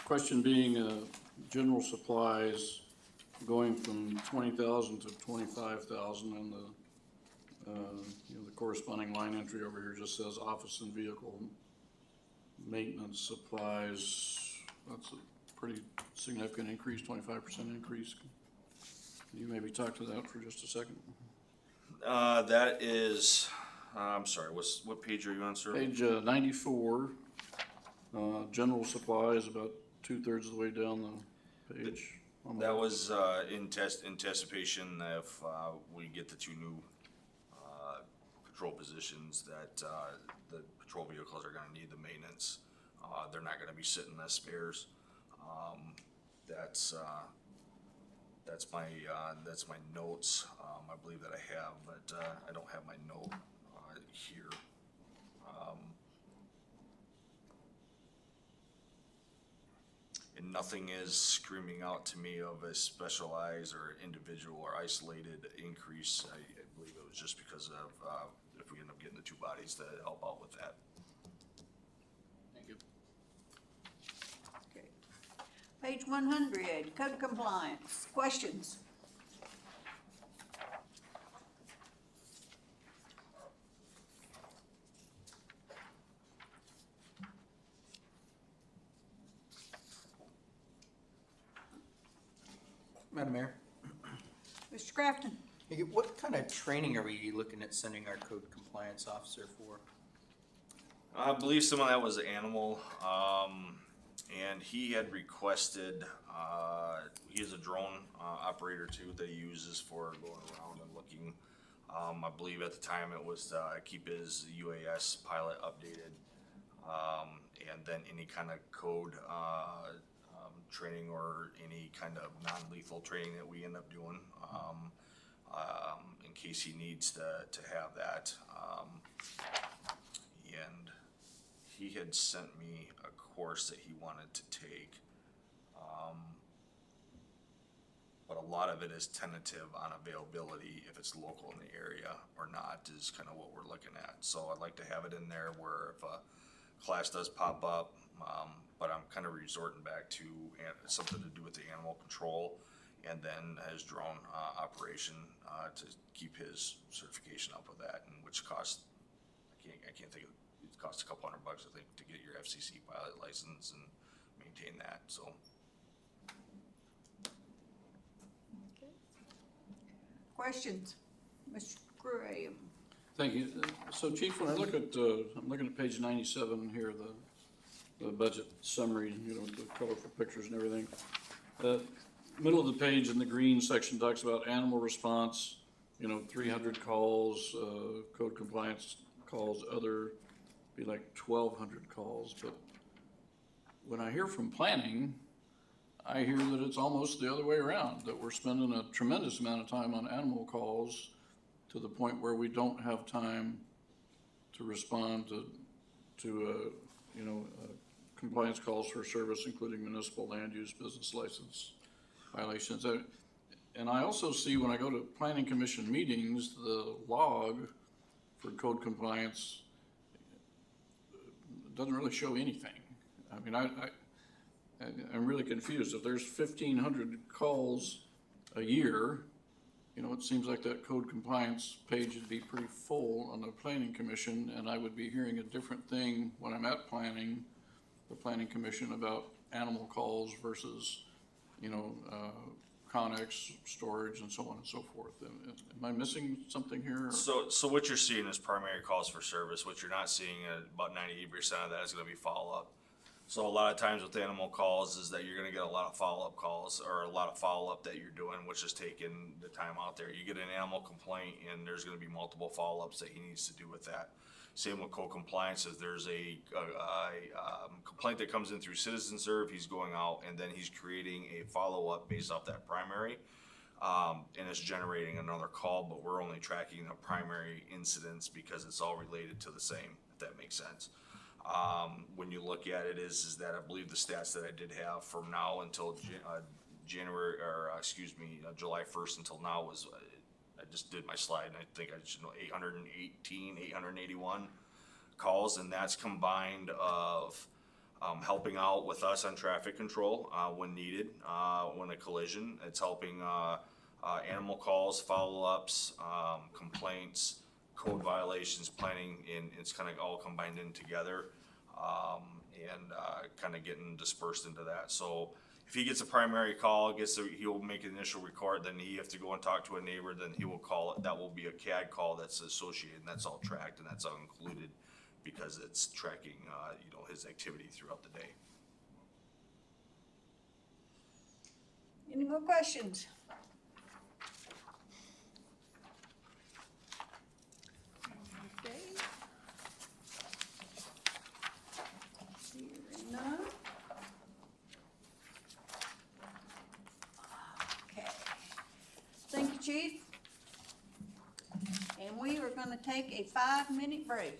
Question being, general supplies, going from 20,000 to 25,000, and the corresponding line entry over here just says office and vehicle maintenance supplies. That's a pretty significant increase, 25% increase. Can you maybe talk to that for just a second? That is, I'm sorry, what page are you on, sir? Page 94, general supplies, about 2/3 of the way down the page. That was in anticipation if we get the 2 new patrol positions that the patrol vehicles are gonna need the maintenance. They're not gonna be sitting as spares. That's my notes, I believe that I have, but I don't have my note here. And nothing is screaming out to me of a specialized or individual or isolated increase. I believe it was just because of, if we end up getting the 2 bodies to help out with that. Thank you. Okay. Page 100, code compliance. Questions? Madam Mayor, Mr. Crafton? what kind of training are we looking at sending our code compliance officer for? I believe some of that was animal, and he had requested, he is a drone operator too that he uses for going around and looking. I believe at the time it was to keep his UAS pilot updated, and then any kind of code training or any kind of non-lethal training that we end up doing, in case he needs to have that. And he had sent me a course that he wanted to take. But a lot of it is tentative on availability, if it's local in the area or not, is kind of what we're looking at. So I'd like to have it in there where if a class does pop up, but I'm kind of resorting back to something to do with the animal control and then his drone operation to keep his certification up with that, and which costs, I can't think of, it costs a couple $100, I think, to get your FCC pilot license and maintain that, so. Questions? Mr. Graham? Thank you. So Chief, when I look at, I'm looking at page 97 here, the budget summary, with the colorful pictures and everything. The middle of the page in the green section talks about animal response, 300 calls, code compliance calls, other, be like 1,200 calls. But when I hear from planning, I hear that it's almost the other way around, that we're spending a tremendous amount of time on animal calls to the point where we don't have time to respond to compliance calls for service, including municipal land use, business license violations. And I also see when I go to planning commission meetings, the log for code compliance doesn't really show anything. I mean, I'm really confused. If there's 1,500 calls a year, it seems like that code compliance page would be pretty full on the planning commission, and I would be hearing a different thing when I'm at the planning commission about animal calls versus, Connex, storage, and so on and so forth. Am I missing something here? So what you're seeing is primary calls for service. What you're not seeing, about 98% of that is gonna be follow-up. So a lot of times with animal calls is that you're gonna get a lot of follow-up calls, or a lot of follow-up that you're doing, which is taking the time out there. You get an animal complaint and there's gonna be multiple follow-ups that he needs to do with that. Same with code compliance, if there's a complaint that comes in through citizen serve, he's going out and then he's creating a follow-up based off that primary. And it's generating another call, but we're only tracking the primary incidents because it's all related to the same, if that makes sense. When you look at it is that I believe the stats that I did have from now until July 1st until now was, I just did my slide and I think I should know 881 calls, and that's combined of helping out with us on traffic control, when needed, when a collision. It's helping, animal calls, follow-ups, complaints, code violations, planning, and it's kind of all combined in together, and kind of getting dispersed into that. So if he gets a primary call, he'll make an initial record, then he have to go and talk to a neighbor, then he will call it. That will be a CAD call that's associated, and that's all tracked, and that's all included because it's tracking, his activity throughout the day. Any more questions? Okay. Hearing none. Okay. Thank you, Chief. And we are gonna take a 5-minute break.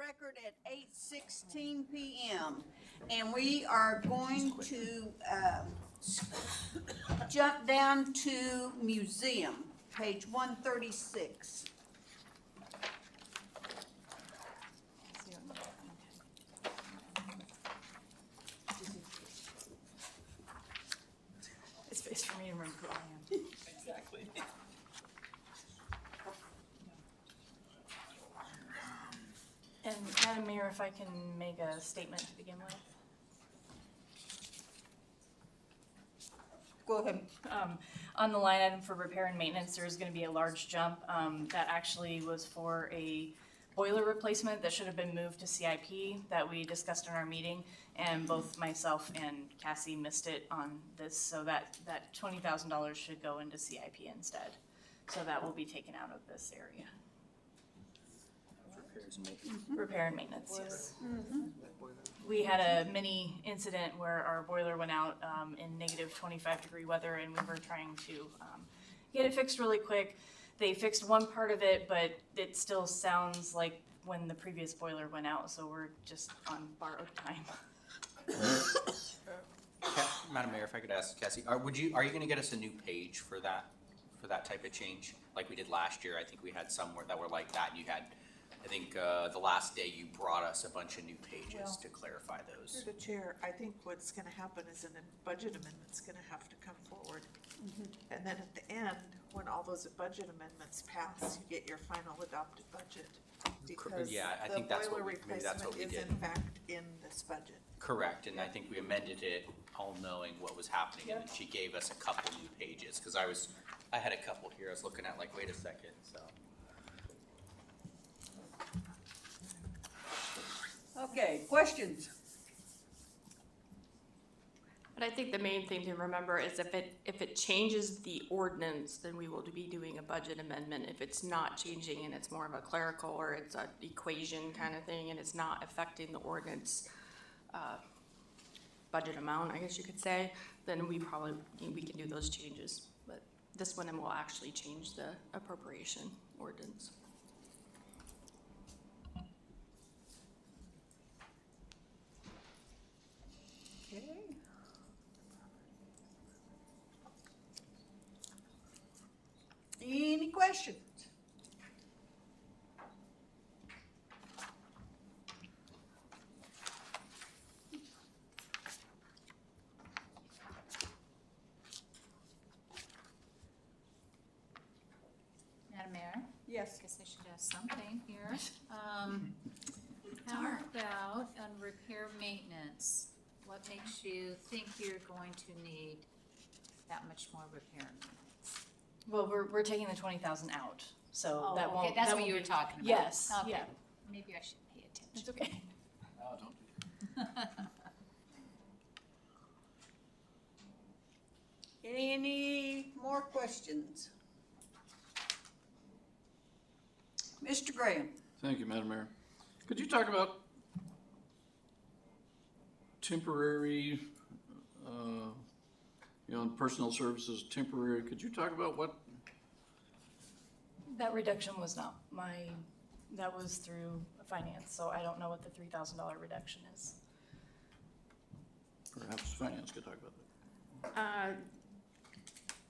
record at 8:16 PM. And we are going to jump down to museum, page 136. It's space for me to remember who I am. Exactly. And Madam Mayor, if I can make a statement to begin with. Go ahead. On the line item for repair and maintenance, there's gonna be a large jump. That actually was for a boiler replacement that should have been moved to CIP that we discussed in our meeting. And both myself and Cassie missed it on this, so that $20,000 should go into CIP instead. So that will be taken out of this area. Repair and maintenance, yes. We had a mini incident where our boiler went out in negative 25-degree weather, and we were trying to get it fixed really quick. They fixed one part of it, but it still sounds like when the previous boiler went out, so we're just on borrowed time. Madam Mayor, if I could ask Cassie, are you gonna get us a new page for that type of change? Like we did last year, I think we had some that were like that, and you had, I think, the last day you brought us a bunch of new pages to clarify those. Through the chair, I think what's gonna happen is a budget amendment's gonna have to come forward. And then at the end, when all those budget amendments pass, you get your final adopted budget. Because Yeah, I think that's what maybe that's what we the boiler replacement is did. in fact in this budget. Correct, and I think we amended it all knowing what was happening, and then she gave us a couple new pages, cause I had a couple here, I was looking at like, wait a second, so. Okay, questions? But I think the main thing to remember is if it changes the ordinance, then we will be doing a budget amendment. If it's not changing and it's more of a clerical or it's an equation kind of thing and it's not affecting the ordinance budget amount, I guess you could say, then we can do those changes. But this one will actually change the appropriation ordinance. Okay. Any questions? Madam Mayor? Yes. Guess I should ask something here. How about on repair maintenance? What makes you think you're going to need that much more repair and maintenance? Well, we're taking the 20,000 out, so Oh, that won't. okay, that's that what won't you were be- talking about. Yes, Okay. yeah, Maybe I should pay attention. it's okay. No, don't do that. Any more questions? Mr. Graham? Thank you, Madam Mayor. Could you talk about temporary, in personal services, temporary, could you talk about what? That reduction was not that was through finance, so I don't know what the $3,000 reduction is. Perhaps finance could talk about that.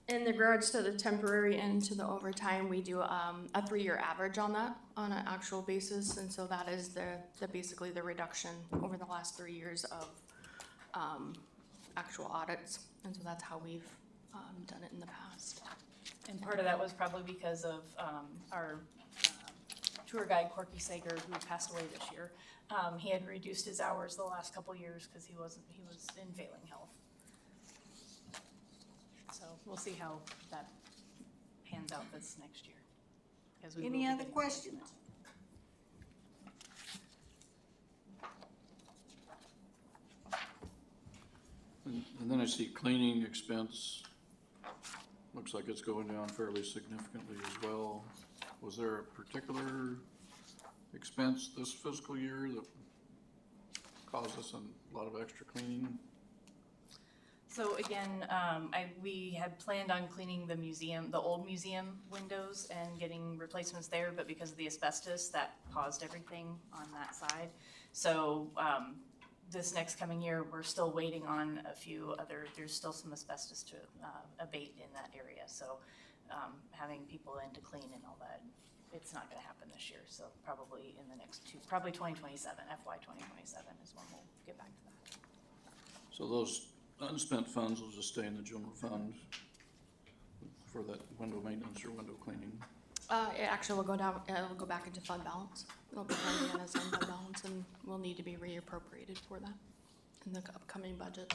In regards to the temporary and to the overtime, we do a 3-year average on that on an actual basis, and so that is basically the reduction over the last 3 years of actual audits, and so that's how we've done it in the past. And part of that was probably because of our tour guide, Corky Sager, who passed away this year. He had reduced his hours the last couple years because he was in failing health. So we'll see how that pans out this next year. 'Cause we will Any be other getting- questions? And then I see cleaning expense, looks like it's going down fairly significantly as well. Was there a particular expense this fiscal year that caused us a lot of extra cleaning? So again, we had planned on cleaning the old museum windows and getting replacements there, but because of the asbestos, that paused everything on that side. So, this next coming year, we're still waiting on a few other, there's still some asbestos to abate in that area. So, having people in to clean and all that, it's not gonna happen this year. So probably in the next probably 2027, FY 2027 is when we'll get back to that. So those unspent funds will just stay in the general fund for that window maintenance or window cleaning? It actually will go down, it'll go back into fund balance. It'll be coming in as fund balance and will need to be reappropriated for that in the upcoming budget.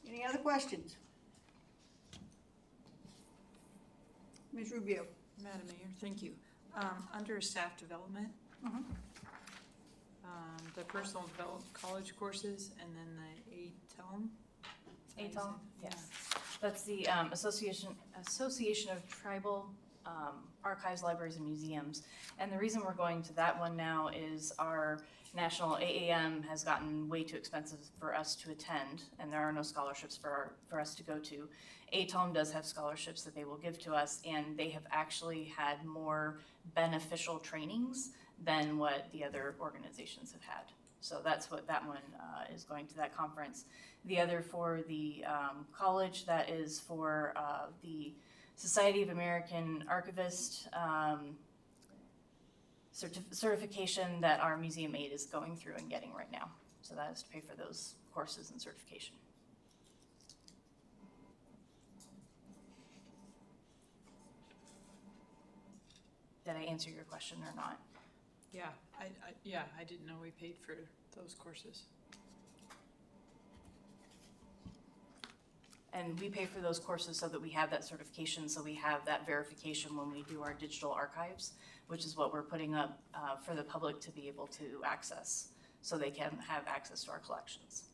Any other questions? Ms. Rubio? Madam Mayor, thank you. Under staff development, the personal development college courses and then the ATOM. ATOM, yes. That's the Association of Tribal Archives, Libraries, and Museums. And the reason we're going to that one now is our national AAM has gotten way too expensive for us to attend, and there are no scholarships for us to go to. ATOM does have scholarships that they will give to us, and they have actually had more beneficial trainings than what the other organizations have had. So that's what that one is going to that conference. The other for the college, that is for the Society of American Archivists certification that our museum aide is going through and getting right now. So that is to pay for those courses and certification. Did I answer your question or not? Yeah, I didn't know we paid for those courses. And we pay for those courses so that we have that certification, so we have that verification when we do our digital archives, which is what we're putting up for the public to be able to access, so they can have access to our collections.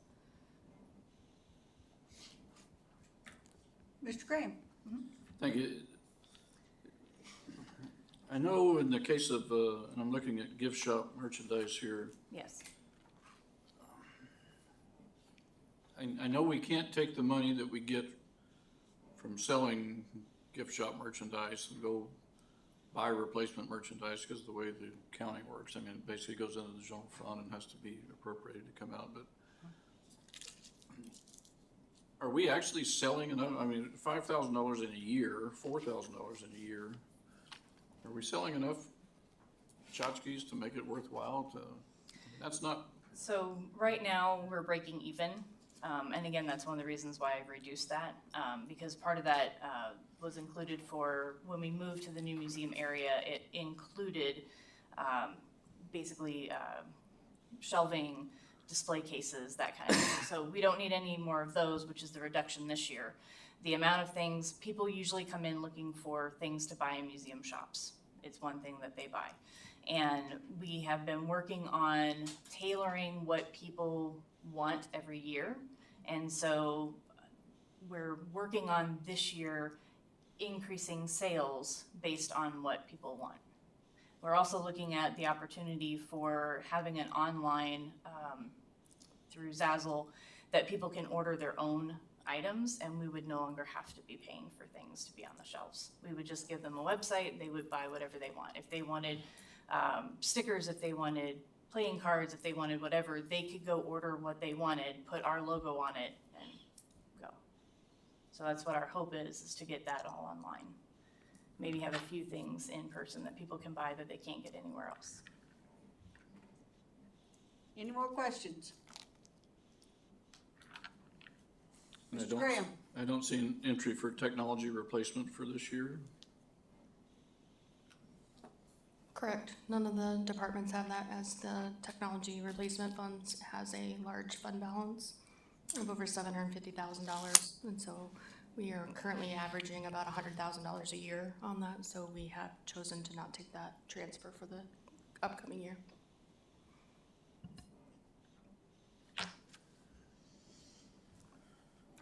Mr. Graham? Thank you. I know in the case of, and I'm looking at gift shop merchandise here, Yes. I know we can't take the money that we get from selling gift shop merchandise and go buy replacement merchandise because of the way the accounting works. I mean, it basically goes into the general fund and has to be appropriated to come out, but are we actually selling enough? I mean, $5,000 in a year, $4,000 in a year, are we selling enough tchotchkes to make it worthwhile to, that's not. So right now, we're breaking even. And again, that's one of the reasons why I've reduced that, because part of that was included for, when we moved to the new museum area, it included basically shelving, display cases, that kind of thing. So we don't need any more of those, which is the reduction this year. The amount of things, people usually come in looking for things to buy in museum shops. It's one thing that they buy. And we have been working on tailoring what people want every year. And so we're working on this year increasing sales based on what people want. We're also looking at the opportunity for having an online through Zazzle that people can order their own items, and we would no longer have to be paying for things to be on the shelves. We would just give them a website, they would buy whatever they want. If they wanted stickers, if they wanted playing cards, if they wanted whatever, they could go order what they wanted, put our logo on it, and go. So that's what our hope is to get that all online. Maybe have a few things in person that people can buy that they can't get anywhere else. Any more questions? And Mr. Graham? I don't see an entry for technology replacement for this year. Correct. None of the departments have that, as the technology replacement funds has a large fund balance of over $750,000. And so we are currently averaging about $100,000 a year on that. So we have chosen to not take that transfer for the upcoming year.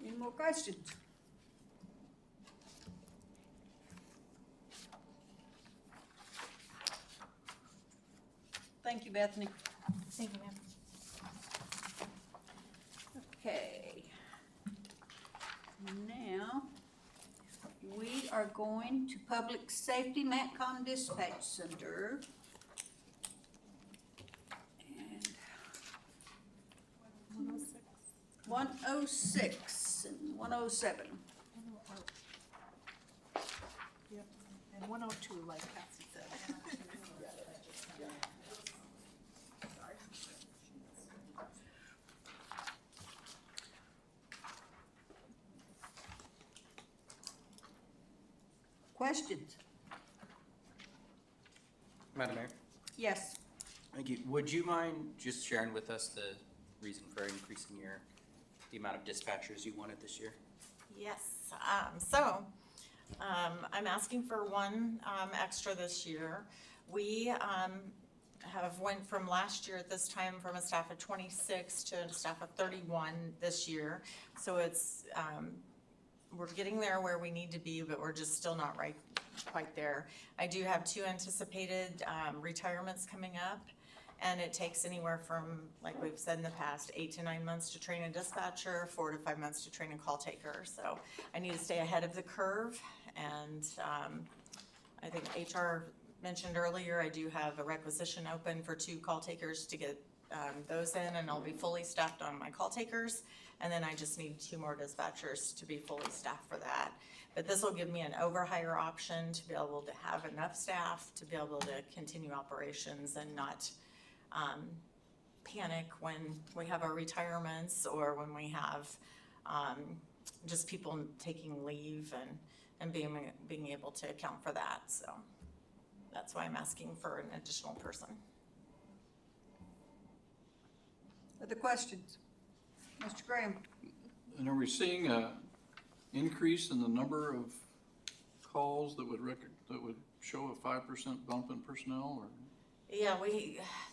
Any more questions? Thank you, Bethany. Thank you, ma'am. Okay. Now, we are going to Public Safety Matcom Dispatch Center. And 106 and 107. Yep, and 102, like Cassie said. Questions? Madam Mayor? Yes. Thank you. Would you mind just sharing with us the reason for increasing the amount of dispatchers you wanted this year? Yes, I'm asking for one extra this year. We have went from last year at this time from a staff of 26 to a staff of 31 this year. So it's, we're getting there where we need to be, but we're just still not quite there. I do have 2 anticipated retirements coming up. And it takes anywhere from, like we've said in the past, 8 to 9 months to train a dispatcher, 4 to 5 months to train a call taker. So I need to stay ahead of the curve. And I think HR mentioned earlier, I do have a requisition open for 2 call takers to get those in, and I'll be fully staffed on my call takers. And then I just need 2 more dispatchers to be fully staffed for that. But this will give me an overhire option to be able to have enough staff to be able to continue operations and not panic when we have our retirements or when we have just people taking leave and being able to account for that. So that's why I'm asking for an additional person. Other questions? Mr. Graham? And are we seeing a increase in the number of calls that would show a 5% bump in personnel, or? Yeah,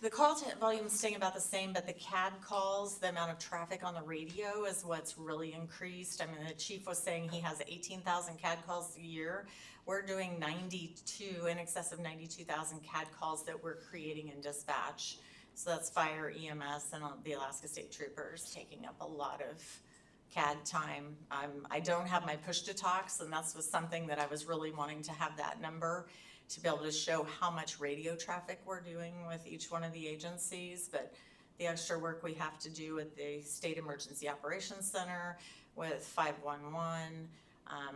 the call volume is staying about the same, but the CAD calls, the amount of traffic on the radio is what's really increased. I mean, the chief was saying he has 18,000 CAD calls a year. We're doing in excess of 92,000 CAD calls that we're creating in dispatch. So that's fire, EMS, and the Alaska State Troopers taking up a lot of CAD time. I don't have my push to talks, and that's was something that I was really wanting to have that number to be able to show how much radio traffic we're doing with each one of the agencies. But the extra work we have to do with the State Emergency Operations Center, with 511,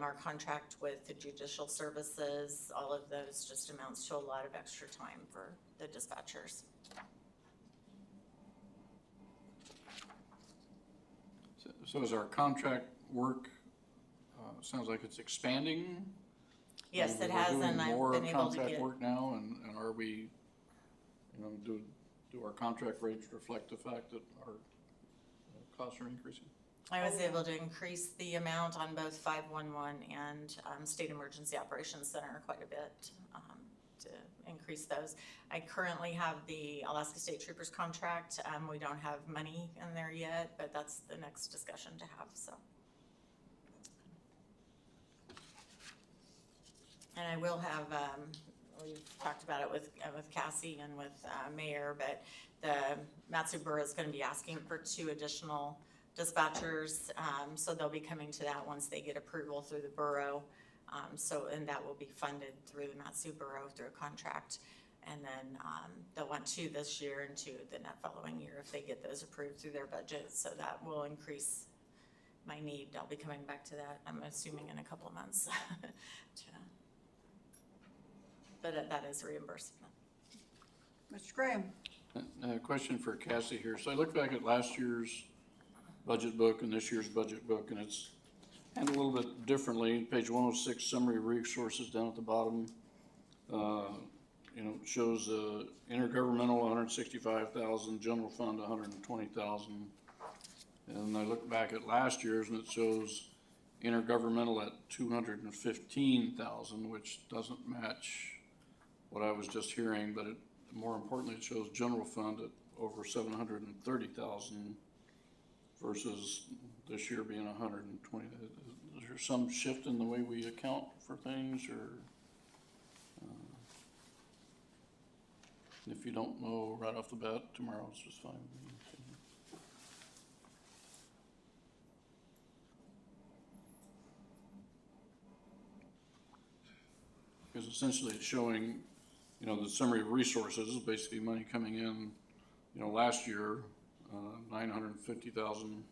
our contract with the judicial services, all of those just amounts to a lot of extra time for the dispatchers. So is our contract work, sounds like it's expanding? Yes, it has, and I've been able to We're doing more contract get, work now, and are we, do our contract rates reflect the fact that our costs are increasing? I was able to increase the amount on both 511 and State Emergency Operations Center quite a bit to increase those. I currently have the Alaska State Troopers contract. We don't have money in there yet, but that's the next discussion to have, so. And I will have, we've talked about it with Cassie and with Mayor, but the Matsu Borough is going to be asking for 2 additional dispatchers, so they'll be coming to that once they get approval through the borough. And that will be funded through the Matsu Borough through a contract. And then they'll want 2 this year and 2 the following year if they get those approved through their budget. So that will increase my need. I'll be coming back to that, I'm assuming, in a couple of months. But that is reimbursement. Mr. Graham? A question for Cassie here. So I look back at last year's budget book and this year's budget book, and it's handled a little bit differently. Page 106, summary resources down at the bottom, shows intergovernmental 165,000, general fund 120,000. And I look back at last year's and it shows intergovernmental at 215,000, which doesn't match what I was just hearing, but more importantly, it shows general fund at over 730,000 versus this year being 120. Is there some shift in the way we account for things, or if you don't know right off the bat, tomorrow's just fine. because essentially it's showing, you know, the summary of resources is basically money coming in, you know, last year, $950,000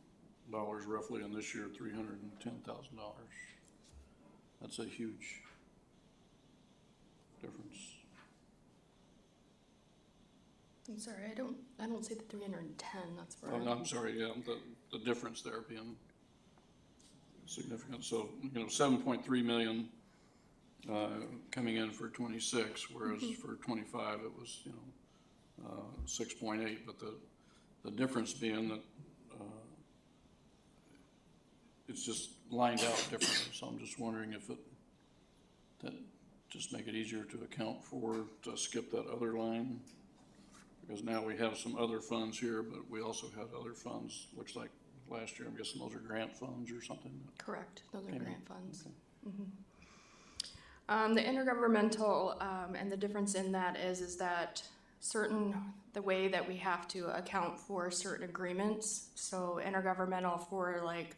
roughly, and this year, $310,000. That's a huge difference. I'm sorry, I don't see the 310, that's where. Oh, I'm sorry, yeah, the difference there being significant. So, you know, 7.3 million coming in for 26, whereas for 25 it was, you know, 6.8. But the difference being that it's just lined out differently. So I'm just wondering if that just make it easier to account for, to skip that other line. Because now we have some other funds here, but we also had other funds, looks like last year. I'm guessing those are grant funds or something. Correct, those are Payment. grant funds. Okay. The intergovernmental, and the difference in that is that the way that we have to account for certain agreements, so intergovernmental for like,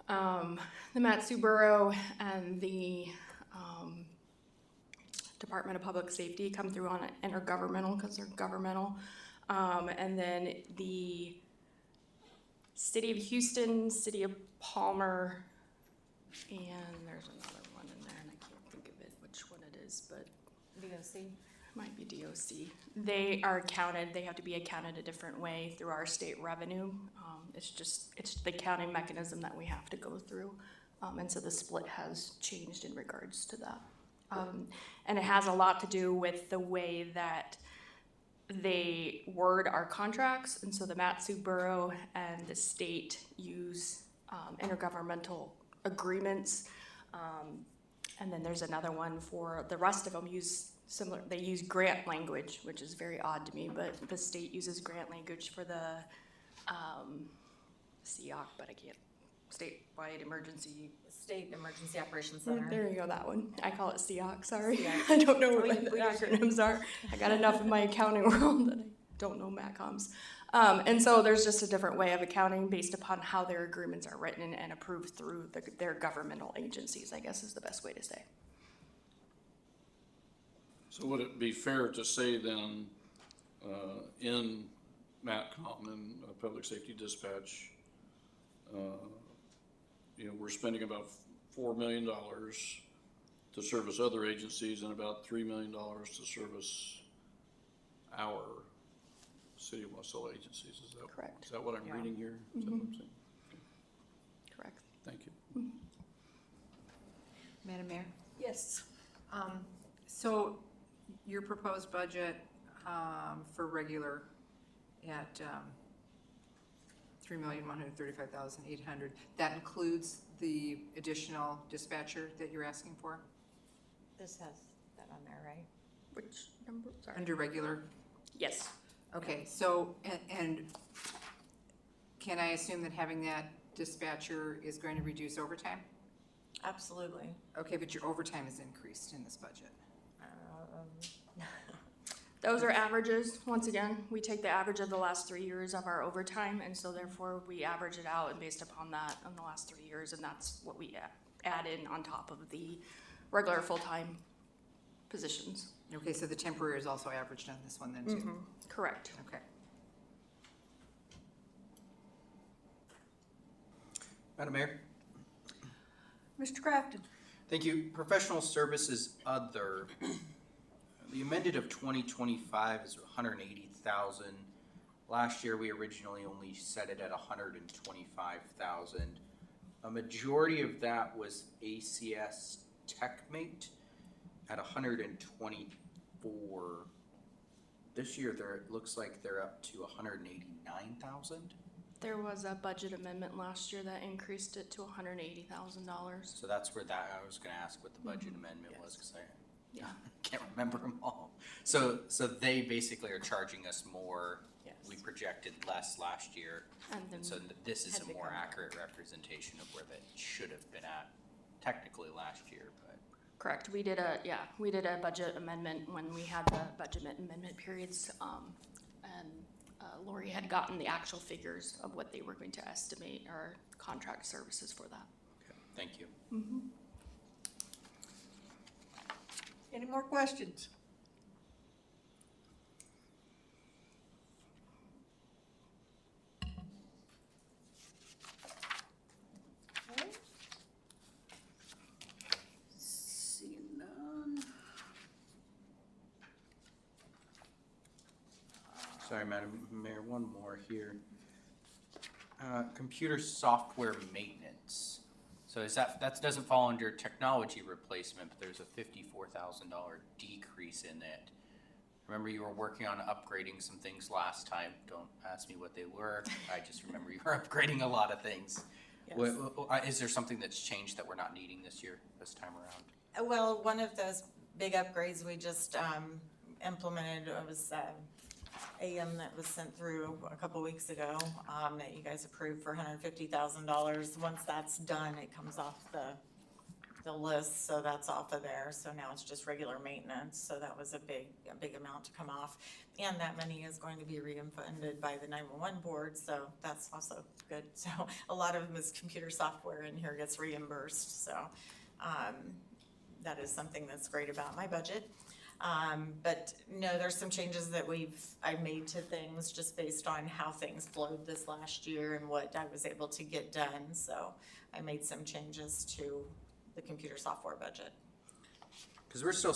the Matsu Borough and the, Department of Public Safety come through on intergovernmental because they're governmental. And then the City of Houston, City of Palmer, and there's another one in there, and I can't think of it, which one it is, but DOC. it might be DOC. They are counted, they have to be accounted a different way through our state revenue. It's the counting mechanism that we have to go through. And so the split has changed in regards to that. And it has a lot to do with the way that they word our contracts. And so the Matsu Borough and the state use intergovernmental agreements. And then there's another one for the rest of them use similar, they use grant language, which is very odd to me, but the state uses grant language for the SEOC, but I can't, statewide emergency. State Emergency Operations Center. There you go, that one. I call it SEOC, sorry. I don't know what the acronyms are. I got enough in my accounting world that I don't know MATCOMs. And so there's just a different way of accounting based upon how their agreements are written and approved through their governmental agencies, I guess is the best way to say. So would it be fair to say then, in MATCOM and Public Safety Dispatch, you know, we're spending about $4 million to service other agencies and about $3 million to service our City of Wasilla agencies. Is that Correct. Is that what I'm reading here? Is that what I'm saying? Correct. Thank you. Madam Mayor? Yes. So your proposed budget for regular at $3,135,800, that includes the additional dispatcher that you're asking for This has that on there, right? Which number, sorry? under regular? Yes. Okay, so, and can I assume that having that dispatcher is going to reduce overtime? Absolutely. Okay, but your overtime is increased in this budget. Those are averages. Once again, we take the average of the last 3 years of our overtime, and so therefore we average it out and based upon that in the last 3 years, and that's what we add in on top of the regular full-time positions. Okay, so the temporary is also averaged on this one then too? Correct. Okay. Madam Mayor? Mr. Crafton? Thank you. Professional services other. The amended of 2025 is 180,000. Last year, we originally only set it at 125,000. A majority of that was ACS TechMate at 124. This year, it looks like they're up to 189,000. There was a budget amendment last year that increased it to $180,000. So that's where I was going to ask what the budget amendment was, because I Yeah. can't remember them all. So they basically are charging us more. Yes. We projected less last year. And then And so this is had a to more come down. accurate representation of where that should have been at technically last year, but. Correct. We did a budget amendment when we had the budget amendment periods, and Lori had gotten the actual figures of what they were going to estimate our contract services for that. Okay, thank you. Any more questions? Okay. Seeing none. Sorry, Madam Mayor, one more here. Computer software maintenance. So is that doesn't fall under technology replacement, but there's a $54,000 decrease in it. Remember you were working on upgrading some things last time. Don't ask me what they were. I just remember you were upgrading a lot of things. Yes. Is there something that's changed that we're not needing this time around? Well, one of those big upgrades we just implemented was AM that was sent through a couple weeks ago, that you guys approved for $150,000. Once that's done, it comes off the list, so that's off of there. So now it's just regular maintenance, so that was a big amount to come off. And that money is going to be refunded by the 911 board, so that's also good. So a lot of them is computer software in here gets reimbursed, so that is something that's great about my budget. But no, there's some changes that I made to things just based on how things flowed this last year and what I was able to get done. So I made some changes to the computer software budget. Because we're still,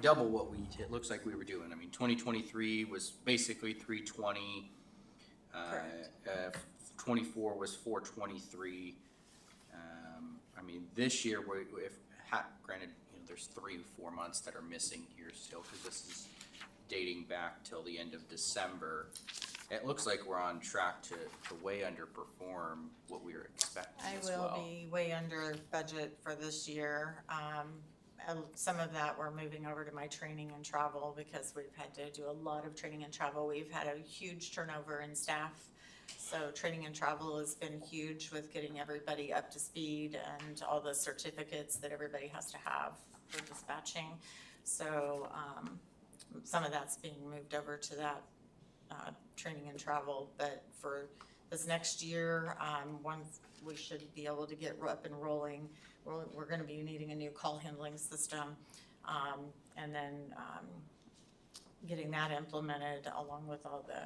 double what it looks like we were doing. 2023 was basically 320. Correct. 24 was 423. This year, granted, there's 3 or 4 months that are missing here still, because this is dating back till the end of December. It looks like we're on track to way underperform what we were expecting as well. I will be way under budget for this year. Some of that we're moving over to my training and travel because we've had to do a lot of training and travel. We've had a huge turnover in staff. So training and travel has been huge with getting everybody up to speed and all the certificates that everybody has to have for dispatching. So some of that's being moved over to that training and travel. But for this next year, once we should be able to get up and rolling, we're going to be needing a new call handling system, and then getting that implemented along with all the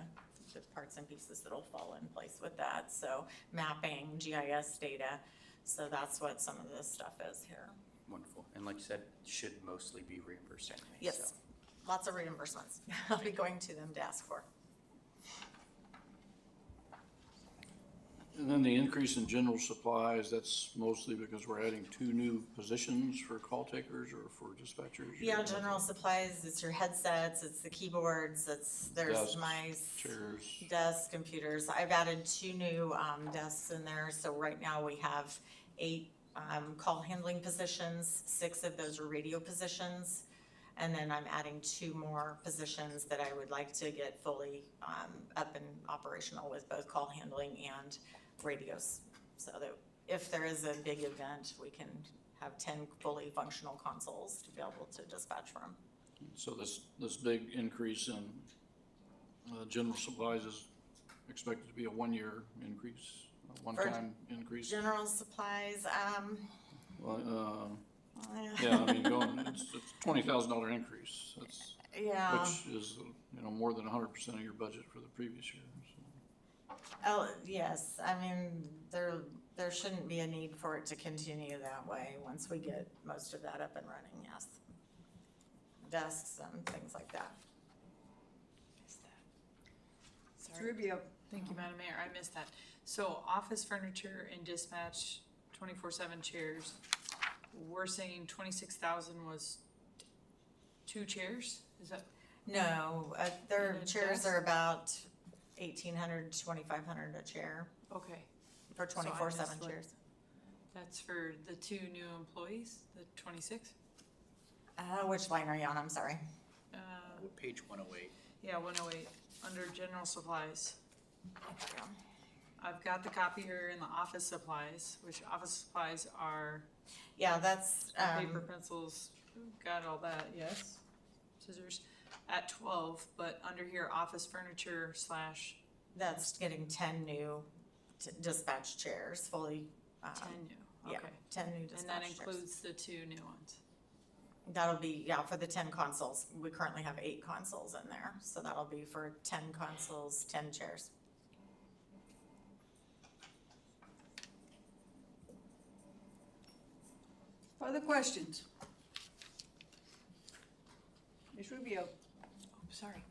parts and pieces that'll fall in place with that. So mapping, GIS data. So that's what some of this stuff is here. Wonderful. And like you said, should mostly be reimbursed anyway. Yes, So. lots of reimbursements. I'll be going to them to ask for. And then the increase in general supplies, that's mostly because we're adding 2 new positions for call takers or for dispatchers? Yeah, general supplies, it's your headsets, it's the keyboards, there's Desks, my chairs. desk, computers. I've added 2 new desks in there, so right now we have 8 call handling positions, 6 of those are radio positions. And then I'm adding 2 more positions that I would like to get fully up and operational with both call handling and radios. So that if there is a big event, we can have 10 fully functional consoles to be able to dispatch from. So this big increase in general supplies is expected to be a 1-year increase, a one-time increase? General supplies, Well, yeah, it's a $20,000 increase. That's, yeah. which is, more than 100% of your budget for the previous year. So. Oh, yes, there shouldn't be a need for it to continue that way once we get most of that up and running, yes. Desks and things like that. Sorry. Rubio. Thank you, Madam Mayor, I missed that. So office furniture and dispatch, 24/7 chairs, we're saying 26,000 was 2 chairs, is that? No, their And then chairs desks? are about 1,800 to 2,500 a chair Okay. for So I 24/7 missed what- chairs. That's for the 2 new employees, the 26? Which line are you on? I'm sorry. Page 108. Yeah, 108, under general supplies. I've got the copier and the office supplies, which office supplies are Yeah, that's, paper, pencils, got all that, yes? Scissors, at 12, but under here, office furniture / that's getting 10 new dispatch chairs, fully. 10 new, Yeah, okay. 10 new And dispatch that chairs. includes the 2 new ones. That'll be, yeah, for the 10 consoles. We currently have 8 consoles in there, so that'll be for 10 consoles, 10 chairs. Further questions? Ms. Rubio? Oh, sorry.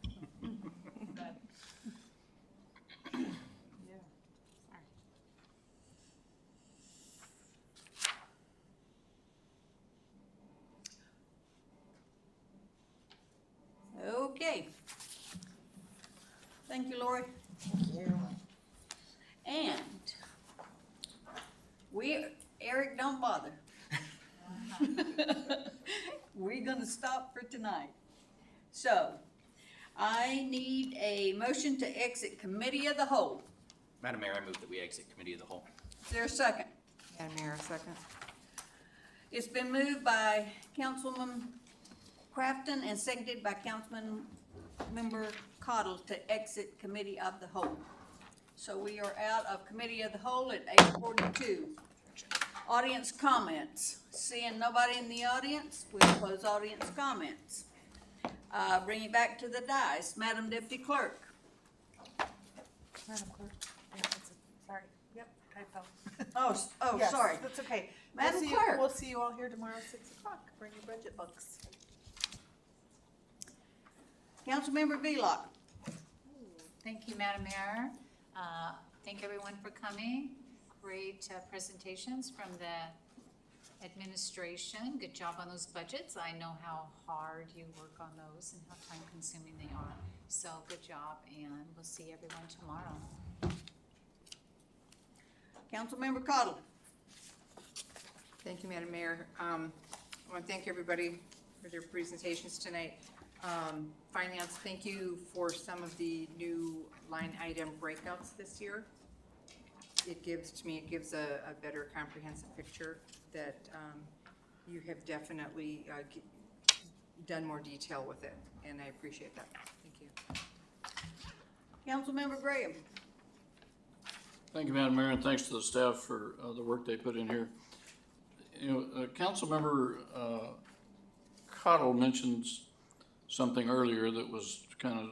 Okay. Thank you, Lori. Thank you. And Eric, don't bother. We're gonna stop for tonight. So, I need a motion to exit committee of the whole. Madam Mayor, I move that we exit committee of the whole. Is there a second? Madam Mayor, second. It's been moved by Councilman Crafton and seconded by Councilman Member Cottle to exit committee of the whole. So we are out of committee of the whole at 8:42. Audience comments. Seeing nobody in the audience, we'll close audience comments. Bring it back to the dais. Madam Deputy Clerk. Madam Clerk, yeah, sorry, yep, typo. Oh, Yes, sorry. that's okay. Madam We'll see Clerk. We'll see you all here tomorrow, 6 o'clock. Bring your budget books. Councilmember Velock. Thank you, Madam Mayor. Thank everyone for coming. Great presentations from the administration. Good job on those budgets. I know how hard you work on those and how time consuming they are. So good job, and we'll see everyone tomorrow. Councilmember Cottle. Thank you, Madam Mayor. I want to thank everybody for their presentations tonight. Finance, thank you for some of the new line item breakouts this year. It gives a better comprehensive picture that you have definitely done more detail with it, and I appreciate that. Thank you. Councilmember Graham. Thank you, Madam Mayor, and thanks to the staff for the work they put in here. You know, Councilmember Cottle mentions something earlier that was kind of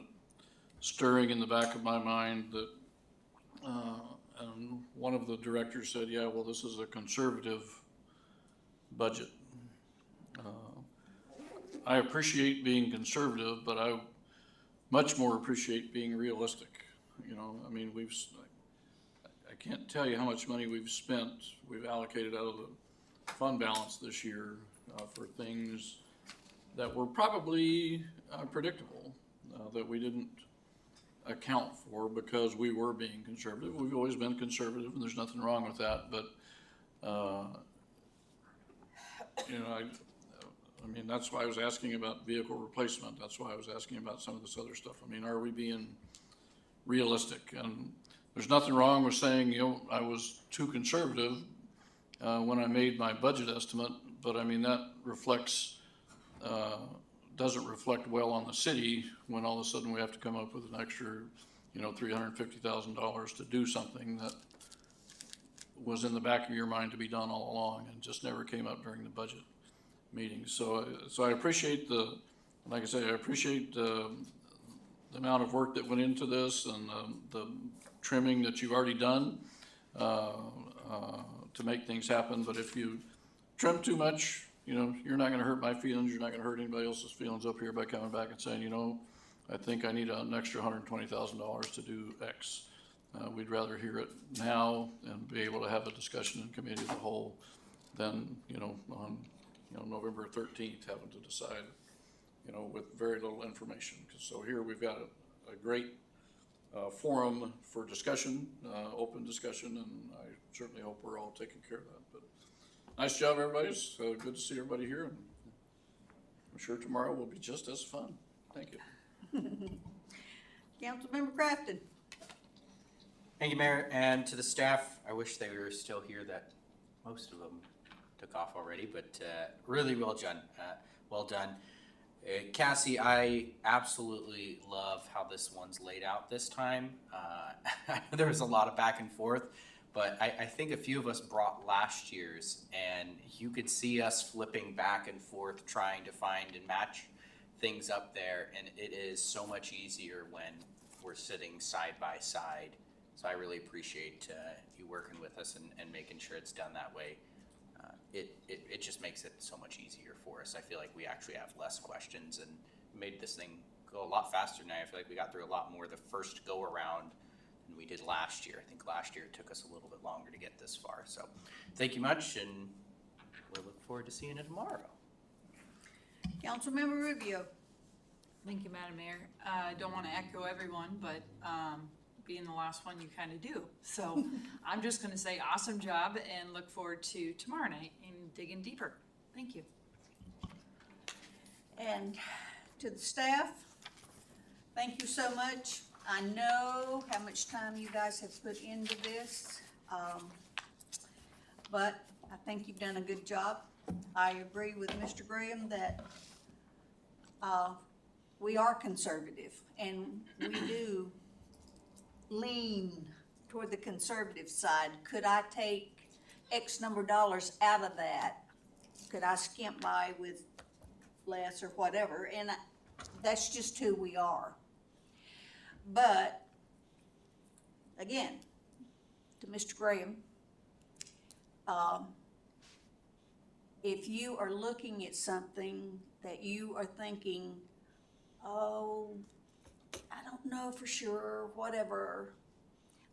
stirring in the back of my mind, that and one of the directors said, yeah, well, this is a conservative budget. I appreciate being conservative, but I much more appreciate being realistic. You know, I mean, I can't tell you how much money we've allocated out of the fund balance this year for things that were probably predictable, that we didn't account for because we were being conservative. We've always been conservative, and there's nothing wrong with that, but you know, I mean, that's why I was asking about vehicle replacement. That's why I was asking about some of this other stuff. I mean, are we being realistic? And there's nothing wrong with saying, you know, I was too conservative when I made my budget estimate, but I mean, that doesn't reflect well on the city when all of a sudden we have to come up with an extra, you know, $350,000 to do something that was in the back of your mind to be done all along and just never came up during the budget meetings. So I appreciate like I say, I appreciate the amount of work that went into this and the trimming that you've already done to make things happen. But if you trim too much, you know, you're not gonna hurt my feelings, you're not gonna hurt anybody else's feelings up here by coming back and saying, you know, I think I need an extra $120,000 to do X. We'd rather hear it now and be able to have a discussion in committee of the whole than, you know, on, you know, November 13th, having to decide, you know, with very little information. So here we've got a great forum for discussion, open discussion, and I certainly hope we're all taking care of that. But nice job, everybody. It's good to see everybody here, and I'm sure tomorrow will be just as fun. Thank you. Councilmember Crafton. Thank you, Mayor, and to the staff. I wish they were still here. That most of them took off already, but really well done. Well done. Cassie, I absolutely love how this one's laid out this time. There was a lot of back and forth, But I think a few of us brought last year's, and you could see us flipping back and forth trying to find and match things up there, and it is so much easier when we're sitting side by side. So I really appreciate you working with us and making sure it's done that way. It just makes it so much easier for us. I feel like we actually have less questions and made this thing go a lot faster now. I feel like we got through a lot more the first go around than we did last year. I think last year it took us a little bit longer to get this far. So thank you much, and we'll look forward to seeing it tomorrow. Councilmember Rubio. Thank you, Madam Mayor. I don't want to echo everyone, but being the last one, you kind of do. So I'm just going to say awesome job and look forward to tomorrow night and digging deeper. Thank you. And to the staff, thank you so much. I know how much time you guys have put into this, but I think you've done a good job. I agree with Mr. Graham that we are conservative, and we do lean toward the conservative side. Could I take X number of dollars out of that? Could I skimp by with less or whatever? And that's just who we are. But again, to Mr. Graham, if you are looking at something that you are thinking, oh, I don't know for sure, whatever,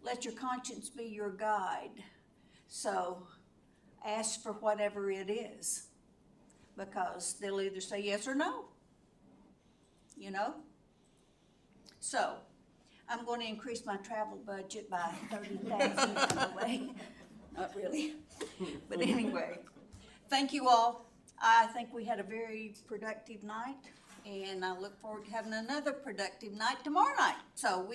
let your conscience be your guide. So ask for whatever it is, because they'll either say yes or no, you know? So I'm going to increase my travel budget by $30,000 by the way. Not really, but anyway, thank you all. I think we had a very productive night, and I look forward to having another productive night tomorrow night. So we